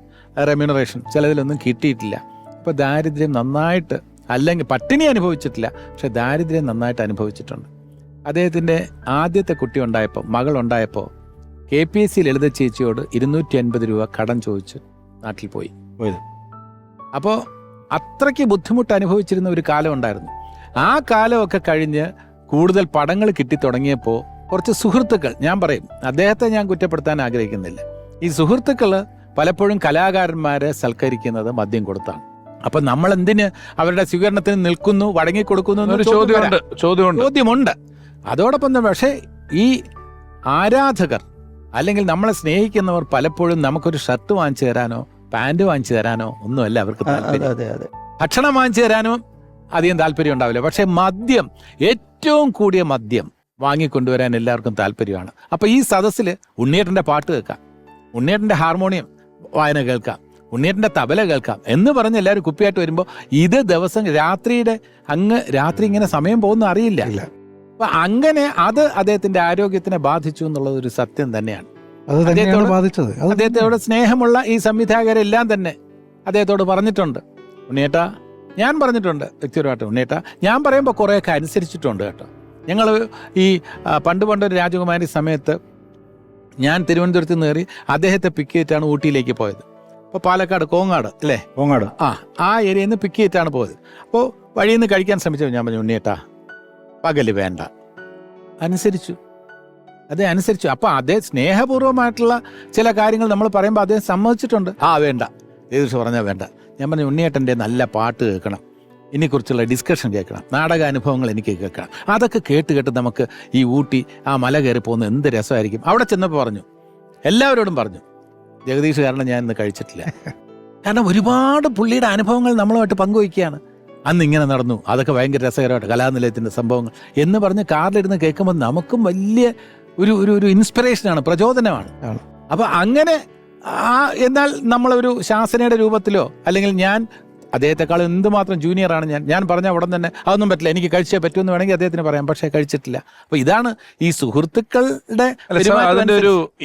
റെമ്യൂണറേഷൻ ചിലതിലൊന്നും കിട്ടിയിട്ടില്ല. അപ്പോൾ ദാരിദ്ര്യം നന്നായിട്ട്, അല്ലെങ്കിൽ പട്ടിണി അനുഭവിച്ചിട്ടില്ല, പക്ഷെ ദാരിദ്ര്യം നന്നായിട്ട് അനുഭവിച്ചിട്ടുണ്ട്. അദ്ദേഹത്തിൻ്റെ ആദ്യത്തെ കുട്ടി ഉണ്ടായപ്പോൾ, മകളുണ്ടായപ്പോൾ KPSC ലളിത ചേച്ചിയോട് 250 രൂപ കടം ചോദിച്ച് നാട്ടിൽ പോയി. അപ്പോൾ അത്രയ്ക്ക് ബുദ്ധിമുട്ട് അനുഭവിച്ചിരുന്ന ഒരു കാലം ഉണ്ടായിരുന്നു. ആ കാലമൊക്കെ കഴിഞ്ഞ് കൂടുതൽ പടങ്ങൾ കിട്ടി തുടങ്ങിയപ്പോൾ കുറച്ച് സുഹൃത്തുക്കൾ, ഞാൻ പറയും, അദ്ദേഹത്തെ ഞാൻ കുറ്റപ്പെടുത്താൻ ആഗ്രഹിക്കുന്നില്ല, ഈ സുഹൃത്തുക്കൾ പലപ്പോഴും കലാകാരന്മാരെ സൽക്കരിക്കുന്നത് മദ്യം കൊടുത്താണ്. അപ്പൊ നമ്മൾ എന്തിന് അവരുടെ സ്വീകരണത്തിന് നിൽക്കുന്നു, വഴങ്ങിക്കൊടുക്കുന്നു എന്നൊരു ചോദ്യമുണ്ട്. അതോടൊപ്പം തന്നെ പക്ഷേ ഈ ആരാധകർ അല്ലെങ്കിൽ നമ്മളെ സ്നേഹിക്കുന്നവർ പലപ്പോഴും നമുക്കൊരു ഷർട്ട് വാങ്ങിച്ചു തരാനോ പാൻറ് വാങ്ങിച്ചു തരാനോ ഒന്നുമല്ല അവർക്ക് താല്പര്യം. ഭക്ഷണം വാങ്ങിച്ചു തരാനോ അധികം താല്പര്യം ഉണ്ടാവില്ല. പക്ഷെ മദ്യം, ഏറ്റവും കൂടിയ മദ്യം വാങ്ങിക്കൊണ്ടുവരാൻ എല്ലാവർക്കും താല്പര്യമാണ്. അപ്പൊ ഈ സദസ്സിൽ ഉണ്ണിയേട്ടന്റെ പാട്ട് കേൾക്കാം, ഉണ്ണിയേട്ടന്റെ ഹാർമോണിയം വായന കേൾക്കാം, ഉണ്ണിയേട്ടന്റെ തബല കേൾക്കാം എന്ന് പറഞ്ഞ് എല്ലാവരും കുപ്പിയായിട്ട് വരുമ്പോൾ ഇത് ദിവസം രാത്രി ഇങ്ങനെ സമയം പോകുന്ന അറിയില്ല. അപ്പൊ അങ്ങനെ അത് അദ്ദേഹത്തിന്റെ ആരോഗ്യത്തിനെ ബാധിച്ചു എന്നുള്ളത് ഒരു സത്യം തന്നെയാണ്. അദ്ദേഹത്തോട് സ്നേഹമുള്ള ഈ സംവിധായകരെല്ലാം തന്നെ അദ്ദേഹത്തോട് പറഞ്ഞിട്ടുണ്ട്, ഉണ്ണിയേട്ടാ, ഞാൻ പറഞ്ഞിട്ടുണ്ട് വ്യക്തിപരമായിട്ട്, ഉണ്ണിയേട്ടാ, ഞാൻ പറയുമ്പോൾ കുറേയൊക്കെ അനുസരിച്ചിട്ടുണ്ട് കേട്ടോ. ഞങ്ങൾ ഈ പണ്ടൊരു രാജകുമാരി സമയത്ത് ഞാൻ തിരുവനന്തപുരത്ത് നിന്ന് കയറി അദ്ദേഹത്തെ പിക്ക് ചെയ്തിട്ടാണ് ഊട്ടിയിലേക്ക് പോയത്. അപ്പോൾ പാലക്കാട് കോങ്ങാട് അല്ലേ, ആ ഏരിയയിൽ നിന്ന് പിക്ക് ചെയ്തിട്ടാണ് പോയത്. അപ്പോൾ വഴിയിൽ നിന്ന് കഴിക്കാൻ ശ്രമിച്ചു. ഞാൻ പറഞ്ഞു, ഉണ്ണിയേട്ടാ പകല് വേണ്ട, അനുസരിച്ചു. അപ്പോൾ അദ്ദേഹം സ്നേഹപൂർവ്വമായിട്ടുള്ള ചില കാര്യങ്ങൾ നമ്മൾ പറയുമ്പോൾ അദ്ദേഹം സമ്മതിച്ചിട്ടുണ്ട്. വേണ്ട, ഏകദേശം പറഞ്ഞാൽ വേണ്ട. ഞാൻ പറഞ്ഞു, ഉണ്ണിയേട്ടൻ്റെ നല്ല പാട്ട് കേൾക്കണം, ഇതിനെക്കുറിച്ചുള്ള ഡിസ്കഷൻ കേൾക്കണം, നാടകാനുഭവങ്ങൾ എനിക്ക് കേൾക്കണം. അതൊക്കെ കേട്ട് നമുക്ക് ഈ ഊട്ടി ആ മല കയറി പോകുന്നത് എന്ത് രസമായിരിക്കും. അവിടെ ചെന്നപ്പോൾ പറഞ്ഞു, എല്ലാവരോടും പറഞ്ഞു, ജഗദീഷ് കാരണം ഞാൻ ഇന്ന് കഴിച്ചിട്ടില്ല. കാരണം ഒരുപാട് പുള്ളിയുടെ അനുഭവങ്ങൾ നമ്മളുമായിട്ട് പങ്കുവയ്ക്കുകയാണ്. അന്ന് ഇങ്ങനെ നടന്നു, അതൊക്കെ ഭയങ്കര രസകരമായിട്ട്, കലാനിലയത്തിൻ്റെ സംഭവങ്ങൾ എന്ന് പറഞ്ഞ് കാറിലിരുന്ന് കേൾക്കുമ്പോൾ നമുക്കും വലിയ ഒരു ഇൻസ്പിറേഷനാണ്, പ്രചോദനമാണ്. അപ്പോൾ അങ്ങനെ എന്നാൽ നമ്മളൊരു ശാസനയുടെ രൂപത്തിലോ അല്ലെങ്കിൽ ഞാൻ അദ്ദേഹത്തെക്കാൾ എന്തുമാത്രം ജൂനിയറാണ് ഞാൻ പറഞ്ഞ ഉടൻ തന്നെ അതൊന്നും പറ്റില്ല, എനിക്ക് കഴിച്ചേ പറ്റുമെന്ന് വേണമെങ്കിൽ അദ്ദേഹത്തിന് പറയാം, പക്ഷേ കഴിച്ചിട്ടില്ല. അപ്പോൾ ഇതാണ് ഈ സുഹൃത്തുക്കളുടെ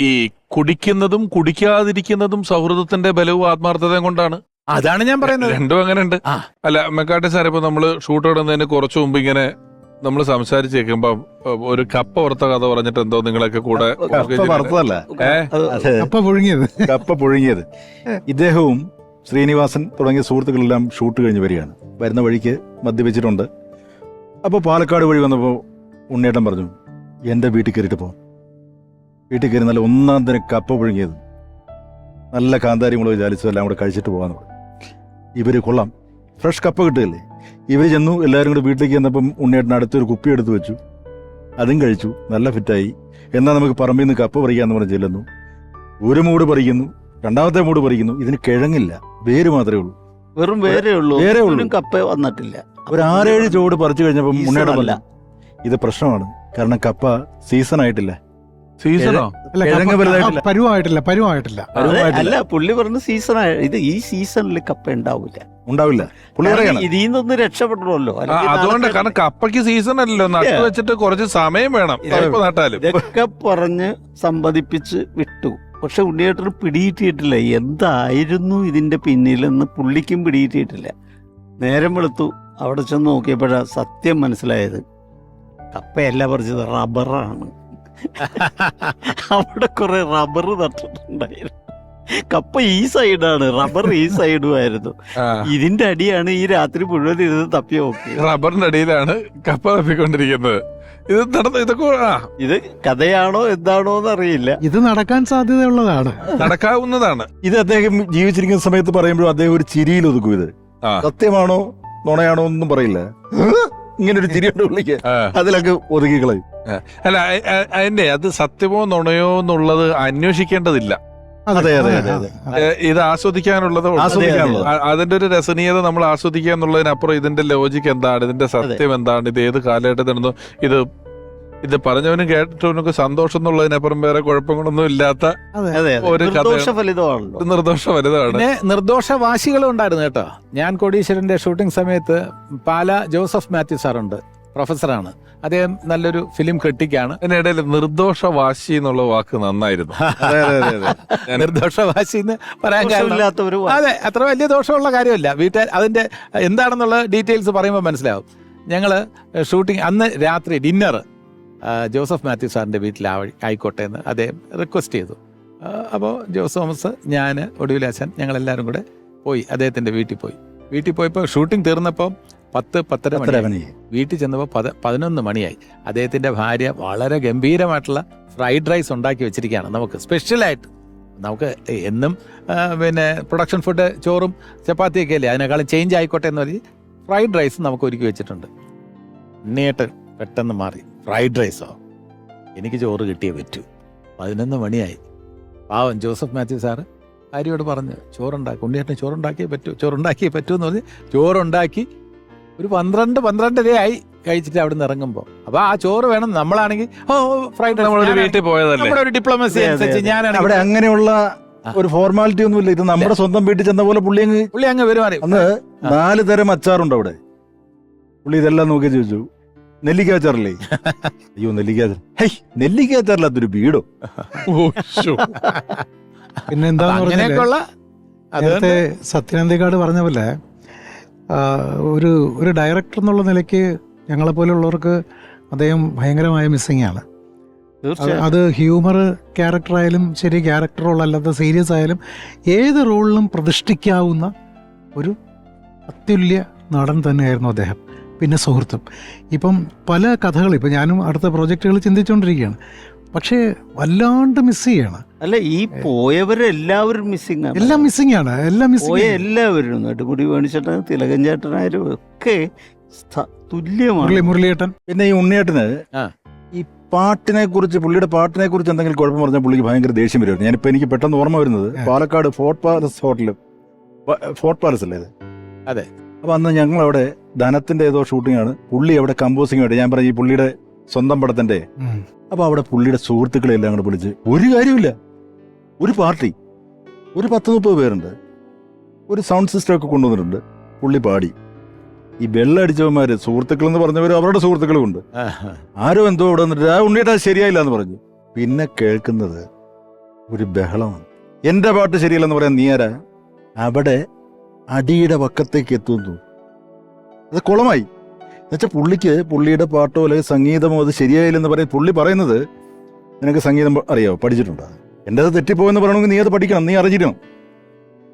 ഈ കുടിക്കുന്നതും കുടിക്കാതിരിക്കുന്നതും സൗഹൃദത്തിന്റെ ബലവും ആത്മാർത്ഥതയും കൊണ്ടാണ്. അതാണ് ഞാൻ പറയുന്നത്. രണ്ടും അങ്ങനെ ഉണ്ട്. ആ. അല്ല മെക്കാട്ടെ സാർ, ഇപ്പൊ നമ്മള് ഷൂട്ട് ഇടുന്നതിന് കുറച്ചു മുമ്പ് ഇങ്ങനെ നമ്മൾ സംസാരിച്ച് കേൾക്കുമ്പോ ഒരു കപ്പ വറുത്ത കഥ പറഞ്ഞിട്ട് എന്തോ നിങ്ങളൊക്കെ കൂടെ കപ്പ വറുത്തതല്ല, അതെ, കപ്പ പുഴുങ്ങിയത്. കപ്പ പുഴുങ്ങിയത്. ഇദ്ദേഹവും ശ്രീനിവാസൻ തുടങ്ങിയ സുഹൃത്തുക്കളെല്ലാം ഷൂട്ട് കഴിഞ്ഞ് വരികയാണ്. വരുന്ന വഴിക്ക് മദ്യപിച്ചിട്ടുണ്ട്. അപ്പോൾ പാലക്കാട് വഴി വന്നപ്പോൾ ഉണ്ണിയേട്ടൻ പറഞ്ഞു, എൻ്റെ വീട്ടിൽ കയറിയിട്ട് പോകാം. വീട്ടിൽ കയറി നല്ല ഒന്നാം തരം കപ്പ പുഴുങ്ങിയത്, നല്ല കാന്താരി മുളക് ചാലിച്ചതും എല്ലാം കൂടെ കഴിച്ചിട്ട് പോകാന്ന് പറഞ്ഞു. ഇവർ കൊള്ളാം, ഫ്രഷ് കപ്പ കിട്ടുകയല്ലേ. ഇവർ ചെന്നു, എല്ലാവരും കൂടെ വീട്ടിലേക്ക് ചെന്നപ്പം ഉണ്ണിയേട്ടൻ അടുത്തൊരു കുപ്പി എടുത്ത് വെച്ചു, അതും കഴിച്ചു, നല്ല ഫിറ്റായി. എന്നാൽ നമുക്ക് പറമ്പിൽ നിന്ന് കപ്പ പറിക്കാമെന്ന് പറഞ്ഞ് ചെല്ലുന്നു. ഒരു മൂട് പറിക്കുന്നു, രണ്ടാമത്തെ മൂട് പറിക്കുന്നു. ഇതിന് കിഴങ്ങില്ല, വേര് മാത്രമേ ഉള്ളൂ. വെറും വേരേ ഉള്ളൂ, വേരേ ഉള്ളൂ. കപ്പ വന്നിട്ടില്ല. ഒരു 6-7 ചുവട് പറിച്ചു കഴിഞ്ഞപ്പം ഉണ്ണിയേട്ടൻ അല്ല, ഇത് പ്രശ്നമാണ്, കാരണം കപ്പ സീസൺ ആയിട്ടില്ല. സീസണോ? അല്ല, കിഴങ്ങ് കപ്പ വലുതായിട്ടില്ല. പരുവായിട്ടില്ല. അല്ല, പുള്ളി പറഞ്ഞ സീസൺ ഇത് ഈ സീസണിൽ കപ്പ ഉണ്ടാവില്ല. പുള്ളി പറയണം. ഇതിൽ നിന്നൊന്ന് രക്ഷപ്പെടണമല്ലോ. അതുകൊണ്ട്, കാരണം കപ്പയ്ക്ക് സീസൺ അല്ലല്ലോ, നട്ടു വെച്ചിട്ട് കുറച്ച് സമയം വേണം. കപ്പ നട്ടാലും ഇതൊക്കെ പറഞ്ഞ് സമ്മതിപ്പിച്ച് വിട്ടു. പക്ഷെ ഉണ്ണിയേട്ടന് പിടിയിട്ടിട്ടില്ല എന്തായിരുന്നു ഇതിന്റെ പിന്നിലെന്ന്. പുള്ളിക്കും പിടിയിട്ടിട്ടില്ല. നേരം വെളുത്തു, അവിടെ ചെന്ന് നോക്കിയപ്പോഴാ സത്യം മനസ്സിലായത്. കപ്പയല്ല പറിച്ചത്, റബ്ബറാണ്. അവിടെ കുറെ റബ്ബർ നട്ടിട്ടുണ്ടായിരുന്നു. കപ്പ ഈ സൈഡാണ്, റബ്ബർ ഈ സൈഡുമായിരുന്നു. ഇതിന്റെ അടിയാണ് ഈ രാത്രി മുഴുവൻ ഇരുന്ന് തപ്പി നോക്കി. റബ്ബറിന്റെ അടിയിലാണ് കപ്പ തപ്പിക്കൊണ്ടിരിക്കുന്നത്. ഇത് ഇതൊക്കെ ഇത് കഥയാണോ എന്താണോ എന്നറിയില്ല. ഇത് നടക്കാൻ സാധ്യതയുള്ളതാണ്, നടക്കാവുന്നതാണ്. ഇത് അദ്ദേഹം ജീവിച്ചിരിക്കുന്ന സമയത്ത് പറയുമ്പോഴും അദ്ദേഹം ഒരു ചിരിയിൽ ഒതുക്കും. ഇത് സത്യമാണോ നുണയാണോ ഒന്നും പറയില്ല, ഇങ്ങനെ ഒരു ചിരിയോട് വിളിക്കുക, അതിലൊക്കെ ഒതുക്കിക്കളയും. അല്ല, അതിന്റെ അത് സത്യമോ നുണയോ എന്നുള്ളത് അന്വേഷിക്കേണ്ടതില്ല. അതെ അതെ അതെ അതെ. ഇത് ആസ്വദിക്കാനുള്ളത്, അതിന്റെ ഒരു രസനീയത നമ്മൾ ആസ്വദിക്കുക എന്നുള്ളതിനപ്പുറം ഇതിന്റെ ലോജിക്ക് എന്താണ്, ഇതിന്റെ സത്യം എന്താണ്, ഇത് ഏത് കാലഘട്ടത്തിനൊന്നും ഇത് പറഞ്ഞവനും കേട്ടവനൊക്കെ സന്തോഷം എന്നുള്ളതിനപ്പുറം വേറെ കുഴപ്പങ്ങളൊന്നും ഇല്ലാത്ത ഒരു നിർദോഷ ഫലിതമാണല്ലോ. നിർദോഷ ഫലിതമാണ്. പിന്നെ നിർദോഷവാശികളും ഉണ്ടായിരുന്നു കേട്ടോ. ഞാൻ കോടീശ്വരന്റെ ഷൂട്ടിംഗ് സമയത്ത് പാല ജോസഫ് മാത്യു സാറുണ്ട്, പ്രൊഫസറാണ്. അദ്ദേഹം നല്ലൊരു ഫിലിം ക്രിട്ടിക്കാണ്. അതിനിടയിൽ നിർദോഷവാശി എന്നുള്ള വാക്ക് നന്നായിരുന്നു. നിർദോഷവാശി എന്ന് പറയാൻ ദോഷമില്ലാത്തവര് കാരണം, അതെ, അത്ര വലിയ ദോഷമുള്ള കാര്യമല്ല. വീട്ടുകാർ അതിന്റെ എന്താണെന്നുള്ള ഡീറ്റെയിൽസ് പറയുമ്പോൾ മനസ്സിലാവും. ഞങ്ങൾ ഷൂട്ടിംഗ് അന്ന് രാത്രി ഡിന്നർ ജോസഫ് മാത്യു സാറിൻ്റെ വീട്ടിൽ ആയിക്കോട്ടെ എന്ന് അദ്ദേഹം റിക്വസ്റ്റ് ചെയ്തു. അപ്പോൾ ജോസ് തോമസ്, ഞാൻ, ഒടുവിലാശൻ, ഞങ്ങളെല്ലാവരും കൂടെ പോയി അദ്ദേഹത്തിൻ്റെ വീട്ടിൽ പോയപ്പോൾ ഷൂട്ടിംഗ് തീർന്നപ്പോൾ 10-10:30 മണി. വീട്ടിൽ ചെന്നപ്പോൾ 11 മണിയായി. അദ്ദേഹത്തിൻ്റെ ഭാര്യ വളരെ ഗംഭീരമായിട്ടുള്ള ഫ്രൈഡ് റൈസ് ഉണ്ടാക്കി വെച്ചിരിക്കുകയാണ്. നമുക്ക് സ്പെഷ്യലായിട്ട്, നമുക്ക് എന്നും പിന്നെ പ്രൊഡക്ഷൻ ഫുഡ് ചോറും ചപ്പാത്തിയൊക്കെ അല്ലേ, അതിനേക്കാളും ചേഞ്ച് ആയിക്കോട്ടെ എന്ന് പറഞ്ഞ് ഫ്രൈഡ് റൈസ് നമുക്ക് ഒരുക്കി വെച്ചിട്ടുണ്ട്. ഉണ്ണിയേട്ടൻ പെട്ടെന്ന് മാറി, ഫ്രൈഡ് റൈസോ, എനിക്ക് ചോറ് കിട്ടിയേ പറ്റൂ. 11 മണിയായി. പാവം ജോസഫ് മാത്യു സാറ് ഭാര്യയോട് പറഞ്ഞ്, ചോറുണ്ടാക്കി, ഉണ്ണിയേട്ടൻ ചോറുണ്ടാക്കിയേ പറ്റൂ എന്ന് പറഞ്ഞ് ചോറുണ്ടാക്കി ഒരു 12-12:30 ആയി കഴിച്ചിട്ട് അവിടെ നിന്ന് ഇറങ്ങുമ്പോൾ. അപ്പൊ ആ ചോറ് വേണം. നമ്മളാണെങ്കിൽ ഫ്രൈഡ് റൈസ് വീട്ടിൽ പോയതല്ലേ, നമ്മുടെ ഒരു ഡിപ്ലോമസി അനുസരിച്ച് ഞാനാണെങ്കിൽ അവിടെ അങ്ങനെയുള്ള ഒരു ഫോർമാലിറ്റി ഒന്നുമില്ല. ഇത് നമ്മുടെ സ്വന്തം വീട്ടിൽ ചെന്ന പോലെ പുള്ളി അങ്ങ് പെരുമാറി. അന്ന് 4 തരം അച്ചാറുണ്ട് അവിടെ. പുള്ളി ഇതെല്ലാം നോക്കി ചോദിച്ചു, നെല്ലിക്ക അച്ചാറല്ലേ? അയ്യോ, നെല്ലിക്ക അച്ചാറില്ലാത്തൊരു വീടോ. പിന്നെ എന്താന്ന് അങ്ങനെയൊക്കെയുള്ള നേരത്തെ സത്യനന്ദിക്കാട് പറഞ്ഞ പോലെ ഒരു ഡയറക്ടർ എന്നുള്ള നിലയ്ക്ക് ഞങ്ങളെപ്പോലുള്ളവർക്ക് അദ്ദേഹം ഭയങ്കരമായ മിസ്സിങ് ആണ്. അത് ഹ്യൂമർ ക്യാരക്ടറായാലും ശരി, ക്യാരക്ടർ റോൾ അല്ലാത്ത സീരിയസ് ആയാലും ഏത് റോളിലും പ്രതിഷ്ഠിക്കാവുന്ന ഒരു അത്യുല്യ നടൻ തന്നെയായിരുന്നു അദ്ദേഹം. പിന്നെ സുഹൃത്തും. ഇപ്പം പല കഥകൾ, ഇപ്പം ഞാനും അടുത്ത പ്രോജക്റ്റുകൾ ചിന്തിച്ചുകൊണ്ടിരിക്കുകയാണ്. പക്ഷേ വല്ലാണ്ട് മിസ് ചെയ്യാണ്. അല്ല, ഈ പോയവരെല്ലാവരും മിസ്സിംഗ് ആണ്. എല്ലാം മിസ്സിംഗ് ആണ്. പോയ എല്ലാവരും, നെടുമുടി വേണിച്ചേട്ടൻ, തിലകൻ ചേട്ടനായാലും ഒക്കെ തുല്യമാണ്. മുരളിയേട്ടൻ. പിന്നെ ഈ ഉണ്ണിയേട്ടന് ഈ പാട്ടിനെ കുറിച്ച്, പുള്ളിയുടെ പാട്ടിനെ കുറിച്ച് എന്തെങ്കിലും കുഴപ്പം പറഞ്ഞാൽ പുള്ളിക്ക് ഭയങ്കര ദേഷ്യം വരുമായിരുന്നു. ഞാനിപ്പോൾ എനിക്ക് പെട്ടെന്ന് ഓർമ്മ വരുന്നത് പാലക്കാട് ഫോർട്ട് പാലസ് അല്ലേ ഇത്? അതെ. അപ്പൊ അന്ന് ഞങ്ങളവിടെ ധനത്തിന്റെ ഏതോ ഷൂട്ടിംഗ് ആണ്, പുള്ളി അവിടെ കമ്പോസിംഗ് ആയിട്ട്, ഞാൻ പറഞ്ഞ ഈ പുള്ളിയുടെ സ്വന്തം പടത്തിന്റെ. അപ്പൊ അവിടെ പുള്ളിയുടെ സുഹൃത്തുക്കളെ എല്ലാം കൂടെ വിളിച്ച്, ഒരു കാര്യമില്ല, ഒരു പാർട്ടി, ഒരു 10-30 പേരുണ്ട്, ഒരു സൗണ്ട് സിസ്റ്റം ഒക്കെ കൊണ്ടുവന്നിട്ടുണ്ട്. പുള്ളി പാടി. ഈ വെള്ളടിച്ചവന്മാര് സുഹൃത്തുക്കൾ എന്ന് പറഞ്ഞവർ അവരുടെ സുഹൃത്തുക്കളും ഉണ്ട്. ആരോ എന്തോ അവിടെ വന്നിട്ട് ഉണ്ണിയേട്ടാ ശരിയായില്ല എന്ന് പറഞ്ഞു. പിന്നെ കേൾക്കുന്നത് ഒരു ബഹളമാണ്. എന്റെ പാട്ട് ശരിയല്ലെന്ന് പറയാൻ നീ ആരാ? അവിടെ അടിയുടെ പക്കത്തേക്ക് എത്തുന്നു. അത് കുളമായി എന്നുവെച്ചാൽ പുള്ളിയുടെ പാട്ടോ അല്ലെങ്കിൽ സംഗീതമോ അത് ശരിയായില്ലെന്ന് പറയും. പുള്ളി പറയുന്നത് നിനക്ക് സംഗീതം അറിയാമോ, പഠിച്ചിട്ടുണ്ടോ, എൻ്റെ അത് തെറ്റിപ്പോയെന്ന് പറയണമെങ്കിൽ നീ അത് പഠിക്കണം, നീ അറിഞ്ഞിരിക്കണം.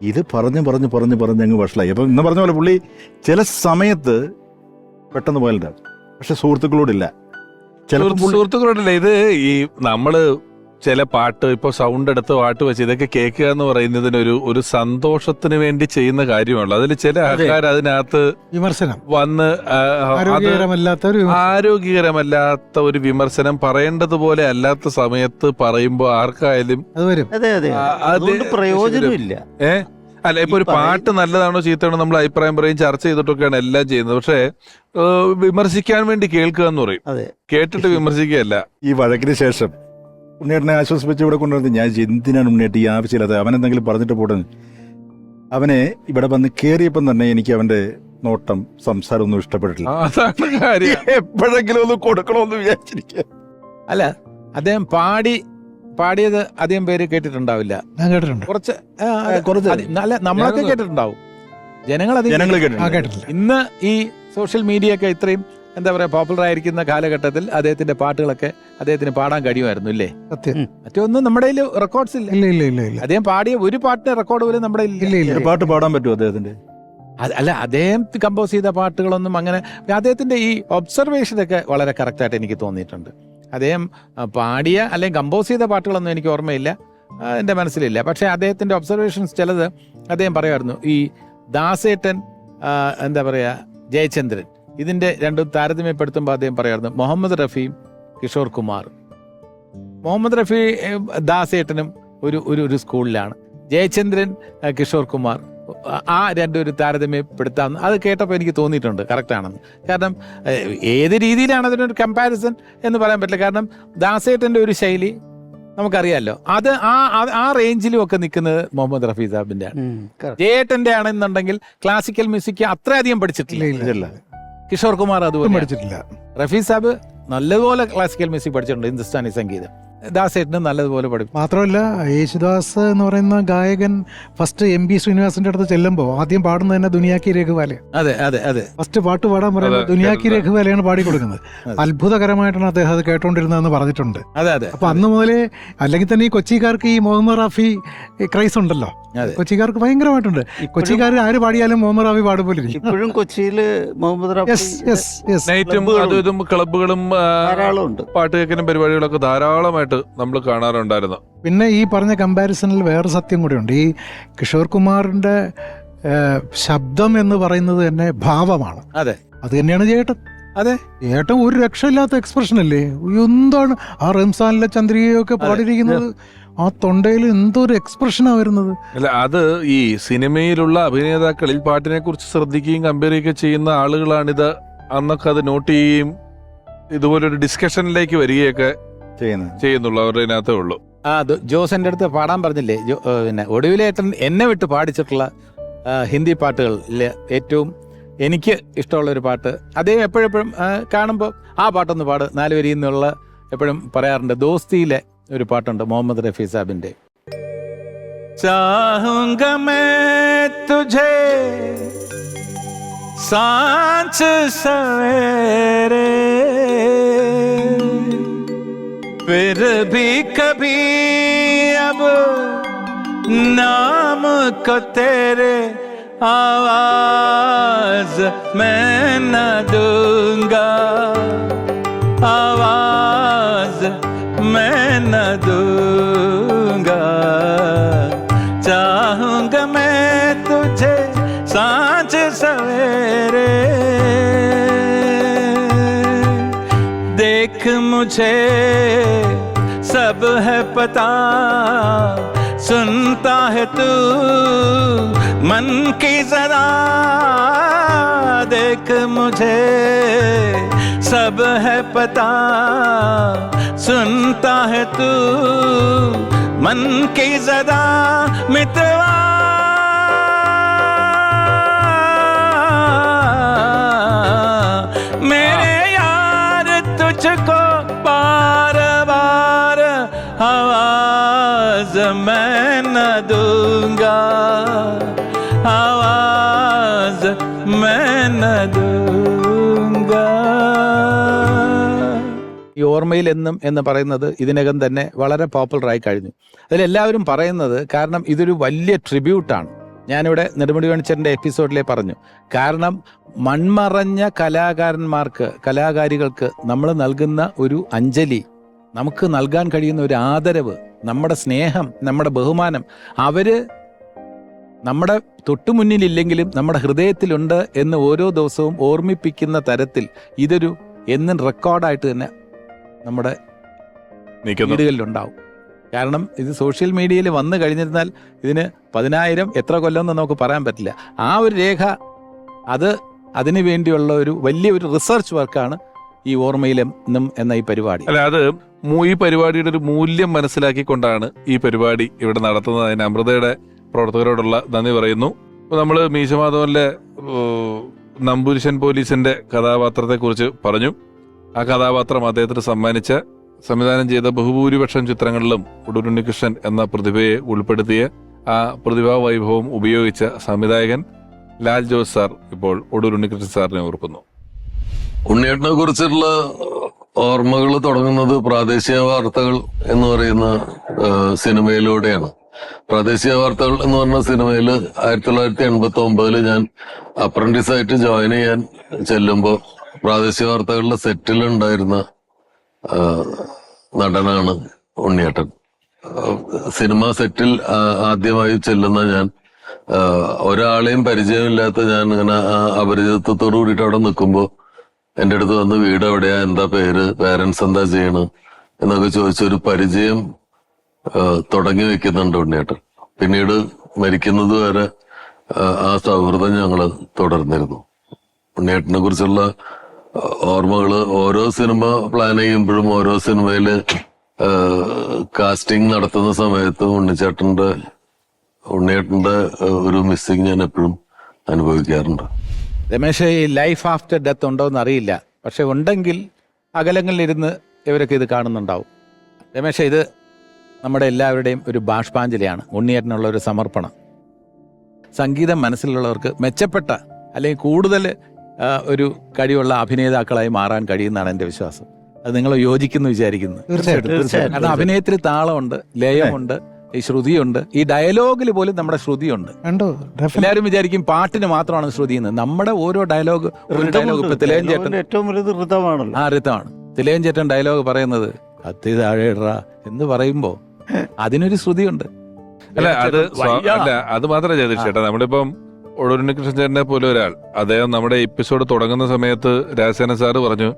ഇത് പറഞ്ഞ് അങ്ങ് വഷളായി. അപ്പം ഇന്ന് പറഞ്ഞ പോലെ പുള്ളി ചില സമയത്ത് പെട്ടെന്ന് പോയാലുണ്ടാവും, പക്ഷെ സുഹൃത്തുക്കളോടില്ല. സുഹൃത്തുക്കളോടില്ല. ഇത് ഈ നമ്മള് ചില പാട്ട് ഇപ്പൊ സൗണ്ട് എടുത്ത് പാട്ട് വെച്ച് ഇതൊക്കെ കേൾക്കുക എന്ന് പറയുന്നതിന് ഒരു സന്തോഷത്തിന് വേണ്ടി ചെയ്യുന്ന കാര്യമാണല്ലോ. അതിൽ ചില ആൾക്കാർ അതിനകത്ത് വിമർശനം വന്ന് ആരോഗ്യകരമല്ലാത്ത ഒരു വിമർശനം പറയേണ്ടതുപോലെ അല്ലാത്ത സമയത്ത് പറയുമ്പോ ആർക്കായാലും അത് വരും. അതുകൊണ്ട് പ്രയോജനമില്ല. അല്ല, ഇപ്പൊ ഒരു പാട്ട് നല്ലതാണോ ചീത്തയാണോ നമ്മൾ അഭിപ്രായം പറയും, ചർച്ച ചെയ്തിട്ടൊക്കെയാണ് എല്ലാം ചെയ്യുന്നത്. പക്ഷെ വിമർശിക്കാൻ വേണ്ടി കേൾക്കുക എന്ന് പറയും, കേട്ടിട്ട് വിമർശിക്കുകയല്ല. ഈ വഴക്കിന് ശേഷം ഉണ്ണിയേട്ടനെ ആശ്വസിപ്പിച്ച് ഇവിടെ കൊണ്ടുവരുന്നത് ഞാൻ എന്തിനാണ് ഉണ്ണിയേട്ട് ഈ ആവശ്യമില്ലാതെ അവൻ എന്തെങ്കിലും പറഞ്ഞിട്ട് പോട്ടെ. അവനെ ഇവിടെ വന്ന് കയറിയപ്പം തന്നെ എനിക്ക് അവന്റെ നോട്ടം സംസാരം ഒന്നും ഇഷ്ടപ്പെട്ടിട്ടില്ല. അതാണ് കാര്യം. എപ്പോഴെങ്കിലും ഒന്ന് കൊടുക്കണമെന്ന് വിചാരിച്ചിരിക്കുക. അല്ല, അദ്ദേഹം പാടിയത് അധികം പേര് കേട്ടിട്ടുണ്ടാവില്ല. ഞാൻ കേട്ടിട്ടുണ്ട്. കുറച്ച് നല്ല നമ്മളൊക്കെ കേട്ടിട്ടുണ്ടാവും, ജനങ്ങൾ കേട്ടിട്ടില്ല. ഇന്ന് ഈ സോഷ്യൽ മീഡിയ ഒക്കെ ഇത്രയും എന്താ പറയാ പോപ്പുലർ ആയിരിക്കുന്ന കാലഘട്ടത്തിൽ അദ്ദേഹത്തിന്റെ പാട്ടുകളൊക്കെ അദ്ദേഹത്തിന് പാടാൻ കഴിയുമായിരുന്നു, ഇല്ലേ? സത്യം. മറ്റൊന്നും നമ്മുടെ റെക്കോർഡ്സ് ഇല്ല. ഇല്ല. അദ്ദേഹം പാടിയ ഒരു പാട്ടിന്റെ റെക്കോർഡ് പോലും നമ്മുടെ ഇല്ല. പാട്ട് പാടാൻ പറ്റുമോ അദ്ദേഹത്തിന്റെ? അല്ല, അദ്ദേഹം കമ്പോസ് ചെയ്ത പാട്ടുകളൊന്നും അങ്ങനെ. അദ്ദേഹത്തിന്റെ ഈ ഒബ്സർവേഷനൊക്കെ വളരെ കറക്റ്റായിട്ട് എനിക്ക് തോന്നിയിട്ടുണ്ട്. അദ്ദേഹം പാടിയ അല്ലെങ്കിൽ കമ്പോസ് ചെയ്ത പാട്ടുകളൊന്നും എനിക്ക് ഓർമ്മയില്ല, എൻ്റെ മനസ്സിലില്ല. പക്ഷേ അദ്ദേഹത്തിന്റെ ഒബ്സർവേഷൻസ് ചിലത് അദ്ദേഹം പറയുമായിരുന്നു. ഈ ദാസേട്ടൻ, എന്താ പറയാ, ജയചന്ദ്രൻ, ഇതിന്റെ രണ്ടും താരതമ്യപ്പെടുത്തുമ്പോൾ അദ്ദേഹം പറയായിരുന്നു മുഹമ്മദ് റഫിയും കിഷോർ കുമാറും. മുഹമ്മദ് റഫി ദാസേട്ടനും ഒരു സ്കൂളിലാണ്, ജയചന്ദ്രൻ കിഷോർ കുമാർ, ആ രണ്ടൊരു താരതമ്യപ്പെടുത്താമെന്ന് അത് കേട്ടപ്പോൾ എനിക്ക് തോന്നിയിട്ടുണ്ട് കറക്റ്റാണെന്ന്. കാരണം ഏത് രീതിയിലാണ് അതിനൊരു കമ്പാരിസൺ എന്ന് പറയാൻ പറ്റില്ല. കാരണം ദാസേട്ടൻ്റെ ഒരു ശൈലി നമുക്കറിയാമല്ലോ, അത് ആ റേഞ്ചിലും ഒക്കെ നിൽക്കുന്നത് മുഹമ്മദ് റഫി സാഹിബിന്റെ ആണ്. ജയേട്ടന്റെ ആണെന്നുണ്ടെങ്കിൽ ക്ലാസിക്കൽ മ്യൂസിക് അത്രയധികം പഠിച്ചിട്ടില്ല. കിഷോർ കുമാർ അതുപോലെ പഠിച്ചിട്ടില്ല. റഫി സാഹിബ് നല്ലതുപോലെ ക്ലാസിക്കൽ മ്യൂസിക് പഠിച്ചിട്ടുണ്ട്, ഹിന്ദുസ്ഥാനി സംഗീതം. ദാസേട്ടന് നല്ലതുപോലെ പഠിക്കും. മാത്രമല്ല, യേശുദാസ് എന്ന് പറയുന്ന ഗായകൻ ഫസ്റ്റ് എം ബി ശ്രീനിവാസിന്റെ അടുത്ത് ചെല്ലുമ്പോൾ ആദ്യം പാടുന്നത് തന്നെ ദുനിയാക്കി രഘുവാലെ. അതെ. ഫസ്റ്റ് പാട്ട് പാടാൻ പറയുമ്പോൾ ദുനിയാക്കി രഘുവാലയാണ് പാടിക്കൊടുക്കുന്നത്. അത്ഭുതകരമായിട്ടാണ് അദ്ദേഹം അത് കേട്ടോണ്ടിരുന്നതെന്ന് പറഞ്ഞിട്ടുണ്ട്. അതെ. അപ്പൊ അന്ന് മുതലേ, അല്ലെങ്കിൽ തന്നെ ഈ കൊച്ചിക്കാർക്ക് ഈ മുഹമ്മദ് റാഫി ക്രൈസ് ഉണ്ടല്ലോ, കൊച്ചിക്കാർക്ക് ഭയങ്കരമായിട്ടുണ്ട്. കൊച്ചിക്കാർ ആര് പാടിയാലും മുഹമ്മദ് റാഫി പാടുപോലെ ഇപ്പോഴും കൊച്ചിയില് മുഹമ്മദ് റാഫി നൈറ്റും അതും ഇതും ക്ലബ്ബുകളും പാട്ട് കേൾക്കുന്ന പരിപാടികളൊക്കെ ധാരാളമായിട്ട് നമ്മൾ കാണാറുണ്ടായിരുന്നു. പിന്നെ ഈ പറഞ്ഞ കമ്പാരിസണിൽ വേറെ സത്യം കൂടെയുണ്ട്. ഈ കിഷോർ കുമാറിന്റെ ശബ്ദം എന്ന് പറയുന്നത് തന്നെ ഭാവമാണ്. അതെ, അത് തന്നെയാണ് ചേട്ടൻ. അതെ, ചേട്ടൻ ഒരു രക്ഷയില്ലാത്ത എക്സ്പ്രഷൻ അല്ലേ. എന്താണ് ആ റംസാനിലെ ചന്ദ്രികയൊക്കെ പാടിയിരിക്കുന്നത്, ആ തൊണ്ടയിൽ എന്തൊരു എക്സ്പ്രഷനാ വരുന്നത്. അല്ല, അത് ഈ സിനിമയിലുള്ള അഭിനേതാക്കളിൽ പാട്ടിനെ കുറിച്ച് ശ്രദ്ധിക്കുകയും കമ്പയർ ചെയ്യുകയും ചെയ്യുന്ന ആളുകളാണിത്. അന്നൊക്കെ അത് നോട്ട് ചെയ്യുകയും ഇതുപോലൊരു ഡിസ്കഷനിലേക്ക് വരികയൊക്കെ ചെയ്യുന്നുള്ളൂ, അവരുടെ അതിനകത്തേ ഉള്ളൂ. ജോസന്റെ അടുത്ത് പാടാൻ പറഞ്ഞില്ലേ, പിന്നെ ഒടുവിലേട്ടൻ എന്നെ വിട്ട് പാടിച്ചിട്ടുള്ള ഹിന്ദി പാട്ടുകളിൽ ഏറ്റവും എനിക്ക് ഇഷ്ടമുള്ളൊരു പാട്ട്, അദ്ദേഹം എപ്പോഴെപ്പോഴും കാണുമ്പോൾ ആ പാട്ടൊന്ന് പാട് 4 വരിയിൽ നിന്നുള്ള എപ്പോഴും പറയാറുണ്ട്. ദോസ്തിയിലെ ഒരു പാട്ടുണ്ട് മുഹമ്മദ് റഫി സാഹിബിന്റെ. ചാഹൂംഗ മേ തുझे सांझ सवेरे फिर भी कभी अब नाम को तेरे आवाज मैं न दूंगा, आवाज मैं न दूंगा. चाहूंगा मैं तुझे सांझ सवेरे, देख मुझे सब है पता, सुनता है तू मन की ज़रा. देख मुझे सब है पता, सुनता है तू मन की ज़रा. मितवा मेरे यार तुझको बार बार आवाज मैं न दूंगा, आवाज ഈ ഓർമ്മയിൽ എന്നും എന്ന് പറയുന്നത് ഇതിനകം തന്നെ വളരെ പോപ്പുലറായി കഴിഞ്ഞു. അതിലെല്ലാവരും പറയുന്നത് കാരണം ഇതൊരു വലിയ ട്രിബ്യൂട്ടാണ്. ഞാനിവിടെ നെടുമുടി വേണിച്ചേട്ടൻ്റെ എപ്പിസോഡിലെ പറഞ്ഞു. കാരണം മൺമറഞ്ഞ കലാകാരികൾക്ക് നമ്മൾ നൽകുന്ന ഒരു അഞ്ജലി, നമുക്ക് നൽകാൻ കഴിയുന്ന ഒരു ആദരവ്, നമ്മുടെ സ്നേഹം, നമ്മുടെ ബഹുമാനം, അവര് നമ്മുടെ തൊട്ടുമുന്നിലില്ലെങ്കിലും നമ്മുടെ ഹൃദയത്തിലുണ്ട് എന്ന് ഓരോ ദിവസവും ഓർമ്മിപ്പിക്കുന്ന തരത്തിൽ ഇതൊരു എന്നും റെക്കോർഡായിട്ട് തന്നെ നമ്മുടെ വീടുകളിലുണ്ടാവും. കാരണം ഇത് സോഷ്യൽ മീഡിയയിൽ വന്നു കഴിഞ്ഞിരുന്നാൽ ഇതിന് 10,000 എത്ര കൊല്ലമെന്ന് നമുക്ക് പറയാൻ പറ്റില്ല. ആ ഒരു രേഖ അതിനു വേണ്ടിയുള്ള ഒരു വലിയൊരു റിസർച്ച് വർക്കാണ് ഈ ഓർമ്മയിലെന്നും എന്ന ഈ പരിപാടി. അല്ല, അത് ഈ പരിപാടിയുടെ ഒരു മൂല്യം മനസ്സിലാക്കിക്കൊണ്ടാണ് ഈ പരിപാടി ഇവിടെ നടത്തുന്നത്. അതിന് അമൃതയുടെ പ്രവർത്തകരോടുള്ള നന്ദി പറയുന്നു. ഇപ്പോൾ നമ്മൾ മീശമാധവനിലെ നമ്പൂരിശൻ പോലീസിന്റെ കഥാപാത്രത്തെക്കുറിച്ച് പറഞ്ഞു. ആ കഥാപാത്രം അദ്ദേഹത്തിന് സമ്മാനിച്ച സംവിധാനം ചെയ്ത ബഹുഭൂരിപക്ഷം ചിത്രങ്ങളിലും ഒടൂർ ഉണ്ണികൃഷ്ണൻ എന്ന പ്രതിഭയെ ഉൾപ്പെടുത്തിയ ആ പ്രതിഭാ വൈഭവം ഉപയോഗിച്ച സംവിധായകൻ ലാൽ ജോസ് സാർ ഇപ്പോൾ ഒടൂർ ഉണ്ണികൃഷ്ണൻ സാറിനെ ഓർക്കുന്നു. ഉണ്ണിയേട്ടനെ കുറിച്ചുള്ള ഓർമ്മകൾ തുടങ്ങുന്നത് പ്രാദേശിക വാർത്തകൾ എന്ന് പറയുന്ന സിനിമയിലൂടെയാണ്. പ്രാദേശിക വാർത്തകൾ എന്ന് പറഞ്ഞ സിനിമയിൽ 1989 ഞാൻ അപ്രന്റീസായിട്ട് ജോയിൻ ചെയ്യാൻ ചെല്ലുമ്പോൾ പ്രാദേശിക വാർത്തകളുടെ സെറ്റിലുണ്ടായിരുന്ന നടനാണ് ഉണ്ണിയേട്ടൻ. സിനിമ സെറ്റിൽ ആദ്യമായി ചെല്ലുന്ന ഞാൻ, ഒരാളെയും പരിചയമില്ലാത്ത ഞാൻ ഇങ്ങനെ അപരിചിതത്തോടു കൂടിയിട്ട് അവിടെ നിൽക്കുമ്പോൾ എൻ്റെ അടുത്ത് വന്ന് വീട് എവിടെയാ, എന്താ പേര്, പേരൻസ് എന്താ ചെയ്യണ് എന്നൊക്കെ ചോദിച്ചൊരു പരിചയം തുടങ്ങി വെക്കുന്നുണ്ട് ഉണ്ണിയേട്ടൻ. പിന്നീട് മരിക്കുന്നത് വരെ ആ സൗഹൃദം ഞങ്ങള് തുടർന്നിരുന്നു. ഉണ്ണിയേട്ടനെ കുറിച്ചുള്ള ഓർമ്മകള് ഓരോ സിനിമ പ്ലാൻ ചെയ്യുമ്പോഴും ഓരോ സിനിമയില് കാസ്റ്റിംഗ് നടത്തുന്ന സമയത്ത് ഉണ്ണിയേട്ടന്റെ ഒരു മിസ്സിങ് ഞാൻ എപ്പോഴും അനുഭവിക്കാറുണ്ട്. രമേശ്, ഈ ലൈഫ് ആഫ്റ്റർ ഡെത്ത് ഉണ്ടോ എന്ന് അറിയില്ല, പക്ഷെ ഉണ്ടെങ്കിൽ അകലങ്ങളിലിരുന്ന് ഇവരൊക്കെ ഇത് കാണുന്നുണ്ടാവും. രമേശ്, ഇത് നമ്മുടെ എല്ലാവരുടെയും ഒരു ബാഷ്പാഞ്ജലിയാണ്, ഉണ്ണിയേട്ടനുള്ള ഒരു സമർപ്പണം. സംഗീതം മനസ്സിലുള്ളവർക്ക് മെച്ചപ്പെട്ട അല്ലെങ്കിൽ കൂടുതൽ ഒരു കഴിവുള്ള അഭിനേതാക്കളായി മാറാൻ കഴിയുന്നതാണ് എൻ്റെ വിശ്വാസം. അത് നിങ്ങൾ യോജിക്കുന്നു വിചാരിക്കുന്നു. തീർച്ചയായിട്ടും. കാരണം അഭിനയത്തിൽ താളമുണ്ട്, ലയമുണ്ട്, ഈ ശ്രുതിയുണ്ട്, ഈ ഡയലോഗിൽ പോലും നമ്മുടെ ശ്രുതിയുണ്ട്. എല്ലാവരും വിചാരിക്കും പാട്ടിന് മാത്രമാണ് ശ്രുതി എന്ന്. നമ്മുടെ ഓരോ ഡയലോഗ്, ഒരു ഡയലോഗ് ഇപ്പൊ തിലകൻ ചേട്ടൻ ഏറ്റവും വലുത് ഋതമാണല്ലോ. ഋതമാണ്. തിലകൻ ചേട്ടൻ ഡയലോഗ് പറയുന്നത് കത്തി താഴെയിട എന്ന് പറയുമ്പോ അതിനൊരു ശ്രുതിയുണ്ട്. അത് മാത്രമല്ല ചേട്ടാ, നമ്മളിപ്പം ഒടൂർ ഉണ്ണികൃഷ്ണൻ ചേട്ടനെ പോലെ ഒരാൾ, അദ്ദേഹം നമ്മുടെ എപ്പിസോഡ് തുടങ്ങുന്ന സമയത്ത് രാജസേന സാറ് പറഞ്ഞു,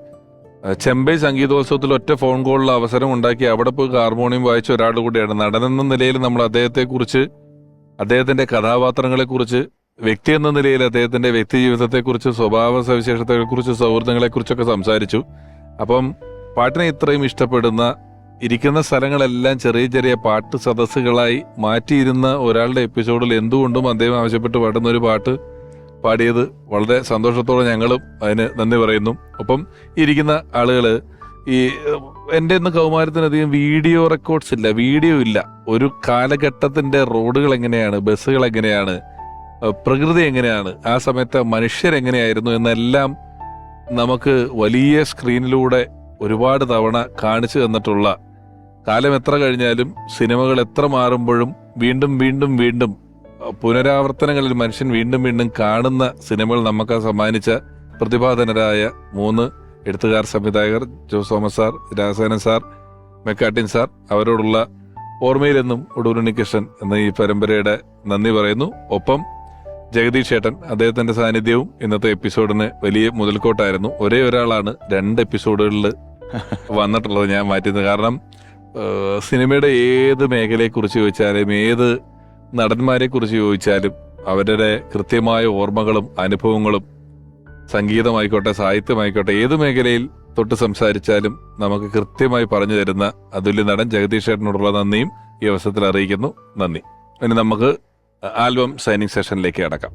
ചെമ്പൈ സംഗീതോത്സവത്തിൽ ഒറ്റ ഫോൺ കോളിൽ അവസരം ഉണ്ടാക്കി അവിടെ പോയി ഹാർമോണിയം വായിച്ച ഒരാളുടെ കൂടിയാണ്. നടനെന്ന നിലയിൽ നമ്മൾ അദ്ദേഹത്തെക്കുറിച്ച്, അദ്ദേഹത്തിന്റെ കഥാപാത്രങ്ങളെക്കുറിച്ച്, വ്യക്തി എന്ന നിലയിൽ അദ്ദേഹത്തിന്റെ വ്യക്തി ജീവിതത്തെക്കുറിച്ച്, സ്വഭാവ സവിശേഷതകളെക്കുറിച്ച്, സൗഹൃദങ്ങളെക്കുറിച്ചൊക്കെ സംസാരിച്ചു. അപ്പം പാട്ടിനെ ഇത്രയും ഇഷ്ടപ്പെടുന്ന, ഇരിക്കുന്ന സ്ഥലങ്ങളെല്ലാം ചെറിയ ചെറിയ പാട്ട് സദസ്സുകളായി മാറ്റിയിരുന്ന ഒരാളുടെ എപ്പിസോഡിൽ എന്തുകൊണ്ടും അദ്ദേഹം ആവശ്യപ്പെട്ട് പാടുന്ന ഒരു പാട്ട് പാടിയത് വളരെ സന്തോഷത്തോടെ ഞങ്ങളും അതിന് നന്ദി പറയുന്നു. ഒപ്പം ഇരിക്കുന്ന ആളുകള്, ഈ എൻ്റെ ഇന്ന് കൗമാരത്തിനധികം വീഡിയോ റെക്കോർഡ്സ് ഇല്ല, വീഡിയോ ഇല്ല. ഒരു കാലഘട്ടത്തിന്റെ റോഡുകൾ എങ്ങനെയാണ്, ബസ്സുകൾ എങ്ങനെയാണ്, പ്രകൃതി എങ്ങനെയാണ്, ആ സമയത്ത് മനുഷ്യരെങ്ങനെയായിരുന്നു എന്നെല്ലാം നമുക്ക് വലിയ സ്ക്രീനിലൂടെ ഒരുപാട് തവണ കാണിച്ചു തന്നിട്ടുള്ള, കാലം എത്ര കഴിഞ്ഞാലും സിനിമകൾ എത്ര മാറുമ്പോഴും വീണ്ടും വീണ്ടും വീണ്ടും പുനരാവർത്തനങ്ങളിൽ മനുഷ്യൻ വീണ്ടും വീണ്ടും കാണുന്ന സിനിമകൾ നമുക്ക് സമ്മാനിച്ച പ്രതിഭാധനരായ 3 എഴുത്തുകാർ, സംവിധായകർ, Jose Thomas sir, Rajasenan sir, Mecartin sir, അവരോടുള്ള ഓർമ്മയിലെന്നും ഒടൂർ ഉണ്ണികൃഷ്ണൻ എന്ന ഈ പരമ്പരയുടെ നന്ദി പറയുന്നു. ഒപ്പം ജഗദീഷ് ചേട്ടൻ, അദ്ദേഹത്തിന്റെ സാന്നിധ്യവും ഇന്നത്തെ എപ്പിസോഡിന് വലിയ മുതൽക്കോട്ടായിരുന്നു. ഒരേ ഒരാളാണ് 2 എപ്പിസോഡുകളിൽ വന്നിട്ടുള്ളത് ഞാൻ മാറ്റുന്നത്. കാരണം സിനിമയുടെ ഏത് മേഖലയെക്കുറിച്ച് ചോദിച്ചാലും, ഏത് നടന്മാരെ കുറിച്ച് ചോദിച്ചാലും അവരുടെ കൃത്യമായ ഓർമ്മകളും അനുഭവങ്ങളും, സംഗീതമായിക്കോട്ടെ, സാഹിത്യമായിക്കോട്ടെ, ഏത് മേഖലയിൽ തൊട്ട് സംസാരിച്ചാലും നമുക്ക് കൃത്യമായി പറഞ്ഞു തരുന്ന അതുല്യ നടൻ ജഗദീഷ് ചേട്ടനോടുള്ള നന്ദിയും ഈ അവസരത്തിൽ അറിയിക്കുന്നു. നന്ദി. ഇനി നമുക്ക് ആൽബം സൈനിങ് സെഷനിലേക്ക് കടക്കാം.